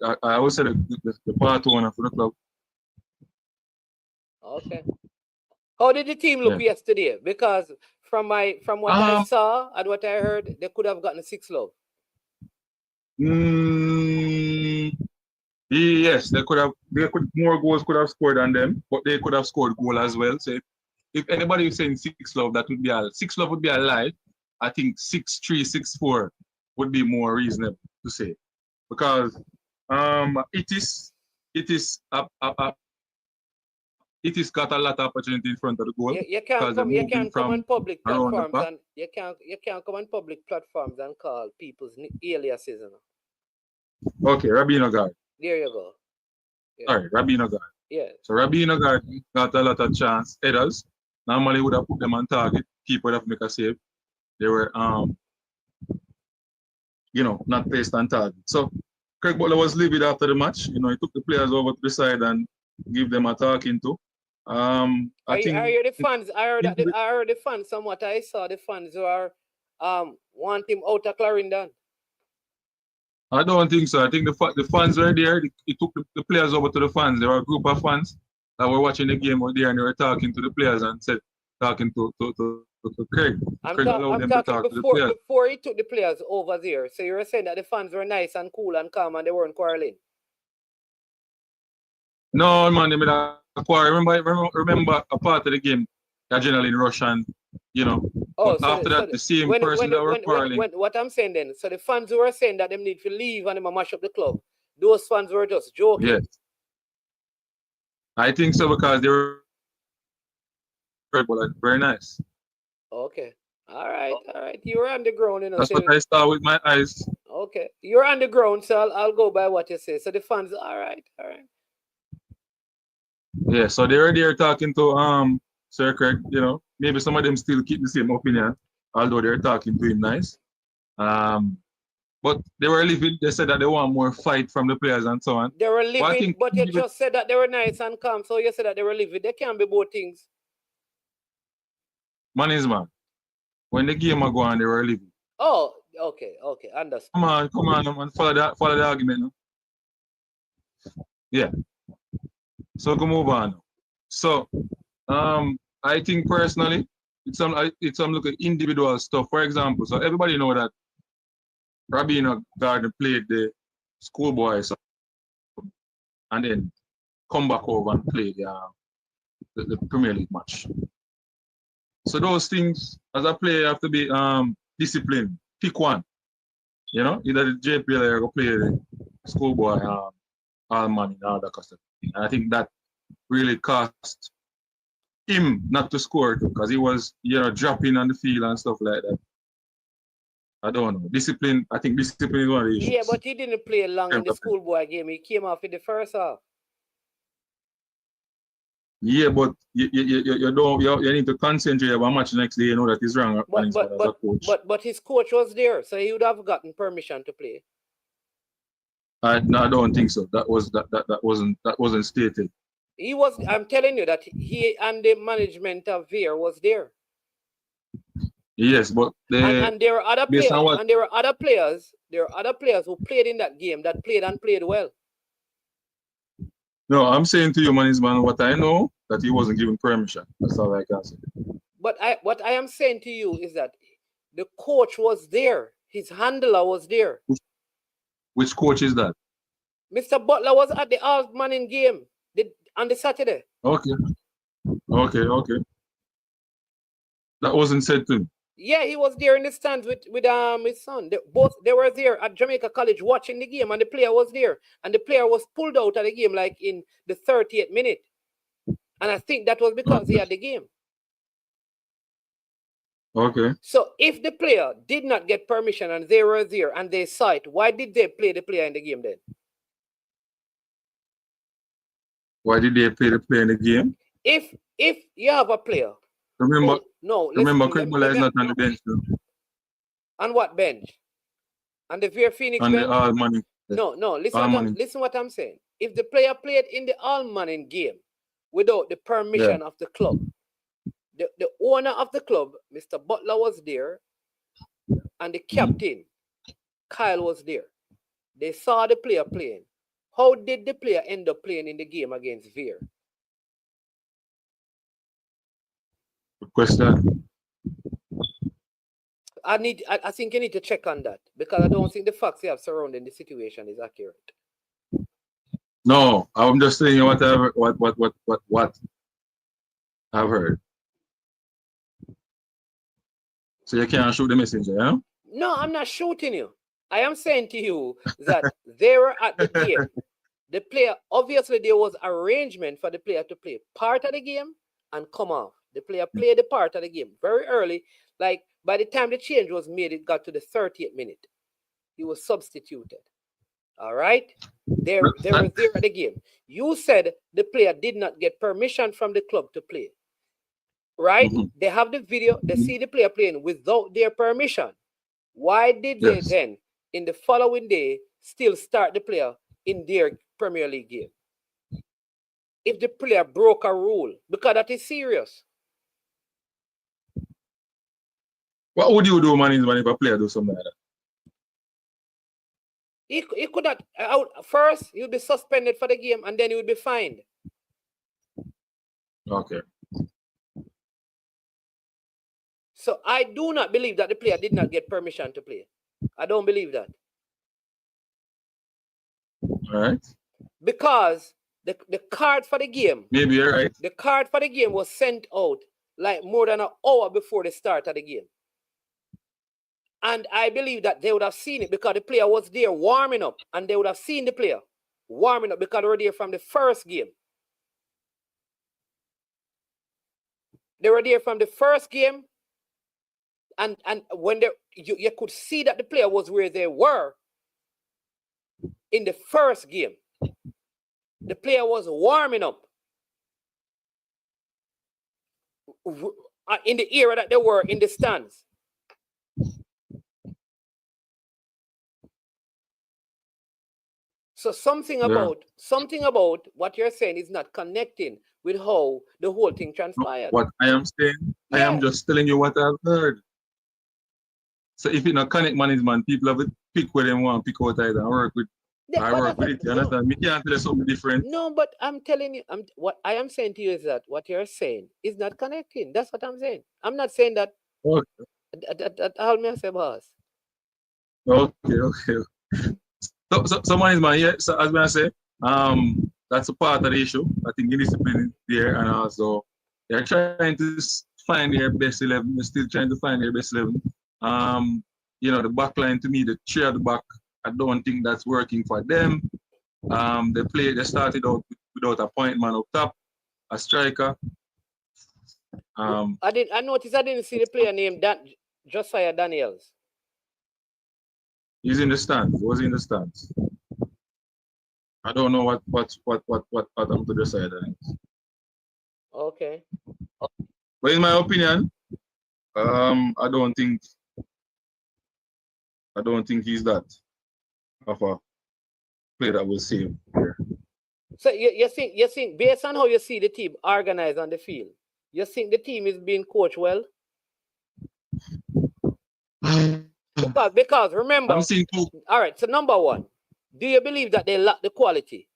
I always say the part owner for the club. Okay. How did the team look yesterday? Because from what I saw and what I heard, they could have gotten 6 love. Yes, more goals could have scored than them, but they could have scored goal as well. So if anybody is saying 6 love, that would be 6 love would be a lie. I think 6-3, 6-4 would be more reasonable to say, because it is a it has got a lot of opportunity in front of the goal. You can't come. You can't come on public around the platforms back. and you can't come on public platforms and call people's aliases. You know? Okay, Rabino guard. There you go. Yeah. All right, Rabino guard. Yeah. So Rabino guard got a lot of chance. Headers. Normally would have put them on target. Keeper would have make a save. They were you know, not placed on target. So Craig Butler was livid after the match. You know, he took the players over to the side and give them a talking to. I heard the fans. I heard the fans. Somewhat I saw the fans who are want him out of Clarendon. I don't think so. I think the fans were there. He took the players over to the fans. There were a group of fans that were watching the game out there, and they were talking to the players and talking to Craig. I'm Craig allowed them to talk to the players. Before he took the players over there. So you were saying that the fans were nice and cool and calm and they weren't quarreling. No, man, they made a quarrel. Remember a part of the game, adrenaline rush and, you know. Oh, so after that, the same person that were quarreling. What I'm saying then, so the fans who were saying that they need to leave and they mash up the club, those fans were just joking. Yes. I think so because they were very nice. Okay. All right. You were on the ground, you know. That's what I saw with my eyes. Okay. You're on the ground, so I'll go by what you say. So the fans, all right. Yeah, so they were there talking to Sir Craig, you know. Maybe some of them still keep the same opinion, although they're talking to him nice. But they were living, they said that they want more fight from the players and so on. They were living, but you just said that they were nice and calm, so you said that they were living. They can't be both things. Man is man. When the game go on, they were living. Oh, okay, understand. Come on, man. Follow the argument. No? Yeah. So go move on. So, I think personally, it's some look at individual stuff. For example, so everybody know that Rabino Gardner played the schoolboys and then come back over and play the Premier League match. So those things, as a player, you have to be disciplined. Pick one. You know, either the JPL or play the schoolboy, all money, all that kind of stuff. And I think that really cost him not to score because he was, you know, dropping on the field and stuff like that. I don't know. Discipline, I think discipline is one of the issues. Yeah, but he didn't play long in the schoolboy game. He came off in the first half. Yeah, but you need to concentrate on match next day. You know that is wrong. But his coach was there, so he would have gotten permission to play. No, I don't think so. That wasn't stated. He was. I'm telling you that he and the management of Veer was there. Yes, but and there are other players. And there are other players. There are other players who played in that game that played well. No, I'm saying to you, man, what I know that he wasn't given permission. That's all I can say. But what I am saying to you is that the coach was there. His handler was there. Which coach is that? Mr. Butler was at the all-man game on the Saturday. Okay. That wasn't said to him. Yeah, he was there in the stands with his son. They were there at Jamaica College watching the game, and the player was there. And the player was pulled out of the game like in the 30th minute. And I think that was because he had the game. Okay. So if the player did not get permission and they were there and they saw it, why did they play the player in the game then? Why did they play the player in the game? If you have a player. Remember, listen, Craig Butler is not on the bench. On what bench? On the Veer Phoenix bench? The all-money. No. Listen what I'm saying. If the player played in the all-money game without the permission of the club, the owner of the club, Mr. Butler, was there, and the captain, Kyle, was there. They saw the player playing. How did the player end up playing in the game against Veer? Good question. I think you need to check on that because I don't think the facts you have surrounding the situation is accurate. No, I'm just saying what I've heard. So you can't shoot the messenger, yeah? No, I'm not shooting you. I am saying to you that they were at the game. the player, obviously there was arrangement for the player to play part of the game and come off. The player played the part of the game very early. Like by the time the change was made, it got to the 30th minute. He was substituted. All right. They were there at the game. You said the player did not get permission from the club to play. Right? They have the video, they see the player playing without their permission. Why did they then, in the following day, still start the player in their Premier League game? If the player broke a rule, because that is serious. What would you do, man, if a player do something like that? He could not, first, he would be suspended for the game and then he would be fined. Okay. So I do not believe that the player did not get permission to play. I don't believe that. All right. Because the card for the game. Maybe you're right. The card for the game was sent out like more than an hour before the start of the game. And I believe that they would have seen it because the player was there warming up. And they would have seen the player warming up because they were there from the first game. They were there from the first game. And when you could see that the player was where they were in the first game. The player was warming up in the area that they were in the stands. So something about what you're saying is not connecting with how the whole thing transpired. What I am saying, I am just telling you what I've heard. So if you not connect management, people have to pick where they want to pick out either and work with. I work with it. You understand? Me can't tell you something different. No, but I'm telling you, what I am saying to you is that what you're saying is not connecting. That's what I'm saying. I'm not saying that. Okay. How may I say, boss? Okay. So management, yeah. So as I say, that's a part of the issue. I think the discipline is there, and also they're trying to find their best 11. They're still trying to find their best 11. The back line to me, the three at the back, I don't think that's working for them. They started out without a point man up top, a striker. I noticed I didn't see the player named Josiah Daniels. He's in the stands. He was in the stands. I don't know what happened to Josiah Daniels. Okay. But in my opinion, I don't think he's that of a player that will save here. So you think based on how you see the team organized on the field, you think the team is being coached well? Because remember, all right, so number one, do you believe that they lack the quality?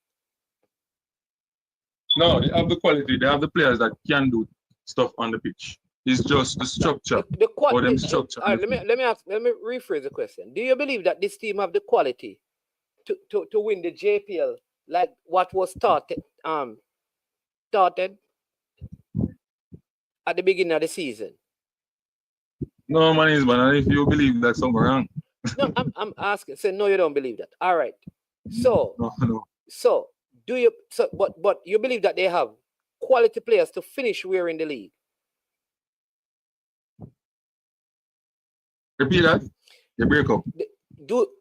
No, they have the quality. They have the players that can do stuff on the pitch. It's just the structure. Structure. All right, let me rephrase the question. Do you believe that this team have the quality to win the JPL like what was started at the beginning of the season? No, man, and if you believe that's something wrong. No, I'm asking. Say no, you don't believe that. All right. So no. So but you believe that they have quality players to finish where in the league? Repeat that. You break up.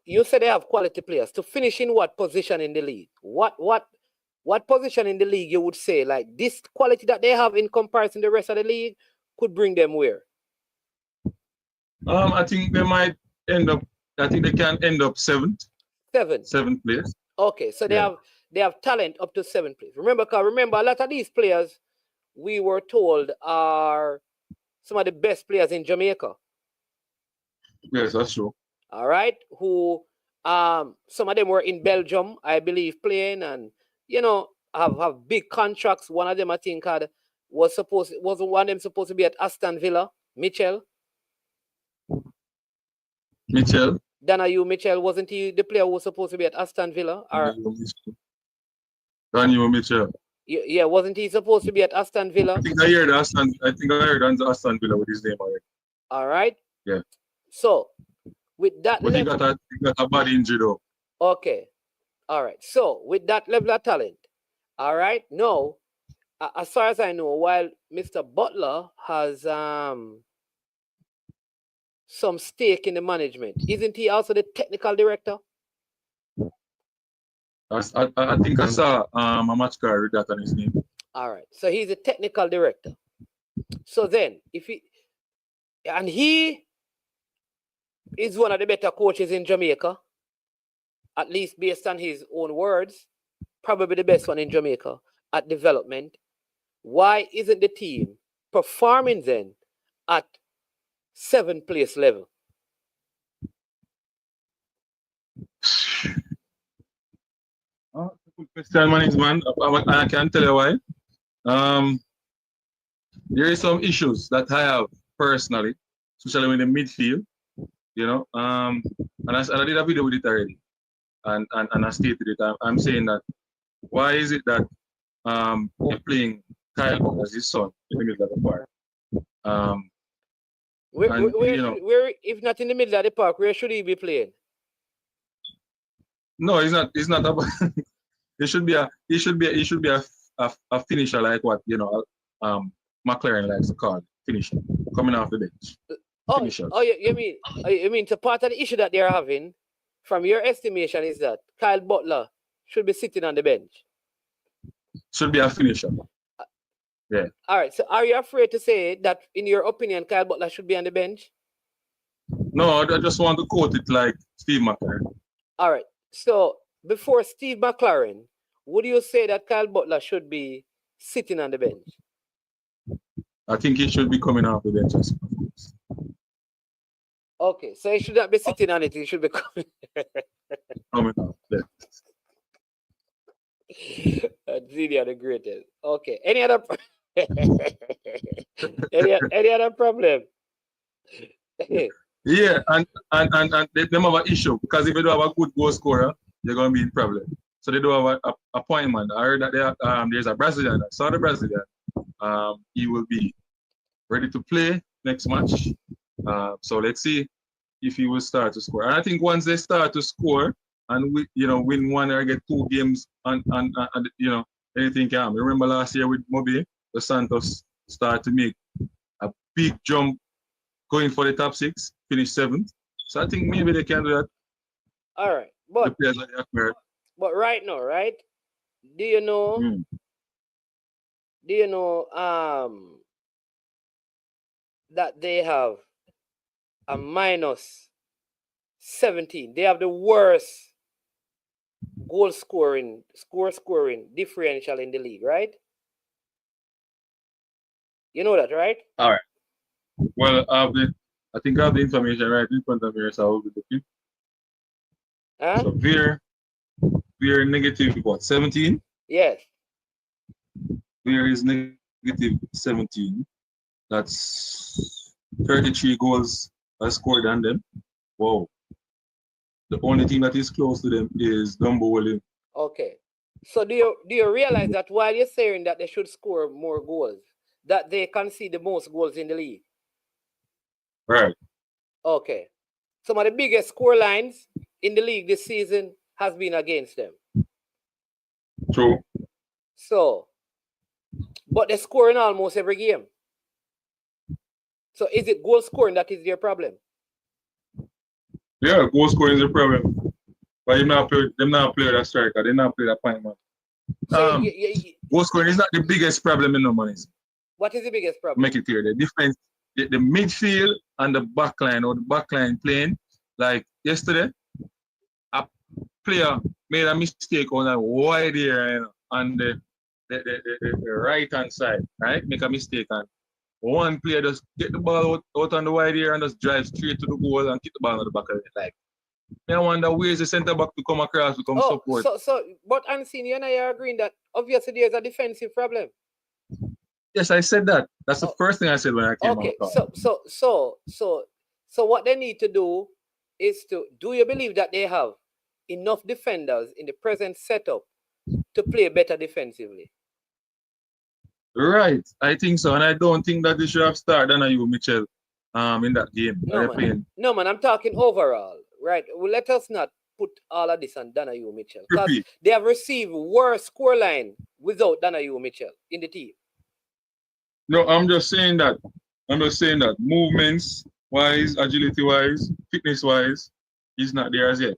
You said they have quality players to finish in what position in the league? What position in the league you would say like this quality that they have in comparison to the rest of the league could bring them where? I think they might end up. I think they can end up seventh. Seventh place. Okay, so they have talent up to seventh place. Remember, a lot of these players we were told are some of the best players in Jamaica. Yes, that's true. All right, who some of them were in Belgium, I believe, playing, and have big contracts. One of them, I think, was one of them supposed to be at Aston Villa. Mitchell. Danayu Mitchell, wasn't he the player who was supposed to be at Aston Villa? Danayu Mitchell. Yeah, wasn't he supposed to be at Aston Villa? I think I heard Aston Villa with his name already. All right. Yeah. So with that, but he got a bad injury though. Okay. All right. So with that level of talent, all right. Now, as far as I know, while Mr. Butler has some stake in the management, isn't he also the technical director? I think I saw a match card with that on his name. All right. So he's a technical director. So then, he is one of the better coaches in Jamaica, at least based on his own words, probably the best one in Jamaica at development. Why isn't the team performing then at 7th place level? Good question, man. I can tell you why. There is some issues that I have personally, especially in the midfield. You know, and I did a video with it already, and I stated it. I'm saying that why is it that you're playing Kyle as his son in the middle of the park? Where, if not in the middle of the park, where should he be playing? No, he's not. He's not about. He should be a finisher, like what McLaren likes to call it, finisher, coming off the bench. You mean so part of the issue that they're having, from your estimation, is that Kyle Butler should be sitting on the bench? Should be a finisher. Yeah. All right. So are you afraid to say that, in your opinion, Kyle Butler should be on the bench? No, I just want to quote it like Steve McLaren. All right. So before Steve McLaren, would you say that Kyle Butler should be sitting on the bench? I think he should be coming off the bench. Okay, so he should not be sitting on it. He should be coming off. Yeah. That's really the greatest. Okay. Any other any other problem? Yeah, and they have an issue, because if you don't have a good goal scorer, you're gonna be in problem. So they do have an appointment. I heard that there's a Brazilian. I saw the Brazilian. He will be ready to play next match. So let's see if he will start to score. And I think once they start to score and win one or get 2 games, and anything can happen. Remember last year with Mobi, the Santos started to make a big jump, going for the top 6, finish 7th. So I think maybe they can do that. All right, but right now, right? Do you know that they have a minus 17? They have the worst scoring differential in the league, right? You know that, right? All right. Well, I think I have the information right in front of me, so I will be looking. So Veer negative what, 17? Yes. Veer is negative 17. That's 33 goals I scored on them. Wow. The only thing that is close to them is Dumbo William. Okay. So do you realize that while you're saying that they should score more goals, that they concede the most goals in the league? Right. Okay. Some of the biggest score lines in the league this season has been against them. True. So, but they're scoring almost every game. So is it goal scoring that is their problem? Yeah, goal scoring is a problem. But them not play that striker. They not play that point man. So goal scoring is not the biggest problem in no money. What is the biggest problem? Make it clear. The difference, the midfield and the backline, or the backline playing. Like yesterday, a player made a mistake on that wide area on the right hand side, right? Make a mistake, and one player just get the ball out on the wide area and just drive straight to the goal and kick the ball on the back of it. Like, I wonder where's the centre back to come across to come support. But Unseen, you and I are agreeing that obviously there's a defensive problem. Yes, I said that. That's the first thing I said when I came okay, on. So what they need to do is do you believe that they have enough defenders in the present setup to play better defensively? Right, I think so, and I don't think that they should have started Danayu Mitchell in that game. No man, I'm talking overall, right? Well, let us not put all of this on Donahue Mitchell. Because Repeat. they have received worse scoreline without Donahue Mitchell in the team. No, I'm just saying that. Movements wise, agility wise, fitness wise, he's not there as yet.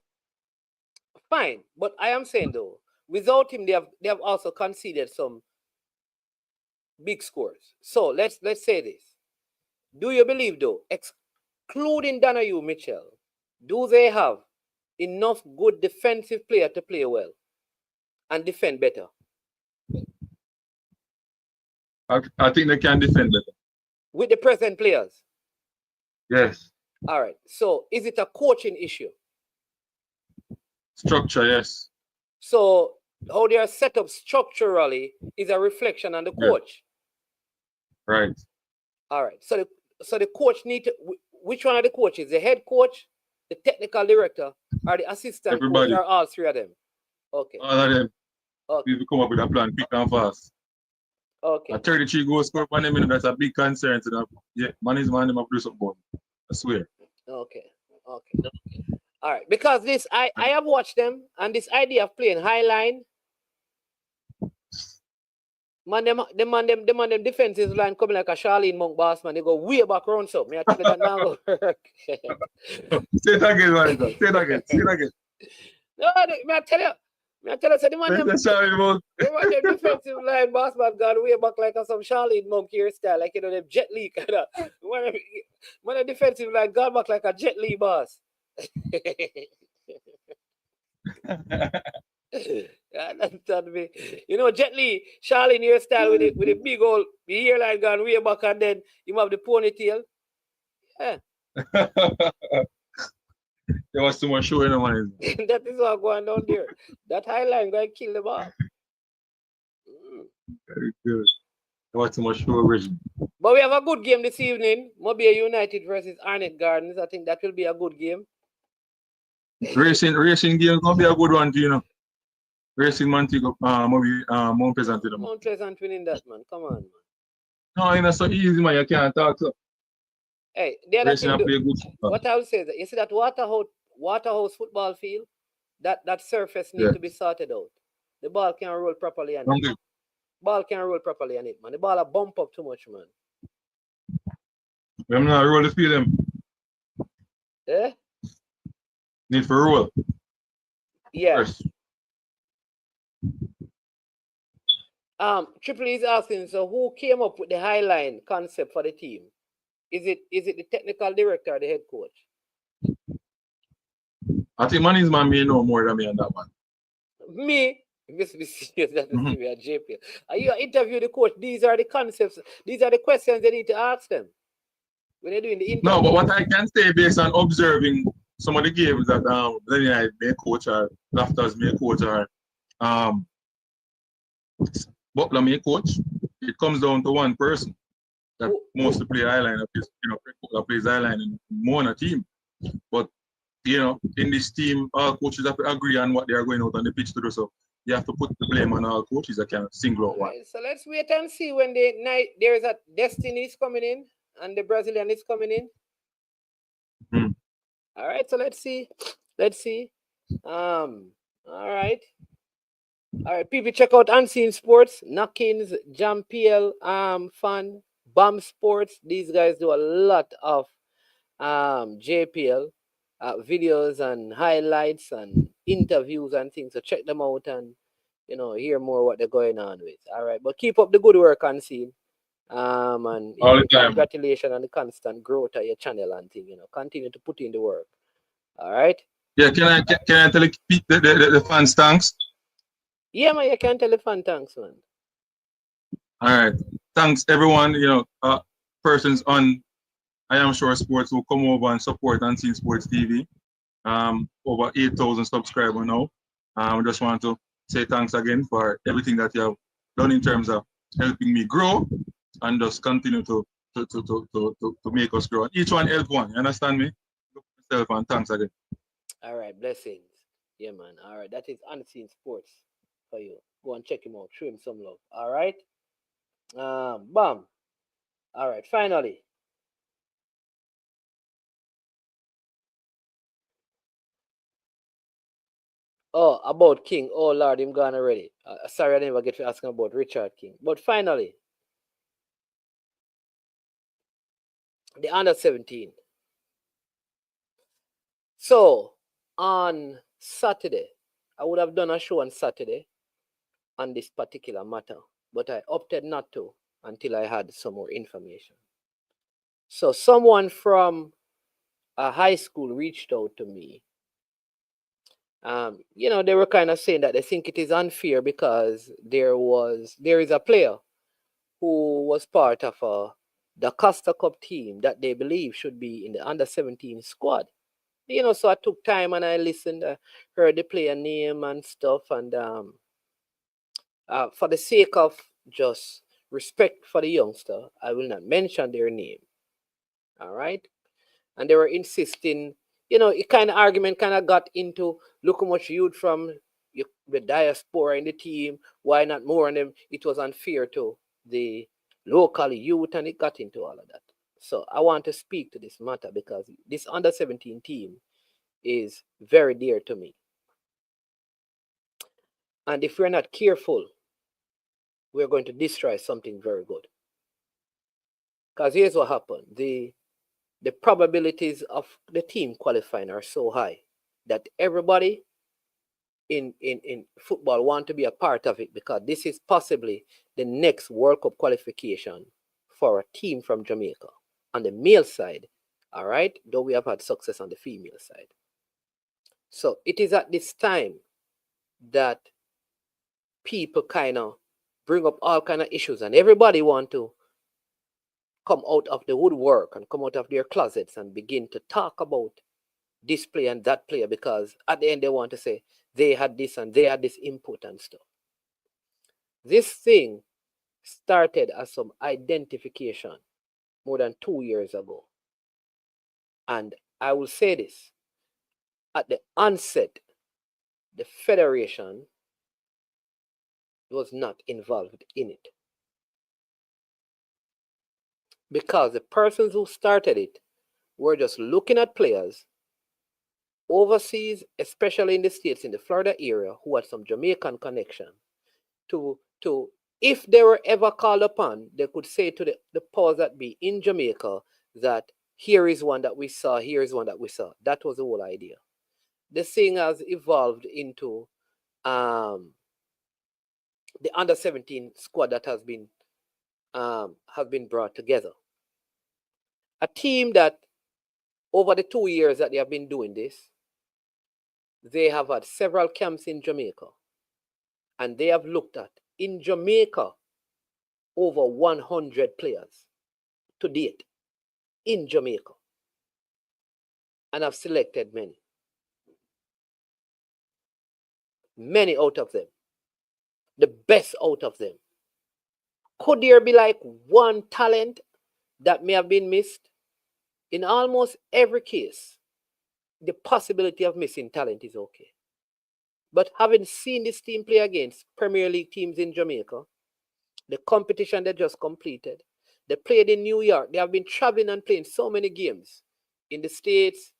Fine, but I am saying though, without him, they have also conceded some big scores. So let's say this. Do you believe though, excluding Donahue Mitchell, do they have enough good defensive player to play well and defend better? I think they can defend better. With the present players? Yes. All right. So is it a coaching issue? Structure, yes. So how they are set up structurally is a reflection on the coach. Yeah. Right. All right. So the coach need to, which one of the coaches? The head coach, the technical director, or the assistant Everybody. coach, or all three of them? Okay. All of them. Okay. Need to come up with a plan quick and fast. Okay. A 33 goal score for them, that's a big concern to them. Yeah, man is man, them have to do something. I swear. Okay. Okay. All right. Because this, I have watched them, and this idea of playing high line, them defensive line coming like a Charlene Monk boss, man. They go way back around so. I tell you that now go work. Say it again, man. Say it again. No, I tell you, so the defensive line boss man gone way back like some Charlene Monk hairstyle, like them Jet Li kind of. When the defensive line gone back like a Jet Li boss. Me. You know, Jet Li, Charlene hairstyle with a big old hairline gone way back, and then you have the ponytail. Yeah. There was too much show in the mind. That is what going down there. That high line going to kill the ball. Very good. There was too much show original. But we have a good game this evening. Mobile United versus Arnett Gardens. I think that will be a good game. Racing game gonna be a good one, you know. Racing Montego, maybe Mount Pleasant to them. Mount Pleasant winning that, man. Come on, man. No, it's not so easy, man. You can't talk to. Hey, the other Racing thing, play good. what I would say is that you see that Waterhouse football field, that surface need to be sorted out. The ball can't roll properly on it. Ball can't roll properly on it, man. The ball a bump up too much, man. I'm not roll the field them. Eh? Need for roll. Yeah. First. Triple is asking, so who came up with the high line concept for the team? Is it the technical director or the head coach? I think Manny's man may know more than me on that one. Me? This be serious, that is me at JPL. Are you interview the coach? These are the concepts, these are the questions they need to ask them when they're doing the interview. No, but what I can say based on observing some of the games that Lenny I may coach or Lafters may coach or Butler may coach, it comes down to one person that mostly play eyeline, plays eyeline in more on a team. But in this team, all coaches have to agree on what they are going out on the pitch to do. So you have to put the blame on all coaches that can single out one. Right, so let's wait and see when there is a Destiny is coming in and the Brazilian is coming in. All right, so let's see. All right, people, check out Unseen Sports, Knockins, JPL, Fun, Bomb Sports. These guys do a lot of JPL videos and highlights and interviews and things. So check them out and hear more what they're going on with. All right, but keep up the good work, Unseen. And congratulations on the constant growth of your channel and thing. Continue to put in the work. All right. Yeah, can I tell the fans thanks? Yeah, man, you can tell the fan thanks, man. All right. Thanks, everyone. Persons on I Am Sure Sports who come over and support Unseen Sports TV. Over 8,000 subscribers now. I just want to say thanks again for everything that you have done in terms of helping me grow and just continue to make us grow. Each one help one. You understand me? Look for yourself and thanks again. All right, blessings. Yeah, man. All right, that is Unseen Sports for you. Go and check him out. Show him some love. All right. Bam. All right. Finally. Oh, about King. Oh, Lord, him gone already. Sorry, I never get to asking about Richard King. But finally, the under 17. So, on Saturday, I would have done a show on Saturday on this particular matter, but I opted not to until I had some more information. So, someone from a high school reached out to me. They were kind of saying that they think it is unfair because there is a player who was part of the Costa Cup team that they believe should be in the under 17 squad. So I took time and I listened, heard the player name and stuff, and for the sake of just respect for the youngster, I will not mention their name. All right, and they were insisting. It kind of argument kind of got into look how much youth from the diaspora in the team. Why not more on them? It was unfair to the local youth, and it got into all of that. So I want to speak to this matter because this under 17 team is very dear to me. And if we're not careful, we're going to destroy something very good. Because here's what happened. The probabilities of the team qualifying are so high that everybody in football want to be a part of it, because this is possibly the next World Cup qualification for a team from Jamaica on the male side. All right, though we have had success on the female side. So it is at this time that people kind of bring up all kind of issues, and everybody want to come out of the woodwork and come out of their closets and begin to talk about this player and that player, because at the end they want to say they had this and they had this input and stuff. This thing started as some identification more than 2 years ago. And I will say this, at the onset, the federation was not involved in it, because the persons who started it were just looking at players overseas, especially in the States, in the Florida area, who had some Jamaican connection, to if they were ever called upon, they could say to the powers that be in Jamaica that here is one that we saw, here is one that we saw. That was the whole idea. This thing has evolved into the under 17 squad that has been brought together. A team that over the 2 years that they have been doing this, they have had several camps in Jamaica, and they have looked at, in Jamaica, over 100 players to date in Jamaica, and have selected many out of them, the best out of them. Could there be like one talent that may have been missed? In almost every case, the possibility of missing talent is okay. But having seen this team play against Premier League teams in Jamaica, the competition they just completed, they played in New York. They have been traveling and playing so many games in the States,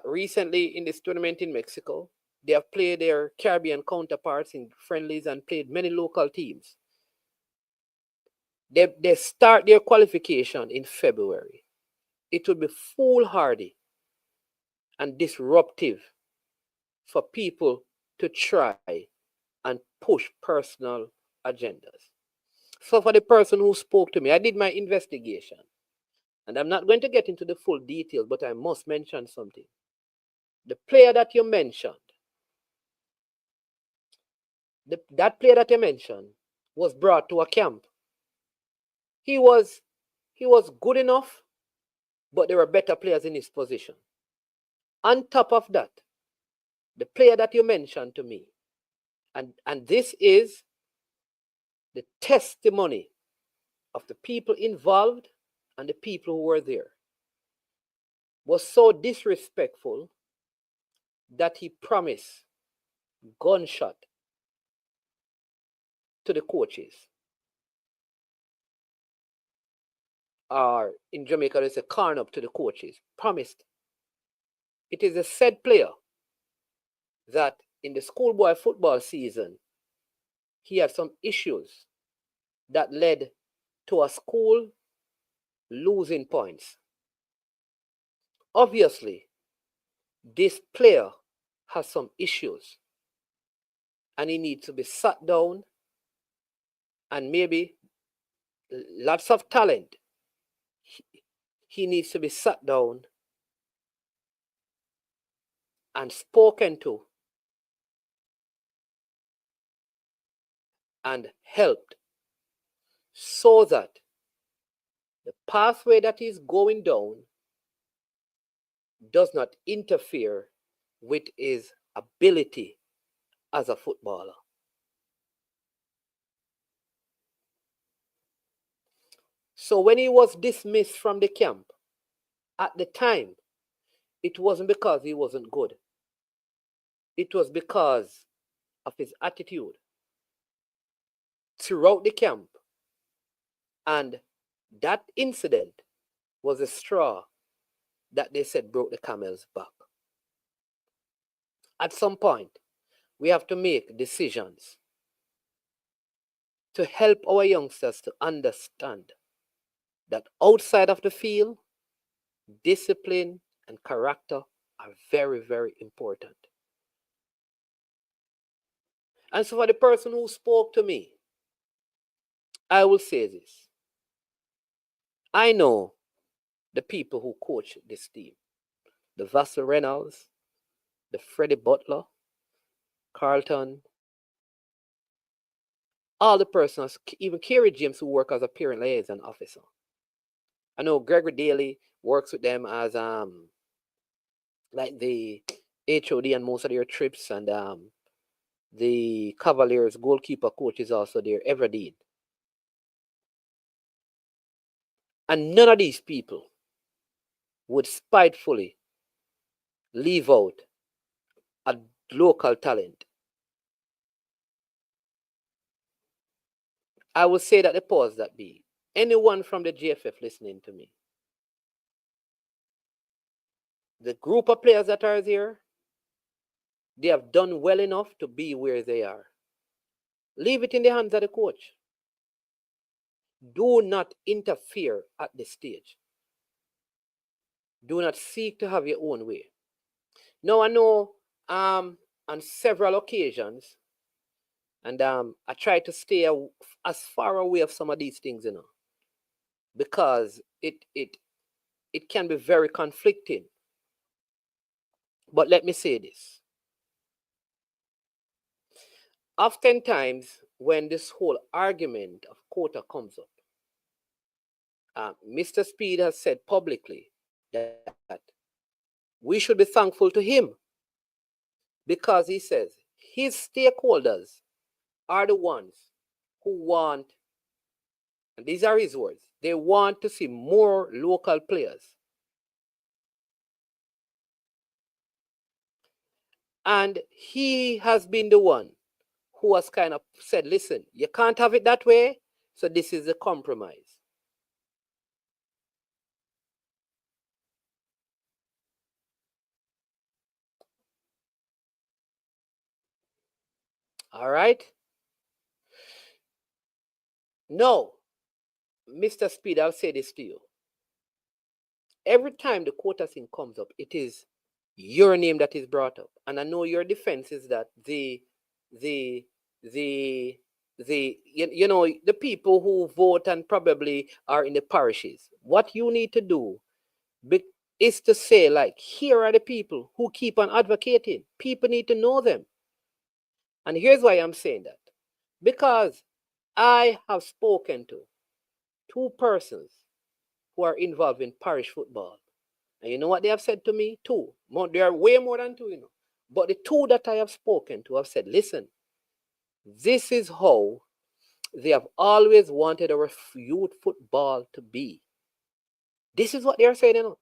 recently in this tournament in Mexico. They have played their Caribbean counterparts in friendlies and played many local teams. They start their qualification in February. It would be foolhardy and disruptive for people to try and push personal agendas. So for the person who spoke to me, I did my investigation. And I'm not going to get into the full details, but I must mention something. The player that you mentioned, that player that you mentioned was brought to a camp. He was good enough, but there were better players in his position. On top of that, the player that you mentioned to me, and this is the testimony of the people involved and the people who were there, was so disrespectful that he promised gunshot to the coaches. Or in Jamaica, there's a corn up to the coaches. Promised. It is a said player that in the schoolboy football season, he had some issues that led to a school losing points. Obviously, this player has some issues and he needs to be sat down, and maybe lots of talent. He needs to be sat down and spoken to and helped so that the pathway that is going down does not interfere with his ability as a footballer. So when he was dismissed from the camp, at the time, it wasn't because he wasn't good. It was because of his attitude throughout the camp. And that incident was a straw that they said broke the camel's back. At some point, we have to make decisions to help our youngsters to understand that outside of the field, discipline and character are very, very important. And so for the person who spoke to me, I will say this. I know the people who coach this team. The Vassal Reynolds, the Freddie Butler, Carlton, all the persons, even Kerry James, who work as a parent liaison officer. I know Gregory Daly works with them as like the HOD on most of their trips, and the Cavaliers goalkeeper coach is also there, Everdeen. And none of these people would spitefully leave out a local talent. I would say that the powers that be, anyone from the GFF listening to me, the group of players that are there, they have done well enough to be where they are. Leave it in the hands of the coach. Do not interfere at this stage. Do not seek to have your own way. Now, I know on several occasions, and I try to stay as far away of some of these things, because it can be very conflicting. But let me say this. Oftentimes, when this whole argument of quota comes up, Mr. Speed has said publicly that we should be thankful to him, because he says his stakeholders are the ones who want, and these are his words, they want to see more local players. And he has been the one who has kind of said, listen, you can't have it that way, so this is a compromise. All right? No, Mr. Speed, I'll say this to you. Every time the quota thing comes up, it is your name that is brought up. And I know your defense is that the people who vote and probably are in the parishes, what you need to do is to say, like, here are the people who keep on advocating. People need to know them. And here's why I'm saying that. Because I have spoken to 2 persons who are involved in parish football. And you know what they have said to me? 2. There are way more than 2, But the 2 that I have spoken to have said, listen, this is how they have always wanted our youth football to be. This is what they are saying,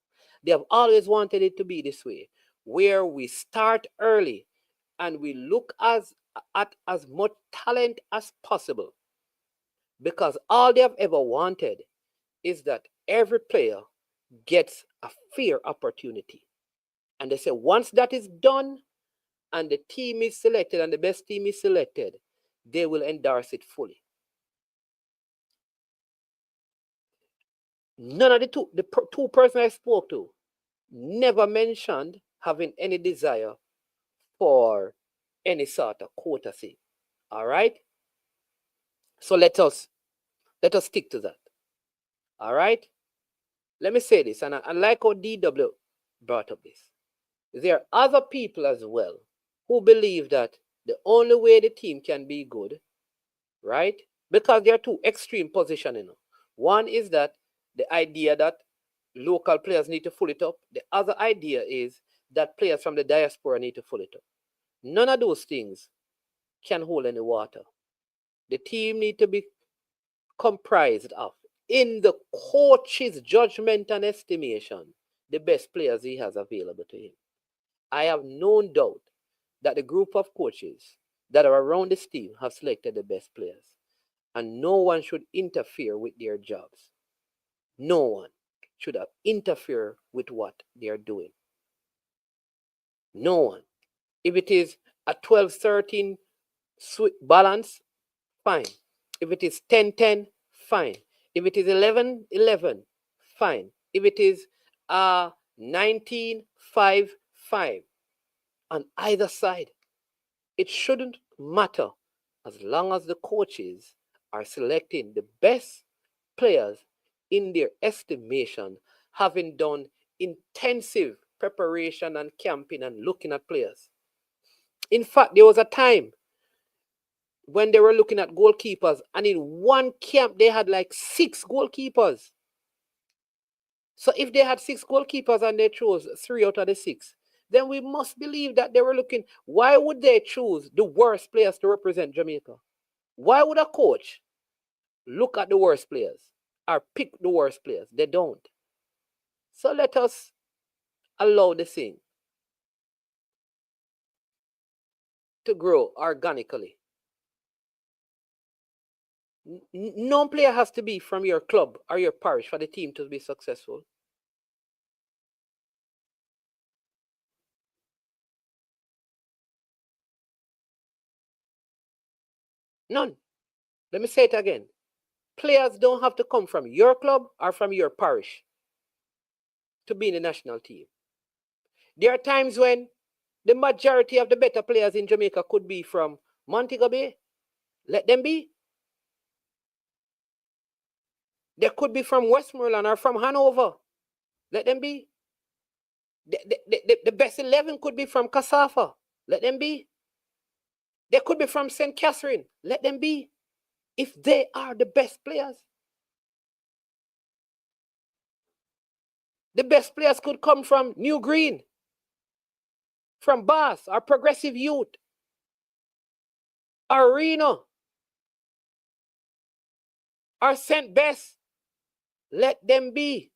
They have always wanted it to be this way, where we start early and we look at as much talent as possible. Because all they have ever wanted is that every player gets a fair opportunity. And they say once that is done, and the team is selected and the best team is selected, they will endorse it fully. None of the two persons I spoke to never mentioned having any desire for any sort of courtesy. All right? So let us stick to that. All right? Let me say this, and I like how DW brought up this. There are other people as well who believe that the only way the team can be good, right? Because there are two extreme positioning. One is that the idea that local players need to fill it up. The other idea is that players from the diaspora need to fill it up. None of those things can hold any water. The team need to be comprised of, in the coach's judgment and estimation, the best players he has available to him. I have no doubt that the group of coaches that are around this team have selected the best players, and no one should interfere with their jobs. No one should have interfered with what they are doing. No one. If it is a 12-13 balance, fine. If it is 10-10, fine. If it is 11-11, fine. If it is 19-5, fine. On either side, it shouldn't matter as long as the coaches are selecting the best players in their estimation, having done intensive preparation and camping and looking at players. In fact, there was a time when they were looking at goalkeepers, and in one camp they had like 6 goalkeepers. So if they had 6 goalkeepers and they chose 3 out of the 6, then we must believe that they were looking. Why would they choose the worst players to represent Jamaica? Why would a coach look at the worst players or pick the worst players? They don't. So let us allow the thing to grow organically. No player has to be from your club or your parish for the team to be successful. None. Let me say it again. Players don't have to come from your club or from your parish to be in the national team. There are times when the majority of the better players in Jamaica could be from Montego Bay. Let them be. They could be from Westmoreland or from Hanover. Let them be. The best 11 could be from Casafa. Let them be. They could be from St. Catherine. Let them be. If they are the best players. The best players could come from New Green, from Bath, or Progressive Youth, or Reno, or St. Bess. Let them be.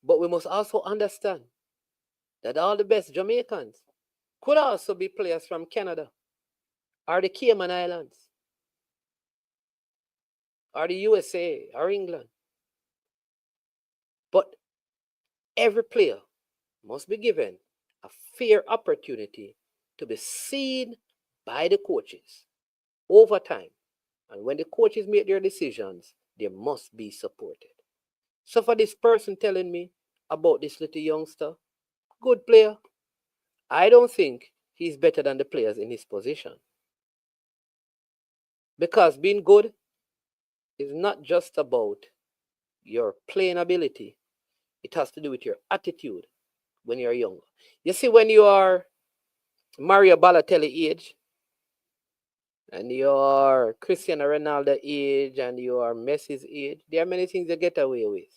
But we must also understand that all the best Jamaicans could also be players from Canada, or the Cayman Islands, or the USA, or England. But every player must be given a fair opportunity to be seen by the coaches over time. And when the coaches make their decisions, they must be supported. So for this person telling me about this little youngster, good player, I don't think he's better than the players in his position. Because being good is not just about your playing ability. It has to do with your attitude when you're younger. You see, when you are Mario Balotelli age, and you are Cristiano Ronaldo age, and you are Messi's age, there are many things you get away with.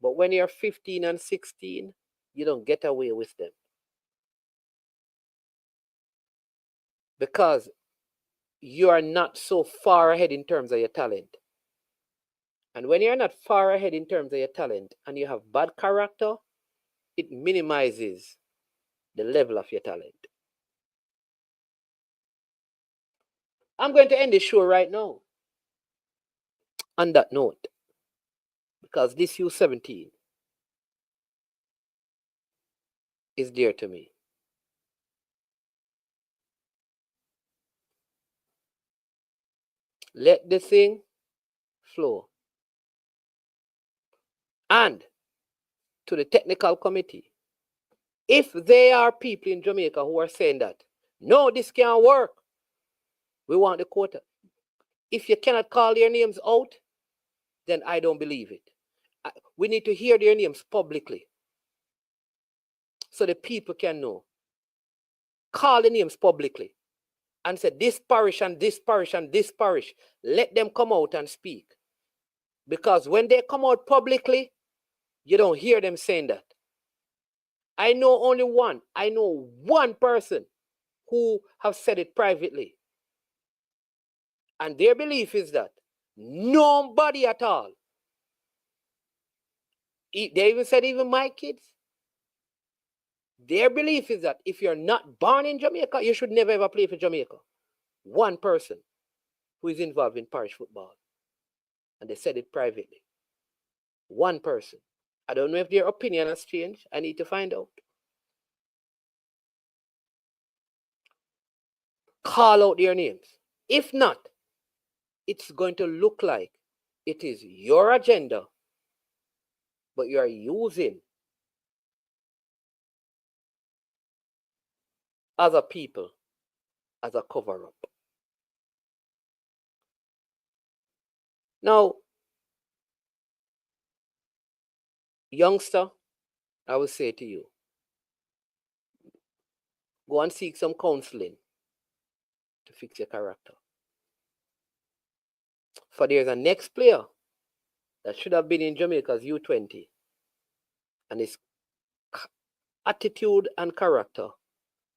But when you're 15 and 16, you don't get away with them. Because you are not so far ahead in terms of your talent. And when you're not far ahead in terms of your talent and you have bad character, it minimizes the level of your talent. I'm going to end this show right now. On that note, because this U17 is dear to me. Let the thing flow. And to the technical committee, if there are people in Jamaica who are saying that, no, this can't work, we want the quota. If you cannot call their names out, then I don't believe it. We need to hear their names publicly so the people can know. Call the names publicly and say this parish and this parish and this parish. Let them come out and speak. Because when they come out publicly, you don't hear them saying that. I know only one. I know one person who have said it privately. And their belief is that nobody at all. They even said even my kids. Their belief is that if you're not born in Jamaica, you should never ever play for Jamaica. One person who is involved in parish football. And they said it privately. One person. I don't know if their opinion has changed. I need to find out. Call out their names. If not, it's going to look like it is your agenda, but you are using other people as a cover-up. Now, youngster, I will say to you, go and seek some counseling to fix your character. For there's a next player that should have been in Jamaica's U20, and his attitude and character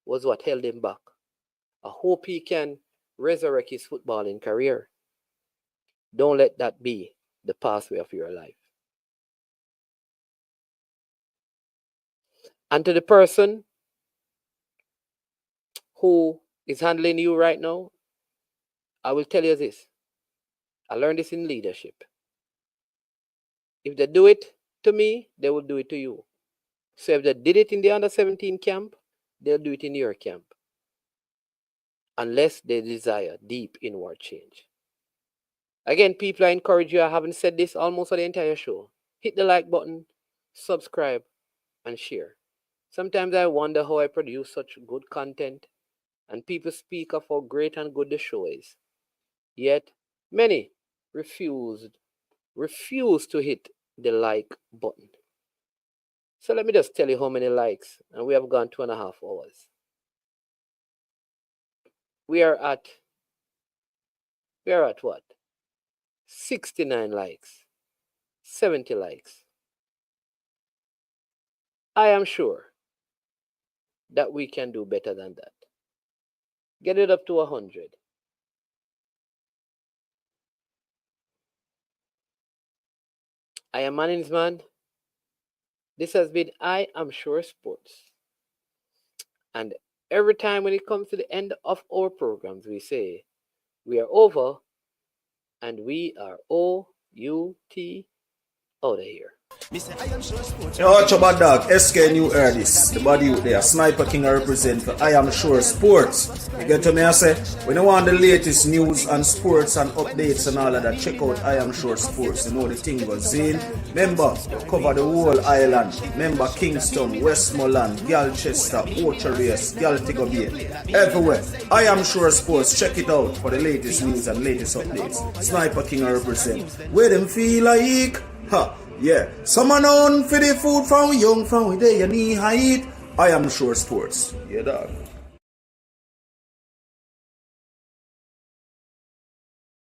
was what held him back. I hope he can resurrect his footballing career. Don't let that be the pathway of your life. And to the person who is handling you right now, I will tell you this. I learned this in leadership. If they do it to me, they will do it to you. So if they did it in the under-17 camp, they'll do it in your camp. Unless they desire deep inward change. Again, people, I encourage you, I haven't said this almost for the entire show. Hit the like button, subscribe, and share. Sometimes I wonder how I produce such good content, and people speak of how great and good the show is. Yet, many refuse to hit the like button. So let me just tell you how many likes, and we have gone 2.5 hours. We are at what? 69 likes, 70 likes. I am sure that we can do better than that. Get it up to 100. I am Manning's Man. This has been I Am Sure Sports. And every time when it comes to the end of our programs, we say, we are over and we are O-U-T out of here. Yo, watch your bad dog, SK New heard this. The body out there, Sniper King I represent for I Am Sure Sports. You get to me, I say, when you want the latest news and sports and updates and all of that, check out I Am Sure Sports. You know the thing goes in. Remember, cover the whole island. Remember Kingston, Westmoreland, Galchester, Ocho-Race, Galtigo Bay. Everywhere. I Am Sure Sports. Check it out for the latest news and latest updates. Sniper King I represent. Where them feel like? Ha! Yeah, someone on for the food from young, from where they knee height. I Am Sure Sports. Yeah, dog.